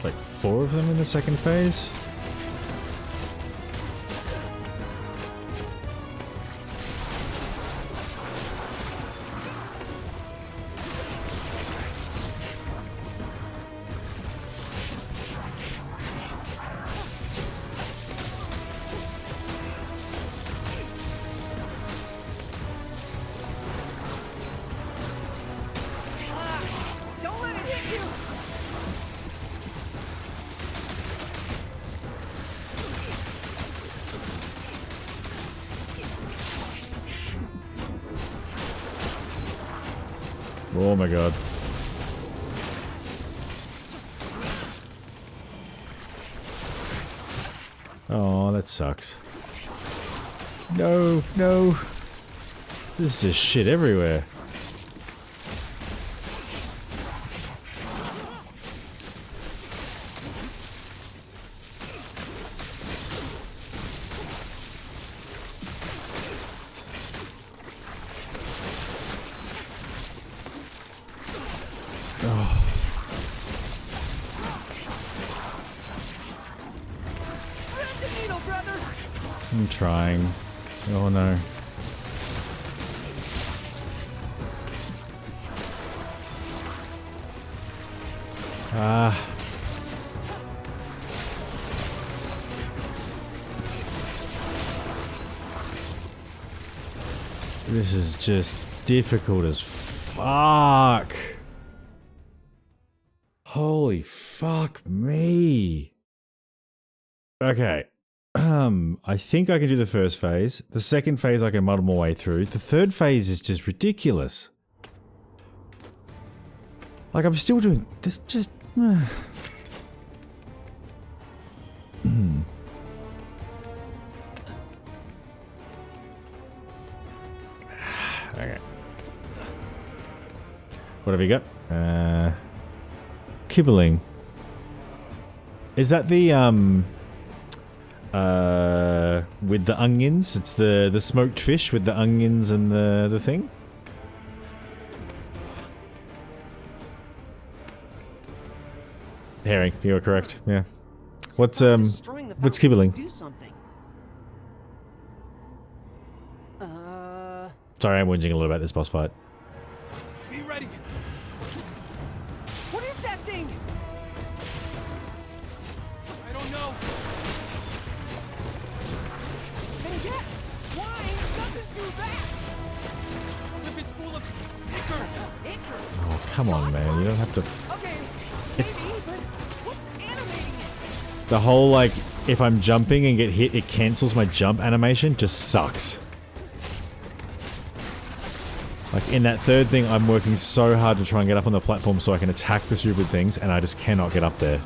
like 4 of them in the second phase. Don't let it hit you! Oh my god. Oh, that sucks. No, no. This is just shit everywhere. I'm trying. Oh no. Ah. This is just difficult as fuck. Holy fuck me. Okay. I think I can do the first phase. The second phase I can muddle my way through. The third phase is just ridiculous. Like, I'm still doing this just... Okay. What have you got? Kibbling. Is that the, with the onions? It's the smoked fish with the onions and the thing? Herring, you're correct, yeah. What's kibbling? Sorry, I'm whinging a little about this boss fight. Be ready. What is that thing? I don't know. Then yes! Wine doesn't do that! What if it's full of ichor? Oh, come on, man. You don't have to... Okay, maybe, but what's animating it? The whole, like, if I'm jumping and get hit, it cancels my jump animation just sucks. Like, in that third thing, I'm working so hard to try and get up on the platform so I can attack the stupid things, and I just cannot get up there.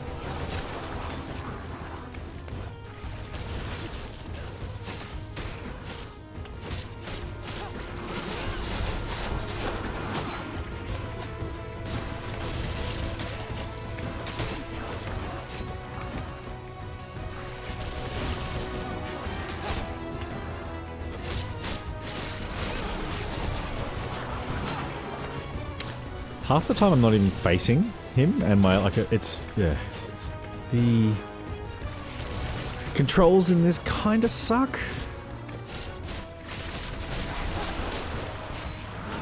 Half the time I'm not even facing him, and my, like, it's the controls in this kind of suck.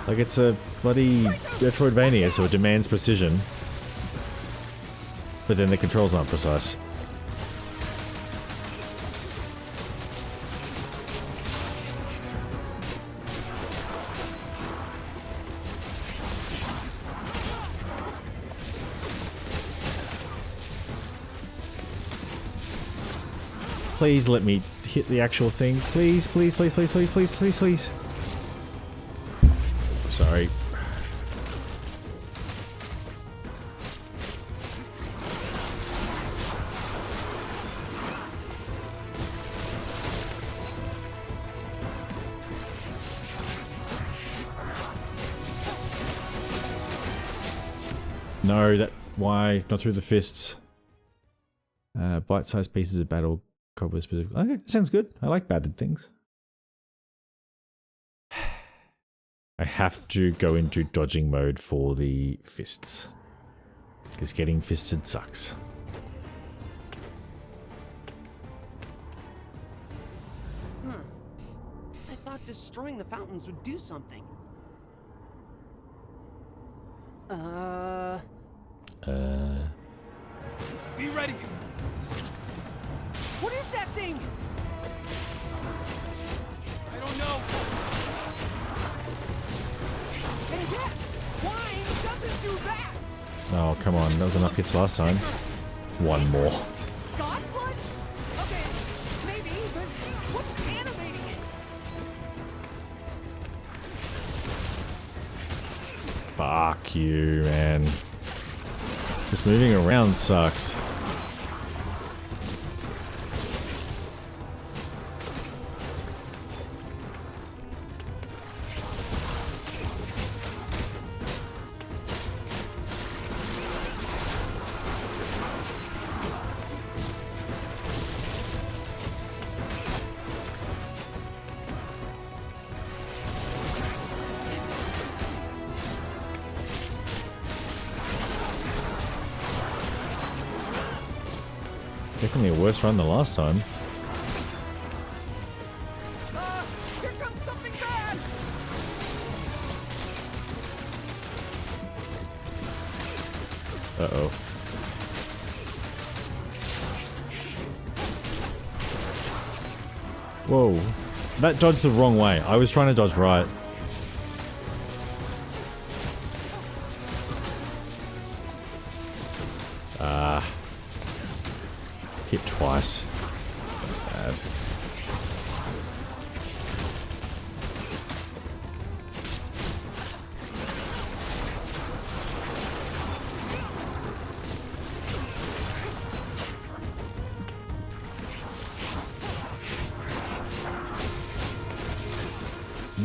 Like, it's a bloody Metroidvania, so it demands precision. But then the controls aren't precise. Please let me hit the actual thing. Please, please, please, please, please, please, please, please. Sorry. No, that... Why? Not through the fists. Bite-sized pieces of battle. Cobble specifically. Okay, that sounds good. I like battered things. I have to go into dodging mode for the fists. Because getting fisted sucks. thought destroying the fountains would do something. Be ready. What is that thing? I don't know. And yes, wine doesn't do that. Oh, come on. That was enough hits last time. One more. God blood? Okay, maybe, but what's animating it? Fuck you, man. Just moving around sucks. Definitely a worse run than last time. Here comes something bad! Uh-oh. Whoa. That dodged the wrong way. I was trying to dodge right. Hit twice. That's bad.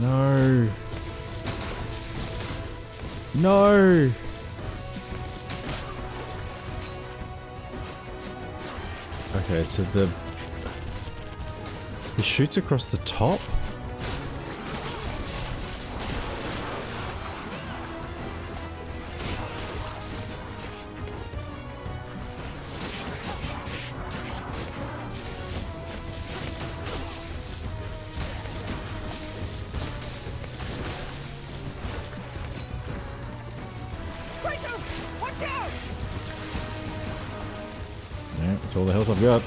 No. No. Okay, so he shoots across the top? Watch out! Yeah, that's all the health I've got.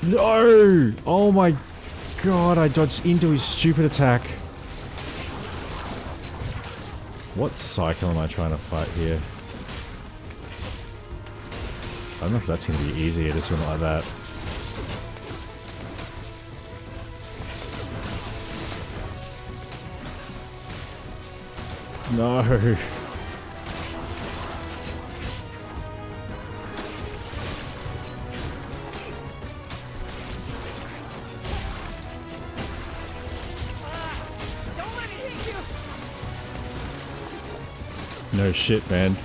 No! Oh my god, I dodged into his stupid attack. What cycle am I trying to fight here? I don't know if that's going to be easy, just run like that. No! Don't let me hit you! No shit, man.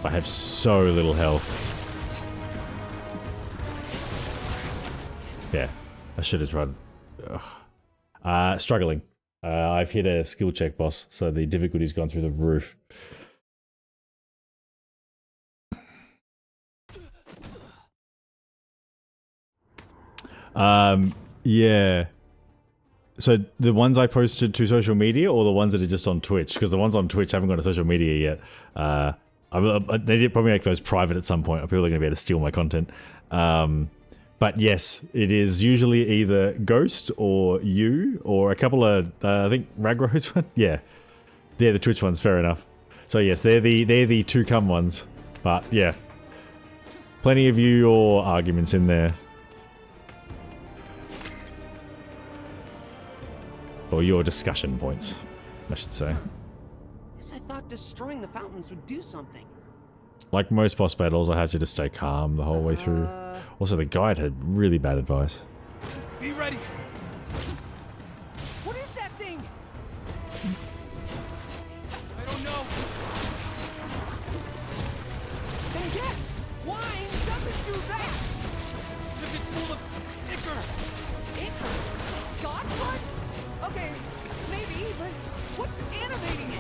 I have so little health. Yeah, I should have tried. Struggling. I've hit a skill check, boss, so the difficulty's gone through the roof. Yeah. So the ones I posted to social media, or the ones that are just on Twitch? Because the ones on Twitch haven't gone to social media yet. They did probably make those private at some point, or people are going to be able to steal my content. But yes, it is usually either Ghost or you, or a couple of, I think Ragro's one. Yeah, they're the Twitch ones. Fair enough. So yes, they're the to come ones. But yeah, plenty of your arguments in there, or your discussion points, I should say. Guess I thought destroying the fountains would do something. Like most boss battles, I have to just stay calm the whole way through. Also, the guide had really bad advice. Be ready. What is that thing? I don't know. And yes, wine doesn't do What's animating it?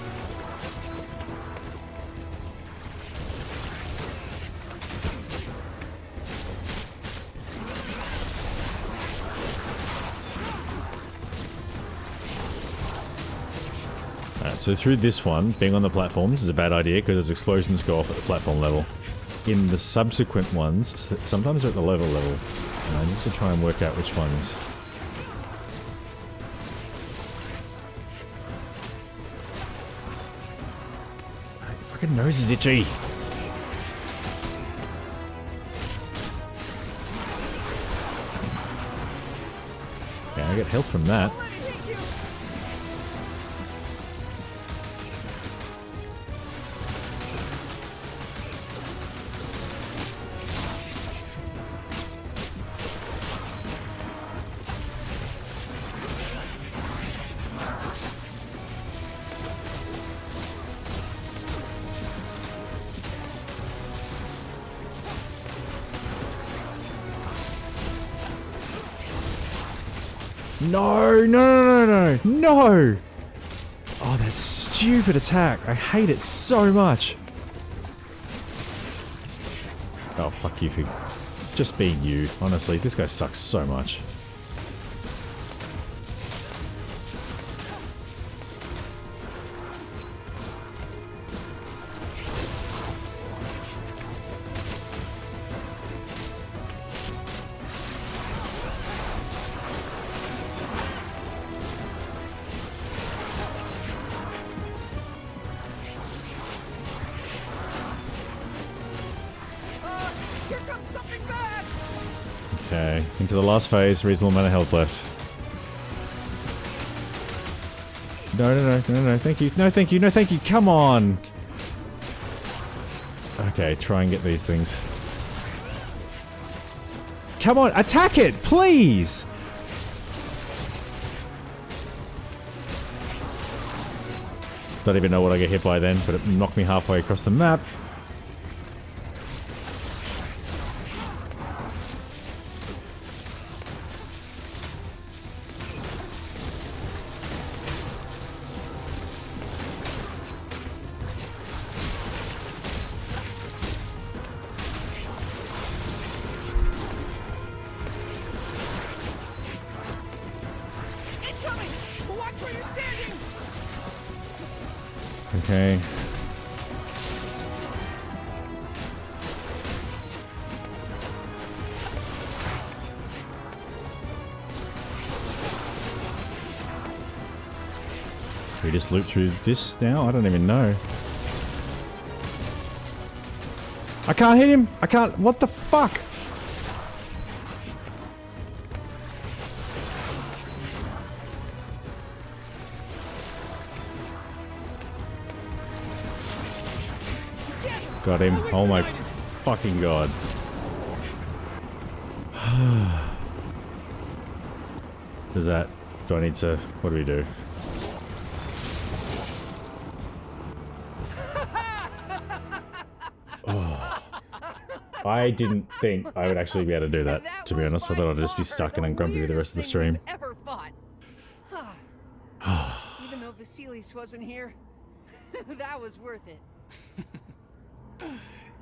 Alright, so through this one, being on the platforms is a bad idea because those explosions go off at the platform level. In the subsequent ones, sometimes they're at the level. And I need to try and work out which ones. My fucking nose is itchy. Yeah, I get health from that. No! Oh, that stupid attack. I hate it so much. Oh, fuck you for just being you. Honestly, this guy sucks so much. Okay, into the last phase, reasonable amount of health left. No, thank you. No, thank you, come on! Okay, try and get these things. Come on, attack it, please! Don't even know what I get hit by then, but it knocked me halfway across the map. Okay. We just loop through this now? I don't even know. I can't hit him! I can't- what the fuck? Got him. Oh my fucking god. Does that... do I need to... what do we do? Oh. I didn't think I would actually be able to do that, to be honest. I thought I'd just be stuck and I'm grumpy with the rest of the stream. Even though Vasilis wasn't here, that was worth it.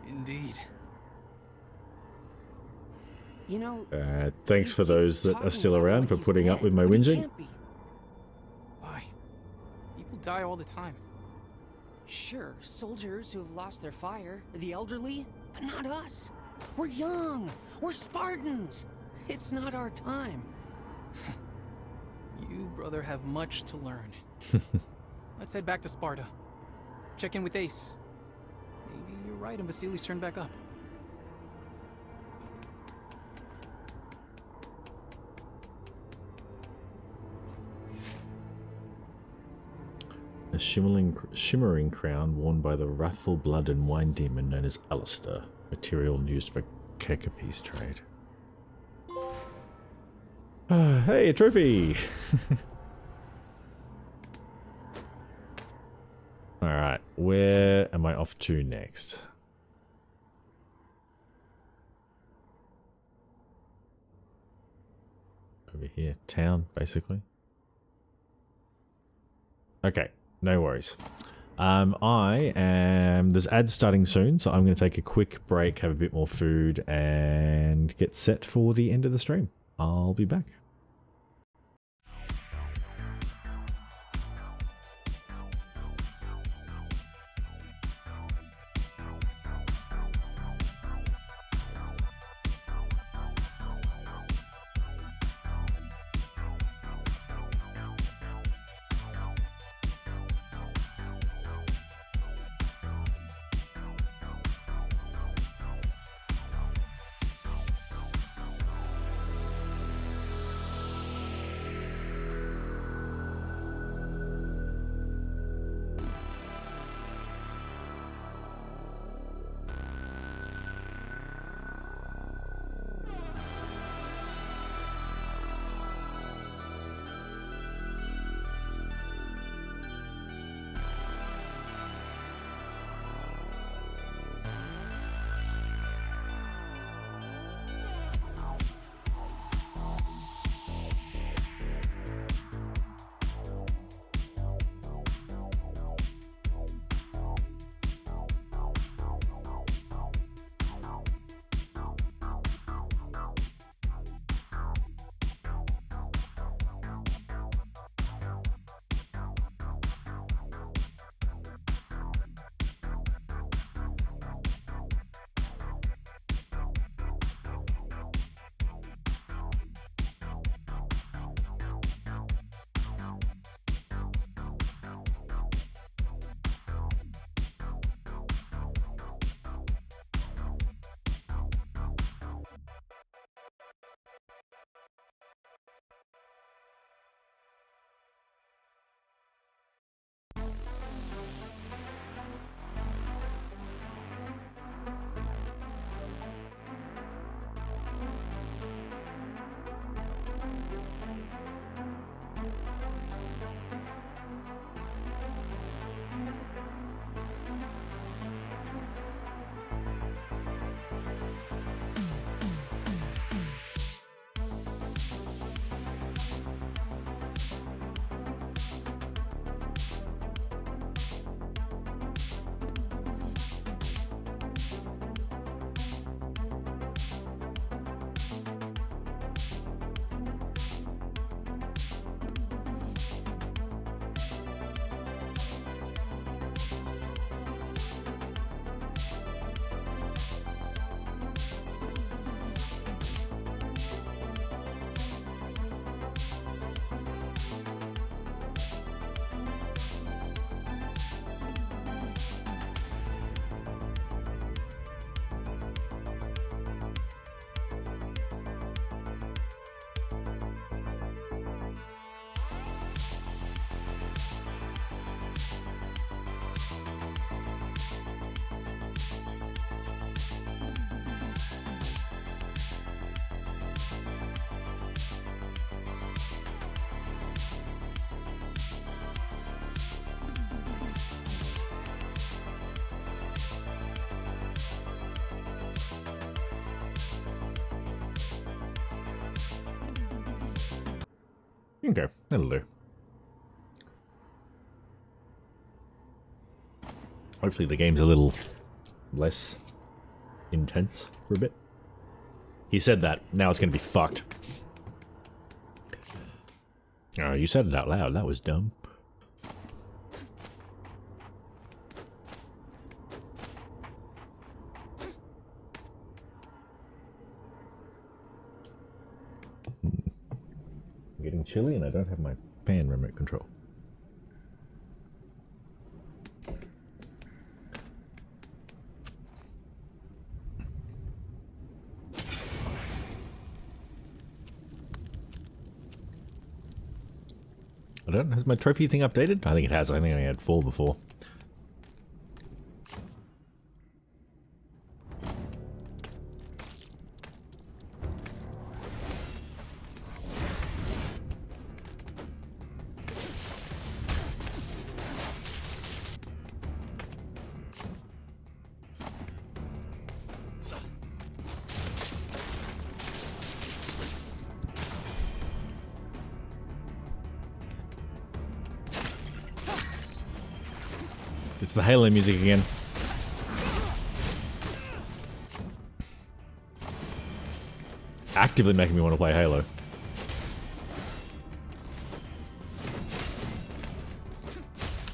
Indeed. You know, thanks for those that are still around for putting up with my whinging. Why? People die all the time. Sure, soldiers who have lost their fire, the elderly, but not us. We're young. We're Spartans. It's not our time. You, brother, have much to learn. Let's head back to Sparta. Check in with Ace. Maybe you're right and Vasilis turned back up. A shimmering crown worn by the wrathful blood and wine demon known as Alistair. Material used for Kekepi's trade. Hey, a trophy! Alright, where am I off to next? Over here, town, basically. Okay, No worries. There's ads starting soon, so I'm going to take a quick break, have a bit more food, and get set for the end of the stream. I'll be back. Okay, that'll do. Hopefully the game's a little less intense for a bit. He said that. Now it's going to be fucked. Oh, you said it out loud. That was dumb. I'm getting chilly and I don't have my fan remote control. Has my trophy thing updated? I think it has. I think I had 4 before. It's the Halo music again. Actively making me want to play Halo.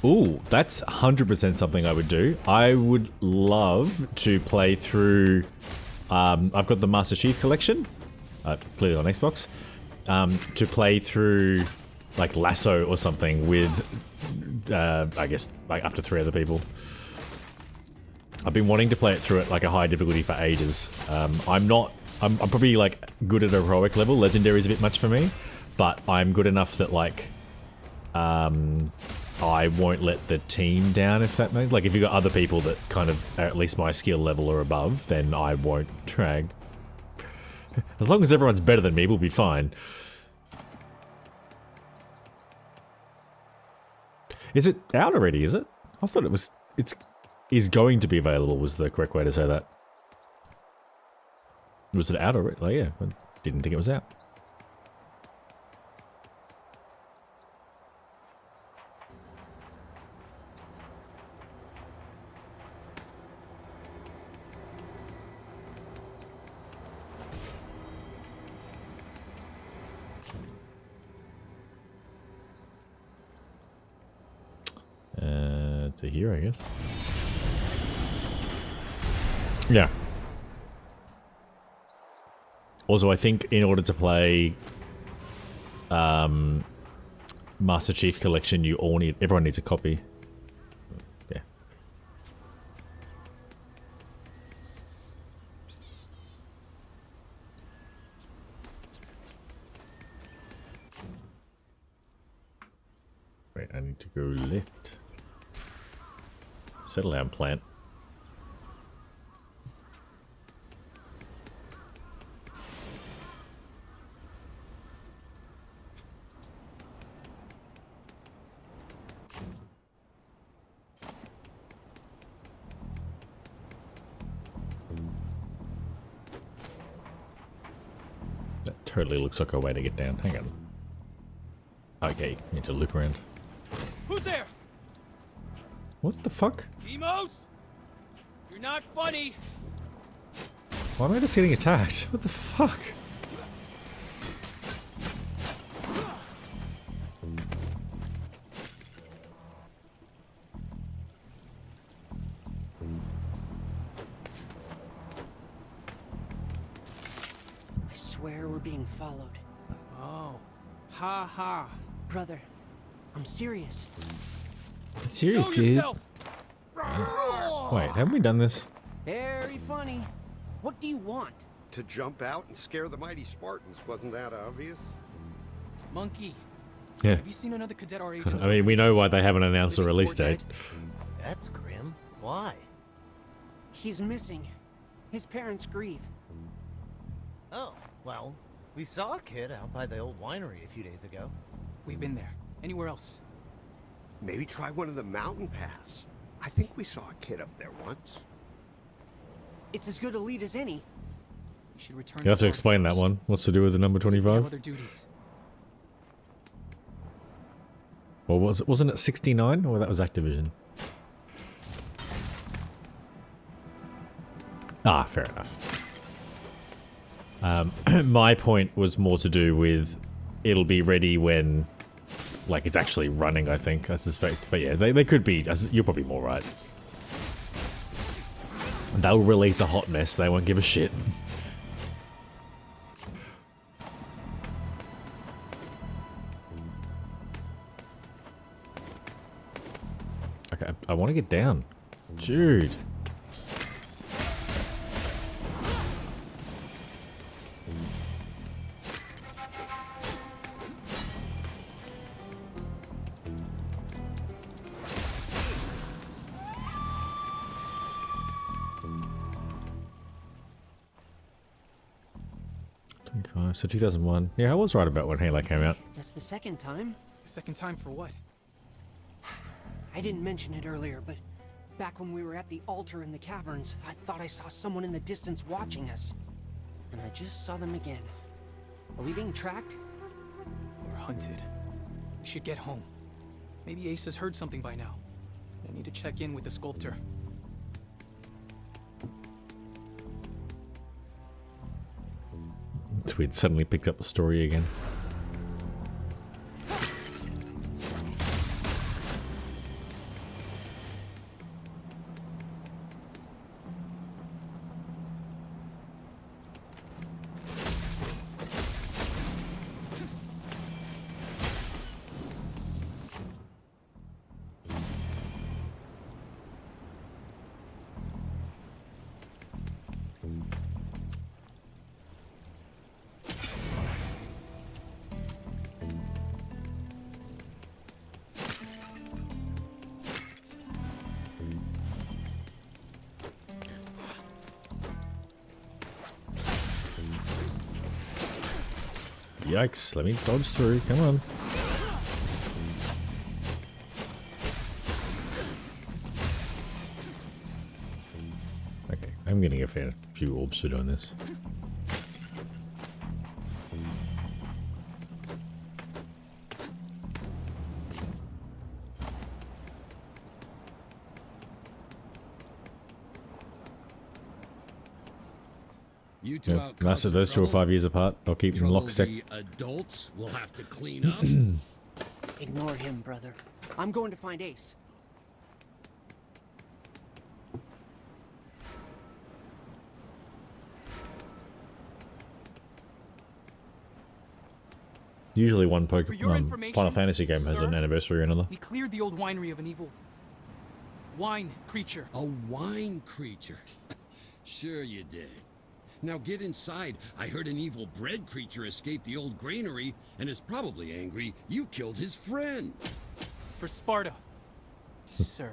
Ooh, that's 100% something I would do. I would love to play through... I've got the Master Chief Collection, clearly on Xbox, to play through like Lasso or something with, I guess, like up to 3 other people. I've been wanting to play it through at like a high difficulty for ages. I'm probably like good at a heroic level. Legendary is a bit much for me, but I'm good enough that like, I won't let the team down, if that makes... Like, if you've got other people that kind of are at least my skill level or above, then I won't drag. As long as everyone's better than me, we'll be fine. Is it out already, is it? I thought it was... is going to be available was the correct way to say that. Was it out already? Like, yeah, I didn't think it was out. To here, I guess. Yeah. Also, I think in order to play Master Chief Collection, everyone needs a copy. Yeah. Wait, I need to go left. Settle down, plant. That totally looks like a way to get down. Hang on. Okay, need to loop around. Who's there? What the fuck? Demos? You're not funny. Why am I just getting attacked? What the fuck? I swear we're being followed. Oh. Ha ha. Brother, I'm serious. Serious, Show dude. yourself. Wait, haven't we done this? Very funny. What do you want? To jump out and scare the mighty Spartans, wasn't that obvious? Monkey. Yeah. Have you seen another cadet our age? in the I mean, we woods? know why they haven't announced a Living release or dead? date. That's grim. Why? He's missing. His parents grieve. Oh, well, we saw a kid out by the old winery a few days ago. We've been there. Anywhere else? Maybe try one of the mountain paths. I think we saw a kid up there once. It's as good a lead as any. We should return. You have to Sparta explain that first. one. What's to do with the number See if we have 25? other duties. Well, wasn't it 69? Or that was Activision? Ah, fair enough. My point was more to do with it'll be ready when, like, it's actually running, I think, I suspect. But yeah, they could be. You're probably more right. They'll release a hot mess. They won't give a shit. Okay, I want to get down. Dude. So 2001. Yeah, I was right about when Halo came out. That's the second time. Second time for what? I didn't mention it earlier, but back when we were at the altar in the caverns, I thought I saw someone in the distance watching us. And I just saw them again. Are we being tracked? We're hunted. We should get home. Maybe Ace has heard something by now. I need to check in with the sculptor. It's weird, suddenly picked up the story again. Yikes, let me dodge through, come on. Okay, I'm getting a few orbs for doing this. You two Yeah, out nice of causing those 2 or trouble? 5 years apart. I'll keep them Trouble lockstep. the adults will have to clean up. Ignore him, brother. I'm going to find Ace. Usually one For your Final information, Fantasy game has sir, an anniversary or another. We cleared the old winery of an evil wine creature. A wine creature. Sure you did. Now get inside. I heard an evil bread creature escaped the old granary and is probably angry you killed his friend. For Sparta, sir.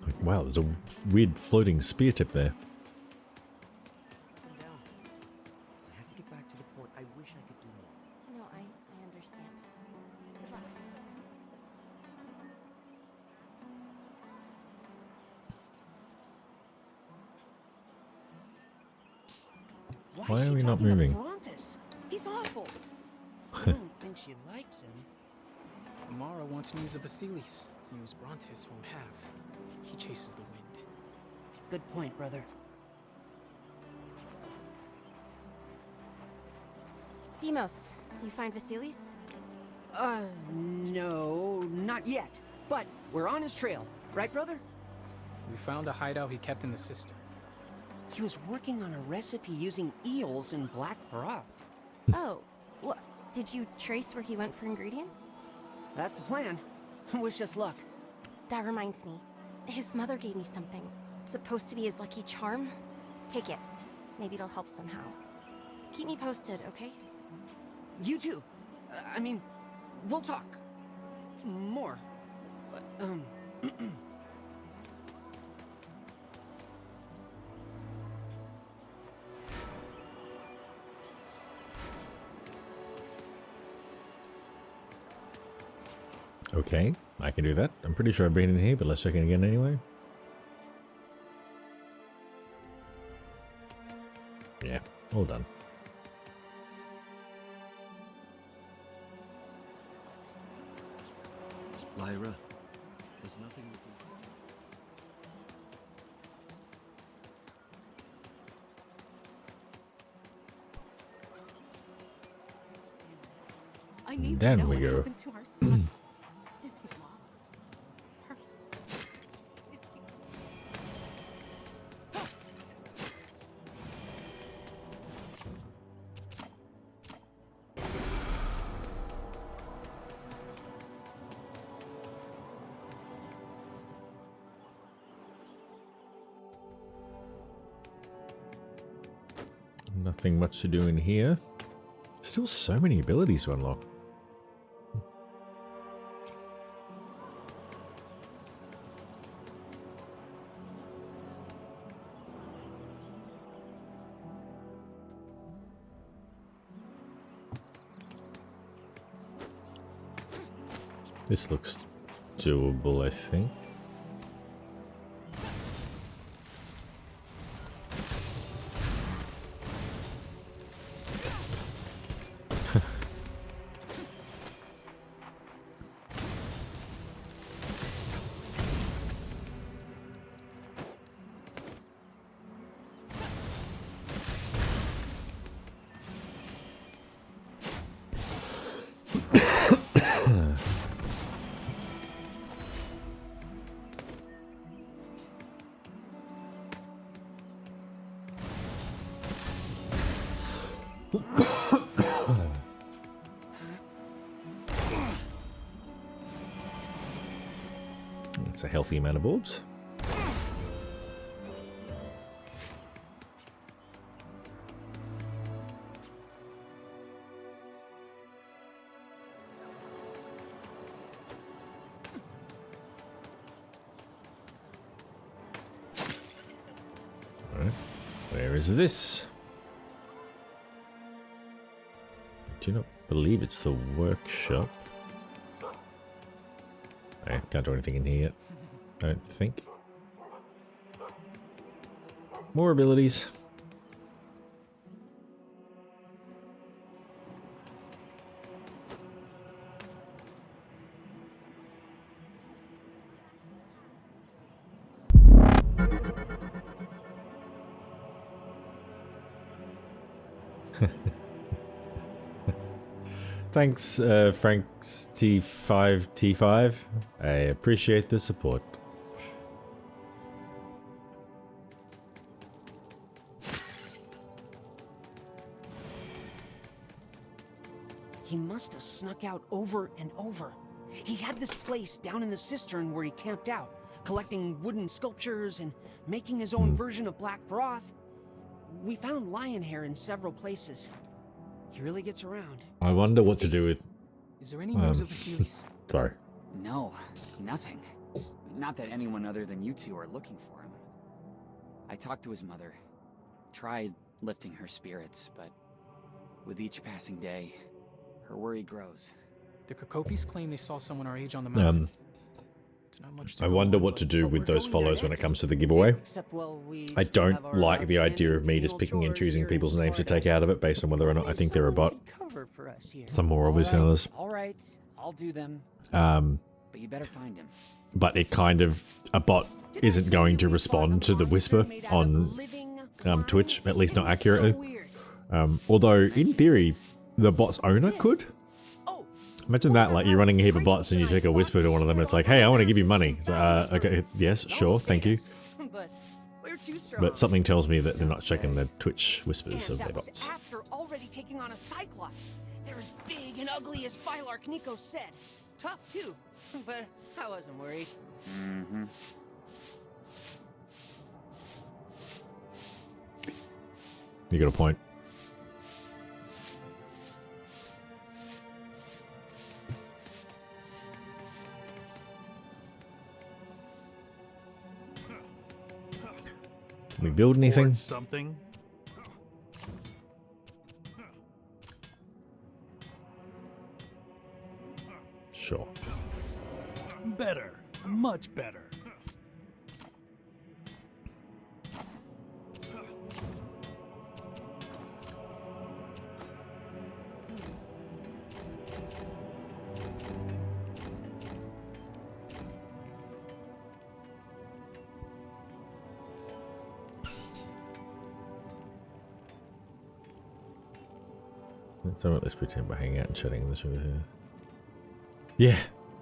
Like, wow, there's a weird floating spear tip there. Calm down. I have to get back to the port. I wish I could do more. No, I understand. Good luck. Why is are she we not talking to moving? Brontes? He's awful. I don't think she likes him. Amara wants news of Vasilis. News Brontes won't have. He chases the wind. Good point, brother. Demos, you find Vasilis? No, not yet. But we're on his trail, right, brother? We found a hideout he kept in the cistern. He was working on a recipe using eels in black broth. Oh, what? Did you trace where he went for ingredients? That's the plan. Wish us luck. That reminds me. His mother gave me something. It's supposed to be his lucky charm. Take it. Maybe it'll help somehow. Keep me posted, okay? You too. I mean, we'll talk. More. Okay, I can do that. I'm pretty sure I've been in here, but let's check in again anyway. Yeah, all done. Lyra, there's nothing we can... I need Then to know we what go. happened to our son. Is he lost? Hurt? Is he... Nothing much to do in here. Still so many abilities to unlock. This looks doable, I think. It's a healthy amount of orbs. Alright, where is this? I do not believe it's the workshop. I can't do anything in here yet. I don't think. More abilities. Thanks, Frank's T5. I appreciate the support. He must have snuck out over and over. He had this place down in the cistern where he camped out, collecting wooden sculptures and making his own version of black broth. We found lion hair in several places. He really gets around. I wonder what to do with... Is there any news of Vasilis? Sorry. No, nothing. Not that anyone other than you two are looking for him. I talked to his mother. Tried lifting her spirits, but with each passing day, her worry grows. The Kokopis claim they saw someone our age on the mountain. It's not much to I go wonder on, what but to do But with we're those going there follows when it next. comes to the giveaway. Except, well, we I still don't have our like the idea of outstanding me just picking and chores choosing here in people's names to Sparta. take out of it based on whether or not I think they're a bot. Cover for us here. Some more obvious than others. All right, I'll do them. But you better find him. But it kind of... A bot isn't going to respond to the whisper on Twitch, at least not accurately. Although, in theory, the bot's owner could. Imagine that, like you're running a heap of bots and you take a whisper to one of them and it's like, hey, I want to give you money. So, okay, yes, sure, thank you. But we're too strong. But something tells me that they're not checking the Twitch whispers of And their that was bots. after already taking on a Cyclops. They're as big and ugly as Phylarch Nico said. Tough too, but I wasn't worried. You got a point. Can we build anything? Something. Sure. Better. Much better. So let's pretend we're hanging out and chatting this over here. Yeah,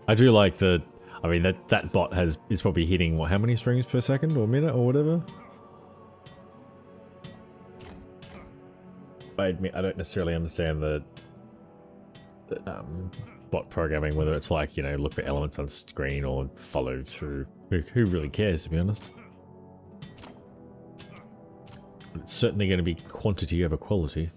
I do like the... I mean, that bot is probably hitting, what, how many streams per second or minute or whatever? I admit, I don't necessarily understand the bot programming, whether it's like, you know, look for elements on screen or follow through. Who really cares, to be honest? But it's certainly going to be quantity over quality.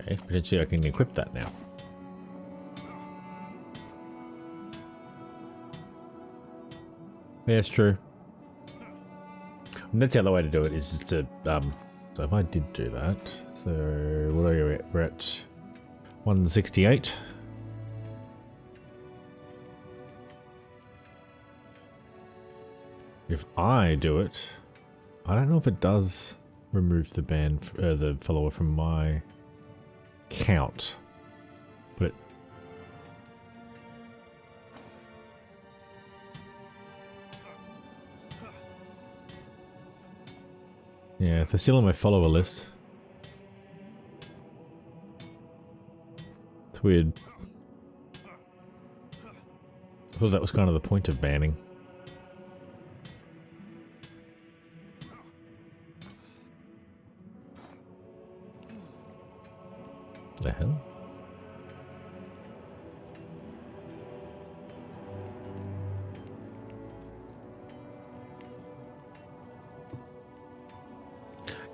Okay, potentially I can equip that now. Yeah, it's true. And that's the other way to do it, is to, so if I did do that, so what are you at? We're at 168. If I do it, I don't know if it does. remove the the follower from my count. But yeah, if they're still on my follower list. It's weird. I thought that was kind of the point of banning. The hell?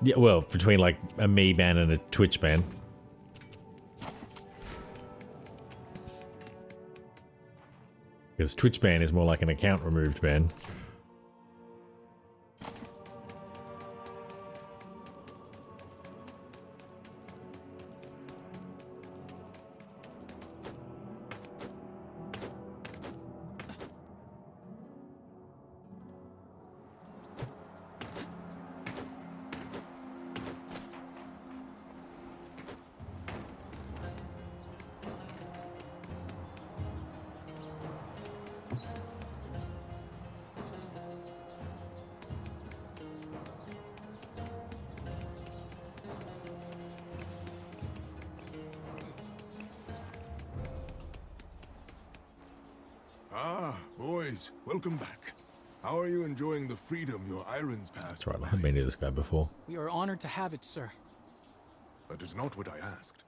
Yeah, well, between like a me ban and a Twitch ban. Because Twitch ban is more like an account removed ban. Ah, boys, welcome back. How are you enjoying the freedom your Irons Pass That's right, I haven't been to this guy before. We are honored to have it, sir. That is not what I asked.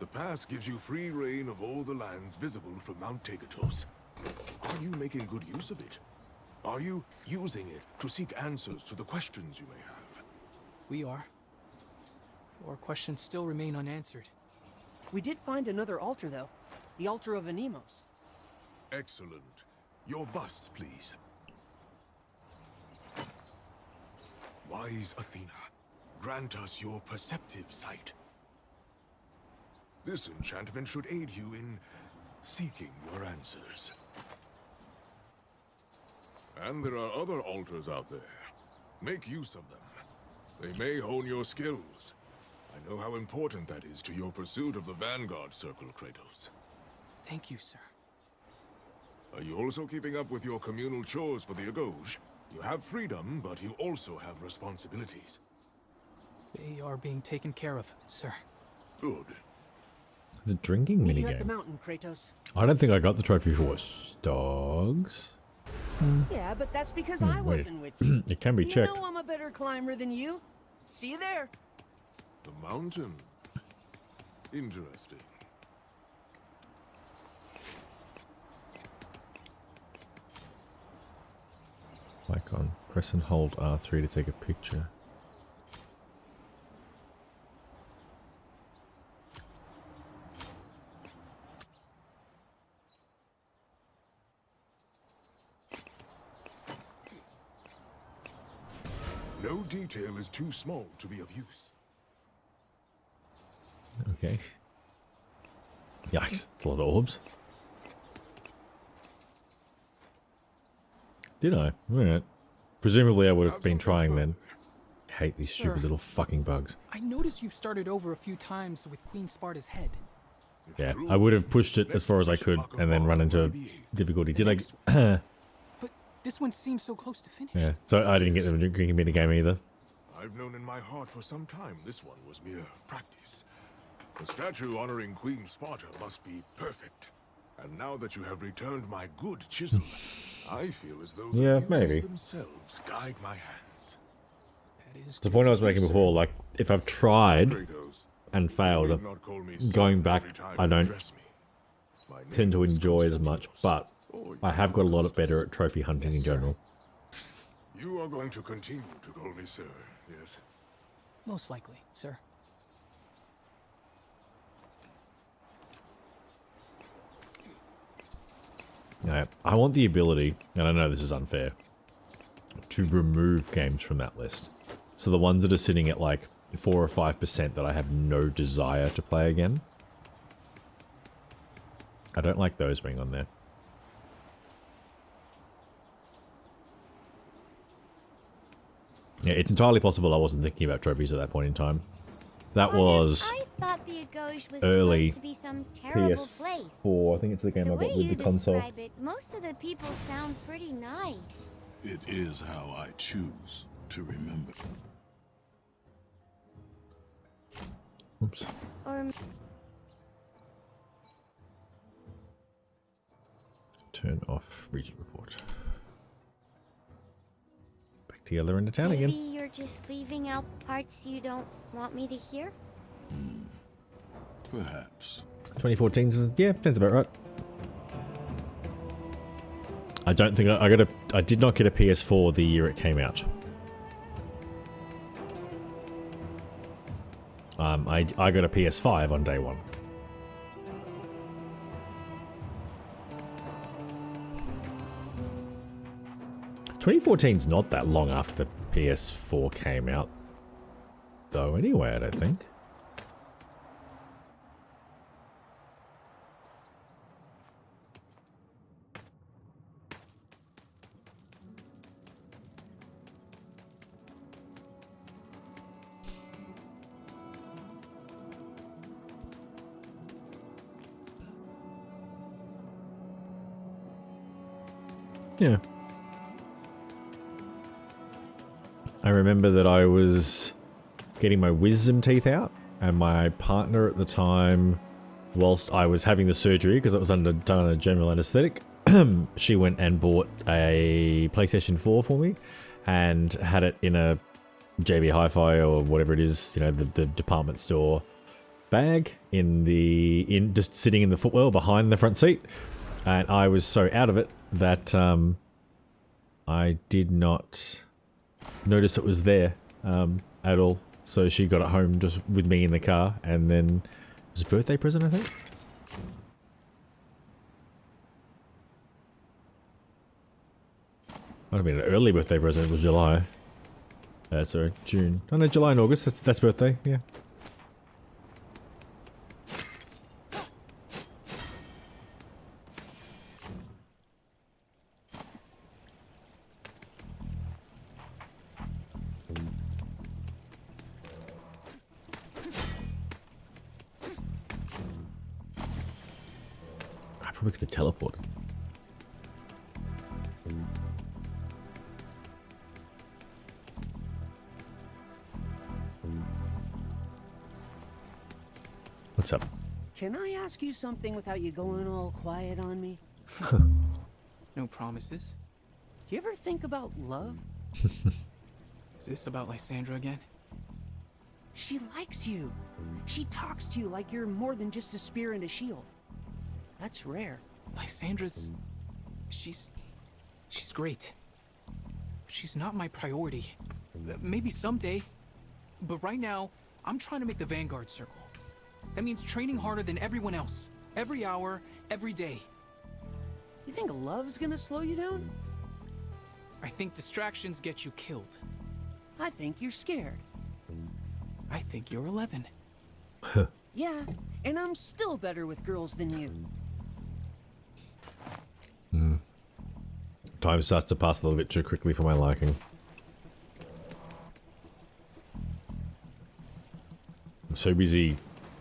The pass gives you free reign of all the lands visible from Mount Tegatos. Are you making good use of it? Are you using it to seek answers to the questions you may have? We are. Though our questions still remain unanswered. We did find another altar, though. The altar of Anemos. Excellent. Your busts, please. Wise Athena, grant us your perceptive sight. This enchantment should aid you in seeking your answers. And there are other altars out there. Make use of them. They may hone your skills. I know how important that is to your pursuit of the Vanguard Circle, Kratos. Thank you, sir. Are you also keeping up with your communal chores for the Agoj? You have freedom, but you also have responsibilities. They are being taken care of, sir. Good. The drinking Meet you at the minigame. mountain, Kratos. I don't think I got the trophy for dogs. Yeah, but that's because Hmm, I wait. wasn't with you. It can be checked. You know I'm a better climber than you. See you there. The mountain. Interesting. Icon. Press and hold R3 to take a picture. No detail is too small to be of use. Okay. Yikes, it's a lot of orbs. Did I? Alright. Presumably I would have been trying then. I hate these stupid Sir. little fucking bugs. I noticed you've started over a few times with Queen Sparta's head. Yeah, I would have pushed it as far as I could and then run into difficulty. Did I? But this one seems so close to finish. Yeah, so I didn't get the drinking minigame either. I've known in my heart for some time this one was mere practice. The statue honoring Queen Sparta must be perfect. And now that you have returned my good chisel, I feel as though the Yeah, muses maybe. themselves guide my hands. That is The point I was making before, like, if I've tried Kratos, and you failed, need not call me going son back, every time I you don't address me. My tend to name is enjoy as much, Konstantinos, but or I have got a lot Augustus. better at trophy hunting in general. You are going to continue to call me sir, yes? Most likely, sir. I want the ability, and I know this is unfair, to remove games from that list. So the ones that are sitting at like 4 or 5% that I have no desire to play again. I don't like those being on there. Yeah, it's entirely possible I wasn't thinking about trophies at that point in time. That was I thought the Agoge was early supposed to be some terrible place. PS4. I think it's the game The I way got with you the console. describe it, most of the people sound pretty nice. It is how I choose to remember. Oops. Or Turn off region report. Back together into town maybe again. you're just leaving out parts you don't want me to hear? Perhaps. 2014's, yeah, sounds about right. I don't think I did not get a PS4 the year it came out. I got a PS5 on day one. "2014's not that long after the PS4 came out, though, anyway, I don't think. Yeah. I remember that I was getting my wisdom teeth out, and my partner at the time, whilst I was having the surgery, because it was done under general anesthetic, she went and bought a PlayStation 4 for me, and had it in a JB Hi-Fi or whatever it is, you know, the department store bag just sitting in the footwell behind the front seat. And I was so out of it that I did not notice it was there at all. So she got it home just with me in the car, and then it was a birthday present, I think. Might have been an early birthday present. It was July. Sorry, June. Oh no, July and August. That's birthday. Yeah. I probably could have teleported. What's up? Can I ask you something without you going all quiet on me? No promises. Do you ever think about love? Is this about Lysandra again? She likes you. She talks to you like you're more than just a spear and a shield. That's rare. Lysandra's... She's great. But she's not my priority. Maybe someday. But right now, I'm trying to make the Vanguard Circle. That means training harder than everyone else. Every hour, every day. You think love's gonna slow you down? I think distractions get you killed. I think you're scared. I think you're 11. Yeah, and I'm still better with girls than you. Time starts to pass a little bit too quickly for my liking. I'm so busy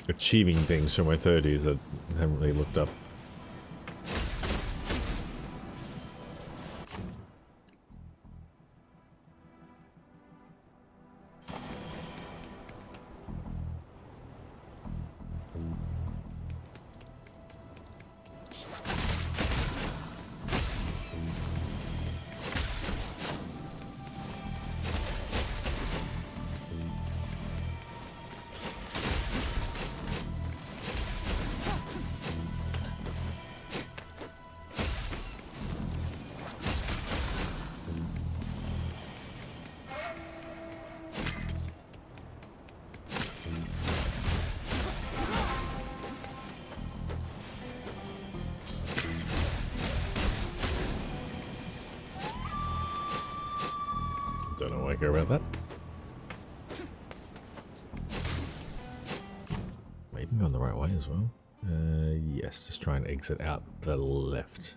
achieving things for my 30s that I haven't really looked up. Don't know why I care about that. Maybe going the right way as well. Yes, just try and exit out the left.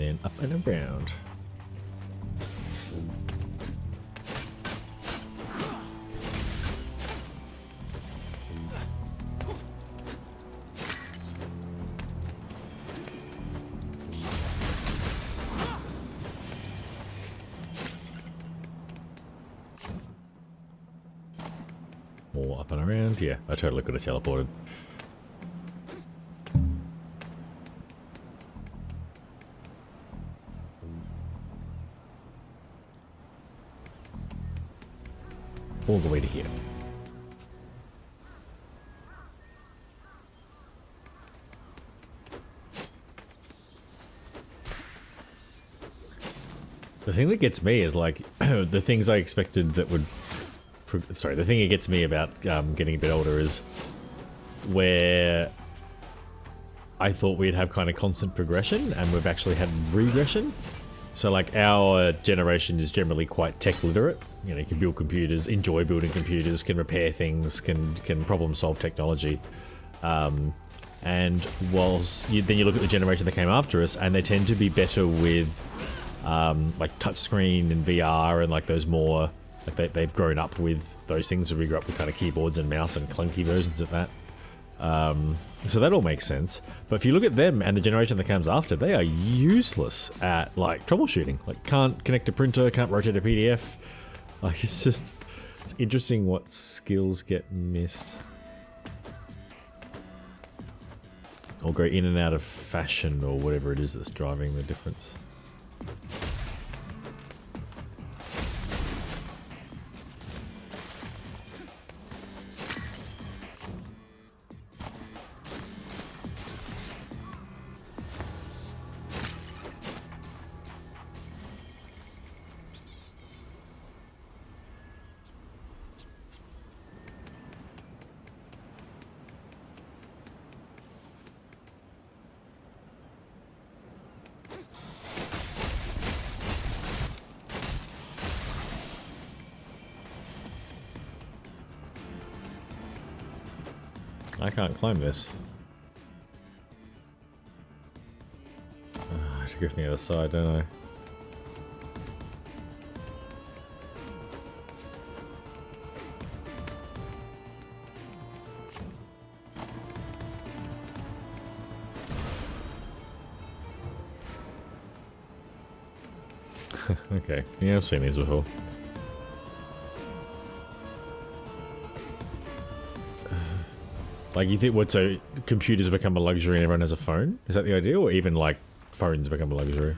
then up and around. More up and around. Yeah, I totally could have teleported. All the way to here. The thing that gets me is like the things I expected that would. Sorry, the thing that gets me about getting a bit older is where I thought we'd have kind of constant progression, and we've actually had regression. So like our generation is generally quite tech literate. You know, you can build computers, enjoy building computers, can repair things, can problem solve technology. And whilst then you look at the generation that came after us, and they tend to be better with like touchscreen and VR and like those more like they've grown up with those things. We grew up with kind of keyboards and mouse and clunky versions of that. So that all makes sense. But if you look at them and the generation that comes after, they are useless at like troubleshooting. Like can't connect a printer, can't rotate a PDF. Like it's interesting what skills get missed. Or go in and out of fashion or whatever it is that's driving the difference. I can't climb this. I have to go from the other side, don't I? Okay, yeah, I've seen these before. Like, you think, what, so computers become a luxury and everyone has a phone? Is that the idea? Or even, like, phones become a luxury?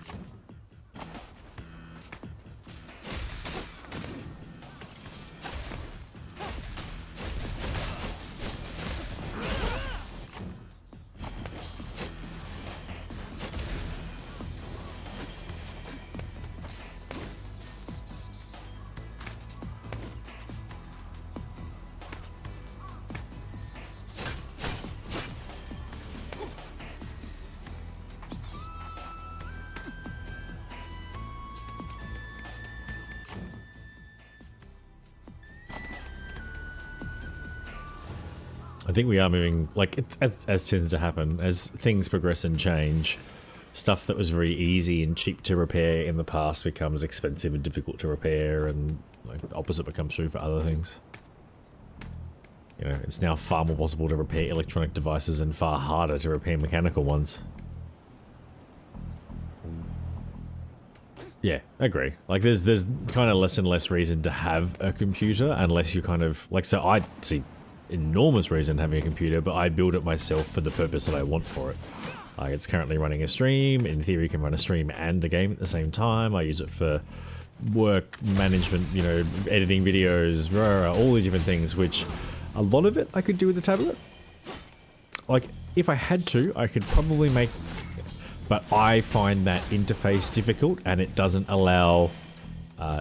I think we are moving, like, as tends to happen, as things progress and change, stuff that was very easy and cheap to repair in the past becomes expensive and difficult to repair, and like, the opposite becomes true for other things. You know, it's now far more possible to repair electronic devices and far harder to repair mechanical ones. Yeah, I agree. Like, there's kind of less and less reason to have a computer unless you kind of, like, so I see enormous reason having a computer, but I build it myself for the purpose that I want for it. Like, it's currently running a stream. In theory, you can run a stream and a game at the same time. I use it for work management, you know, editing videos, all these different things, which a lot of it I could do with a tablet. Like, if I had to, I could probably make, but I find that interface difficult, and it doesn't allow,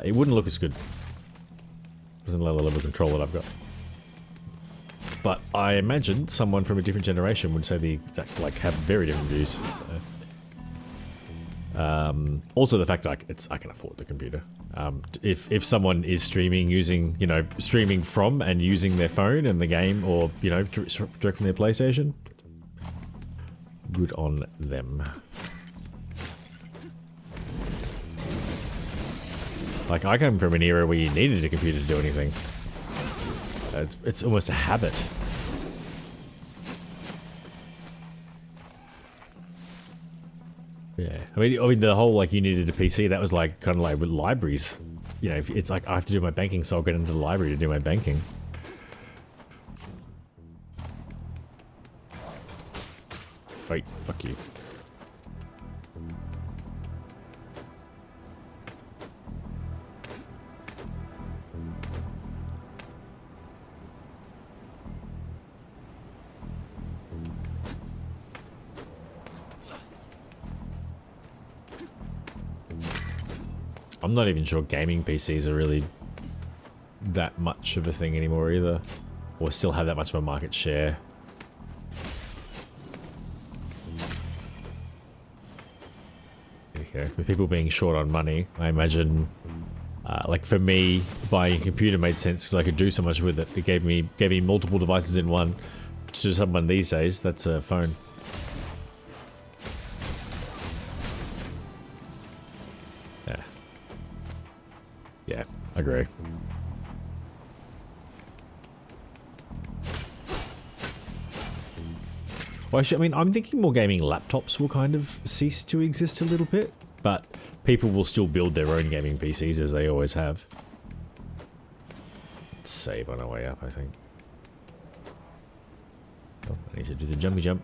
it wouldn't look as good. Doesn't allow the level of control that I've got. But I imagine someone from a different generation would say the exact, like, have very different views. So. Also the fact that I can afford the computer. If someone is streaming using, you know, streaming from and using their phone and the game, or, you know, direct from their PlayStation, good on them. Like, I come from an era where you needed a computer to do anything. It's almost a habit. Yeah, I mean, the whole, like, you needed a PC, that was like kind of like with libraries. You know, if it's like I have to do my banking, so I'll get into the library to do my banking. Wait, fuck you. I'm not even sure gaming PCs are really that much of a thing anymore either, or still have that much of a market share. Okay, with people being short on money, I imagine, like for me, buying a computer made sense because I could do so much with it. It gave me multiple devices in one. To someone these days, that's a phone. Yeah, I agree. Well, actually, I mean, I'm thinking more gaming laptops will kind of cease to exist a little bit, but people will still build their own gaming PCs as they always have. Let's save on our way up, I think. Oh, I need to do the jumpy jump.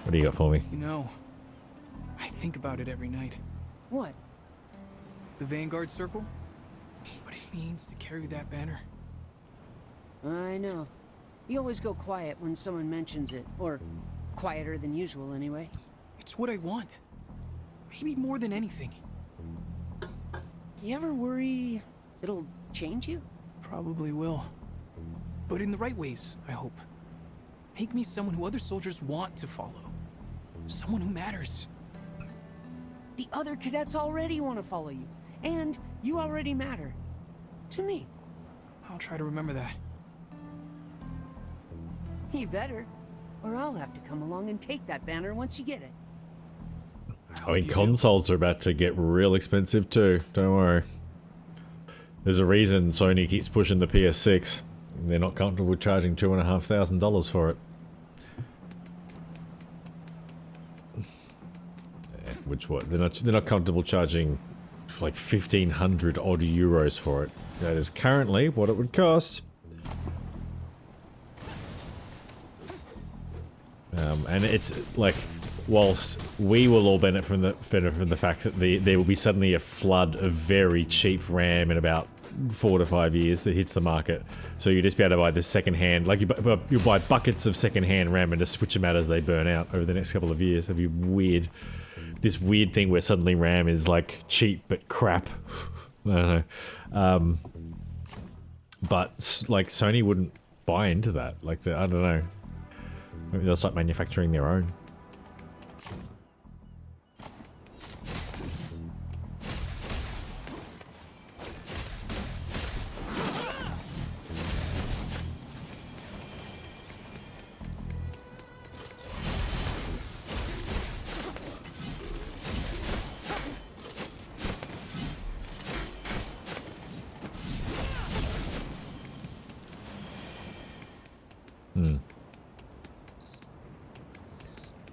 What do you got for me? You know, I think about it every night. What? The Vanguard Circle? What it means to carry that banner. I know. You always go quiet when someone mentions it, or quieter than usual anyway. It's what I want. Maybe more than anything. You ever worry it'll change you? Probably will. But in the right ways, I hope. Make me someone who other soldiers want to follow. Someone who matters. The other cadets already want to follow you. And you already matter. To me. I'll try to remember that. You better. Or I'll have to come along and take that banner once you get it. I mean, consoles are about to get real expensive too. Don't worry. There's a reason Sony keeps pushing the PS6. They're not comfortable charging $2,500 for it. Which what? They're not comfortable charging like 1,500 odd euros for it. That is currently what it would cost. And it's like, whilst we will all benefit from the fact that there will be suddenly a flood of very cheap RAM in about 4 to 5 years that hits the market. So you just be able to buy the second-hand, like you buy buckets of second-hand RAM and just switch them out as they burn out over the next couple of years. It'd be weird. This weird thing where suddenly RAM is like cheap but crap. I don't know. But like Sony wouldn't buy into that. Like I don't know. Maybe they'll start manufacturing their own.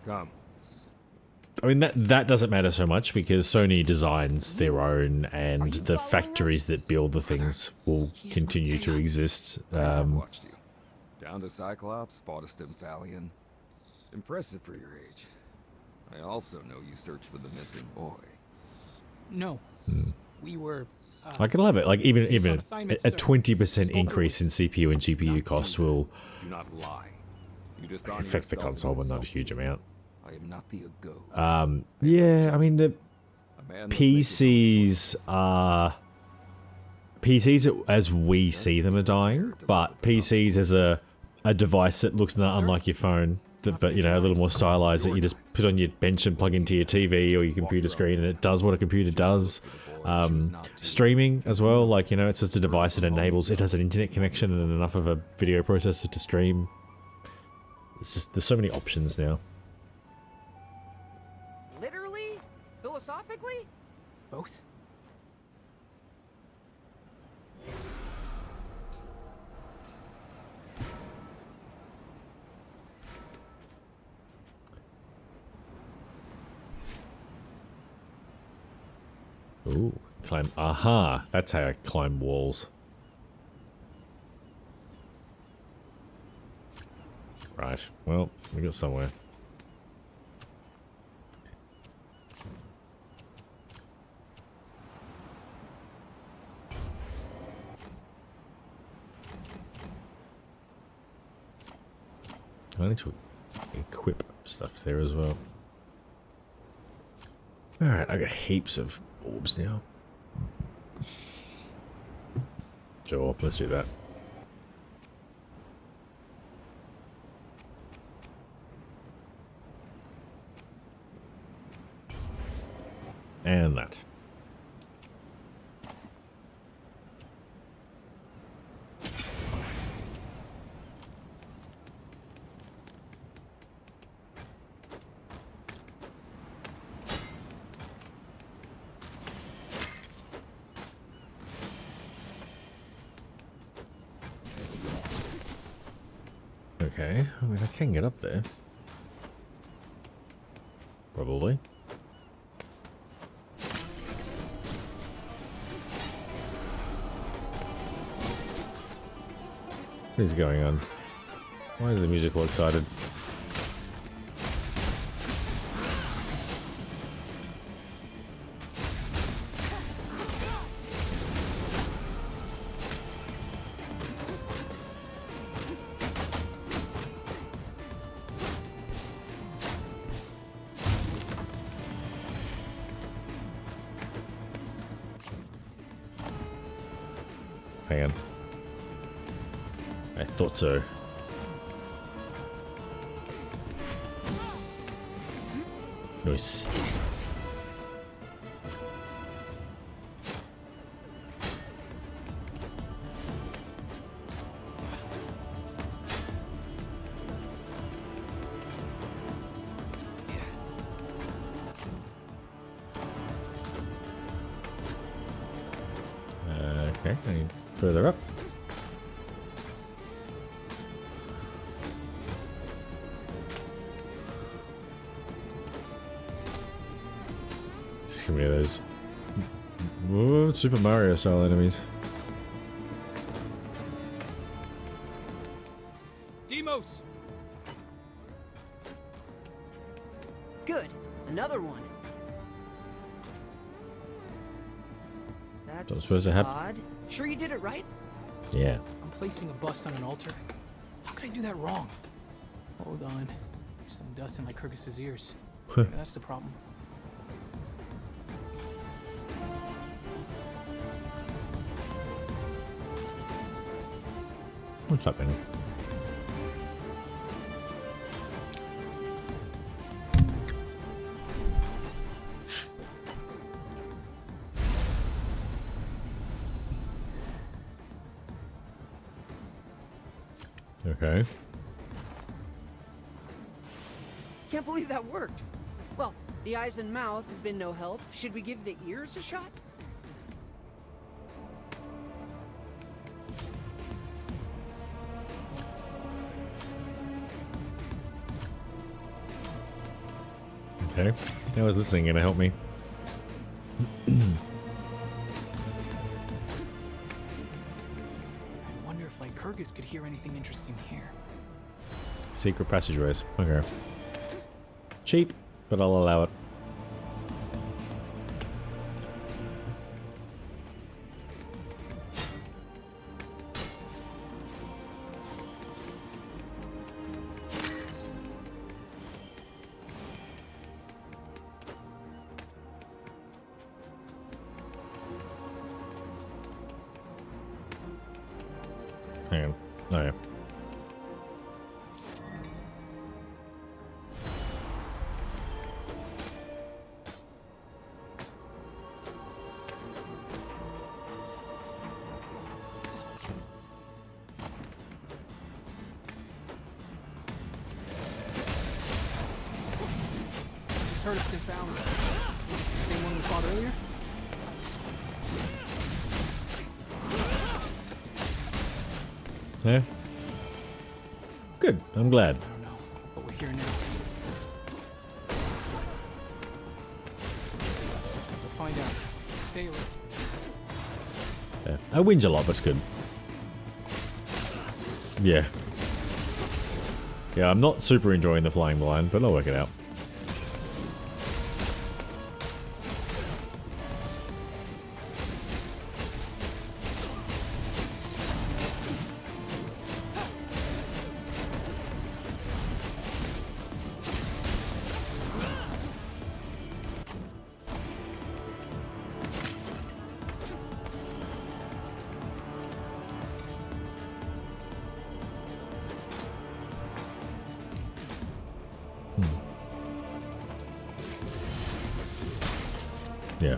Come. I mean, that doesn't matter so much because Sony designs their own and the factories that build the things will continue to exist. I've watched you. Down to Cyclops, fought a Stymphalian. Impressive for your age. I also know you searched for the missing boy. No. We were... I can love it. Like even a 20% increase in CPU and GPU costs will Do not lie. You affect the console, but not a huge amount. I am not the ago. Yeah, I mean the PCs as we see them are dying, but PCs as a a device that looks not unlike your phone, but you know, a little more stylized, that you just put on your bench and plug into your TV or your computer screen, and it does what a computer does. Streaming as well, like, you know, it's just a device that enables, it has an internet connection and enough of a video processor to stream. It's just, there's so many options now. Literally? Philosophically? Both? Ooh, climb. Aha, that's how I climb walls. Right, well, we got somewhere. I need to equip stuff there as well. Alright, I got heaps of orbs now. Sure, let's do that. And that. Okay, I mean, I can get up there. Probably. What is going on? Why is the music all excited? Hang on. I thought so. Nice. Okay, I need further up. Just give me those Super Mario style enemies. Demos! Good. Another one. That's supposed to happen. odd. Sure you did it right? Yeah. I'm placing a bust on an altar. How could I do that wrong? Hold on. There's some dust in like Kirkus's ears. Maybe that's the problem. What's happening? Okay. Can't believe that worked. Well, the eyes and mouth have been no help. Should we give the ears a shot? Okay. How is this thing gonna help me? I wonder if like Kirkus could hear anything interesting here. Secret passageways. Okay. Cheap, but I'll allow it. Hang on. Oh yeah. heard of Stim Valley. Same one we fought earlier? Yeah. Good. I'm glad. I don't know, but we're here now. We'll find out. Stay alert. Yeah. I whinge a lot, but it's good. Yeah. Yeah, I'm not super enjoying the flying blind, but I'll work it out. Yeah.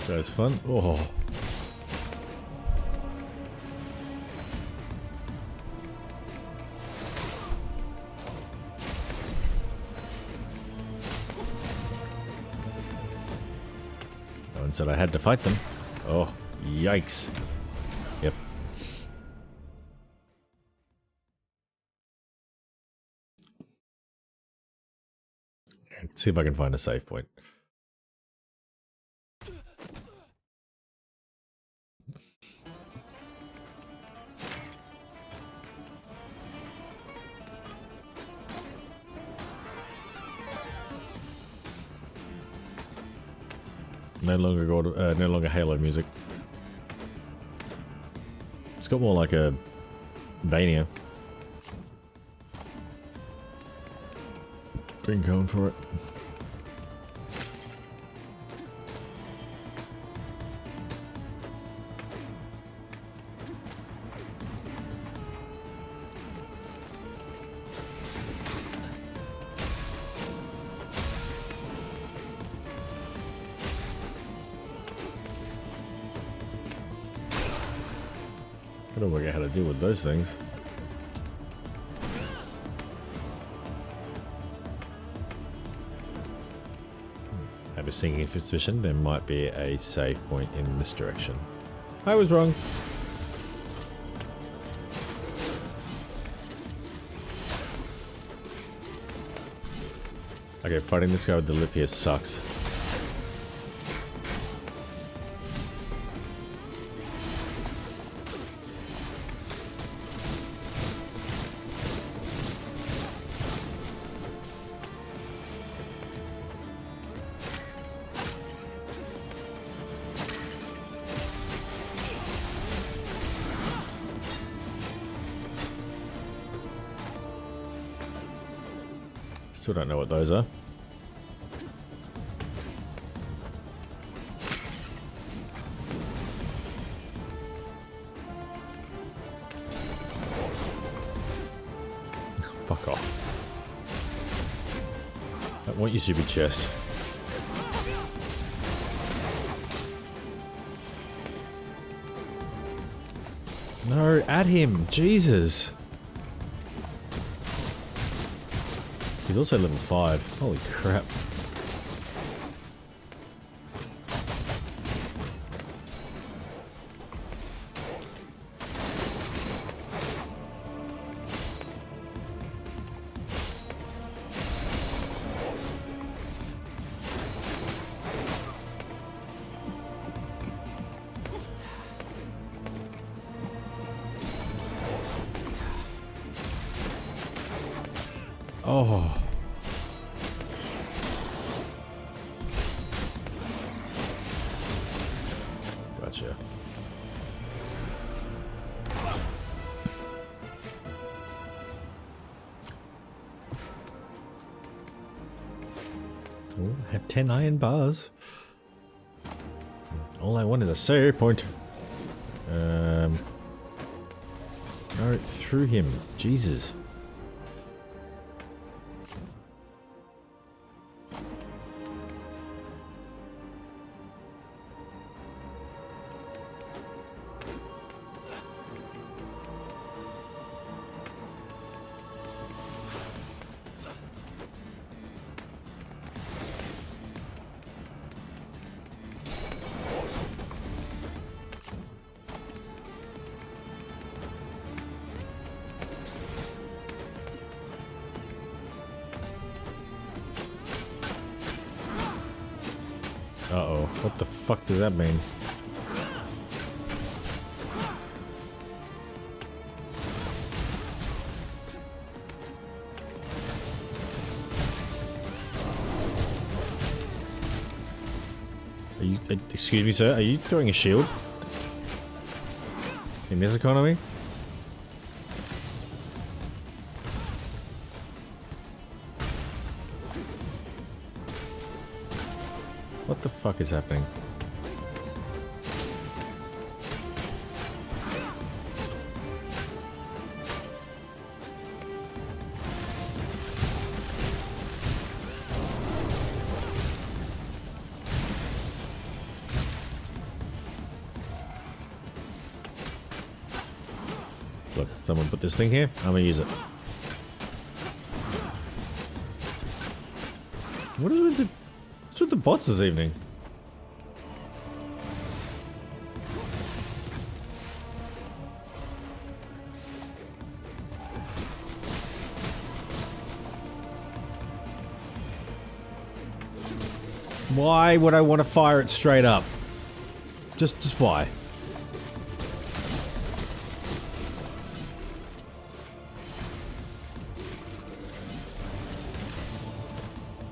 That was fun. Oh. No one said I had to fight them. Oh, yikes. Yep. Let's see if I can find a save point. No longer Halo music. It's got more like a Vania thing going for it. I don't work out how to deal with those things. I have a singing suspicion there might be a save point in this direction. I was wrong. Okay, fighting this guy with the lip here sucks. Still don't know what those are. Fuck off. I don't want you stupid chest. No, at him. Jesus. He's also level 5. Holy crap. Oh. Gotcha. Oh, I have 10 iron bars. All I want is a save point. No, through him. Jesus. Uh-oh. What the fuck does that mean? Are you... excuse me, sir? Are you throwing a shield? In this economy? What the fuck is happening? Look, someone put this thing here. I'm gonna use it. What is with what's with the bots this evening? Why would I want to fire it straight up? Just why?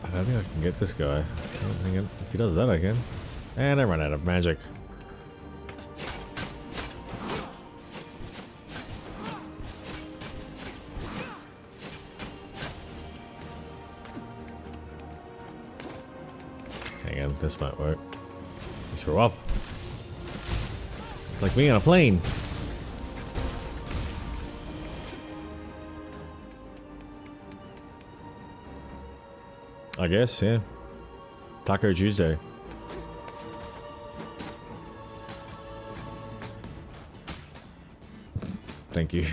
I don't think I can get this guy. I don't think if he does that, I can. And I run out of magic. Hang on, this might work. You throw up. It's like being on a plane. I guess, yeah. Taco Tuesday. Thank you.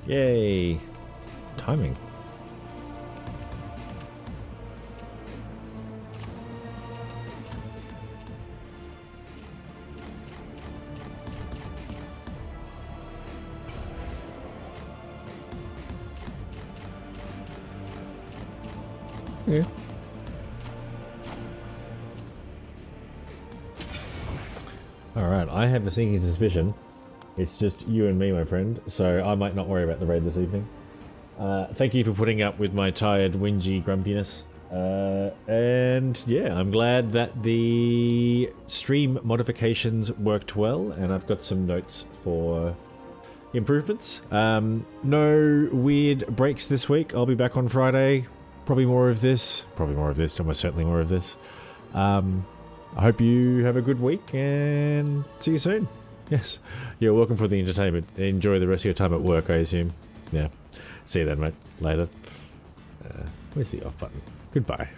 Yay. Timing. Yeah. Alright, I have a sneaking suspicion. It's just you and me, my friend, so I might not worry about the raid this evening. Thank you for putting up with my tired, whingy grumpiness. And yeah, I'm glad that the stream modifications worked well, and I've got some notes for improvements. No weird breaks this week. I'll be back on Friday. Probably more of this, almost certainly more of this. I hope you have a good week and see you soon. Yes, you're welcome for the entertainment. Enjoy the rest of your time at work, I assume. Yeah, see you then, mate. Later. Where's the off button? Goodbye.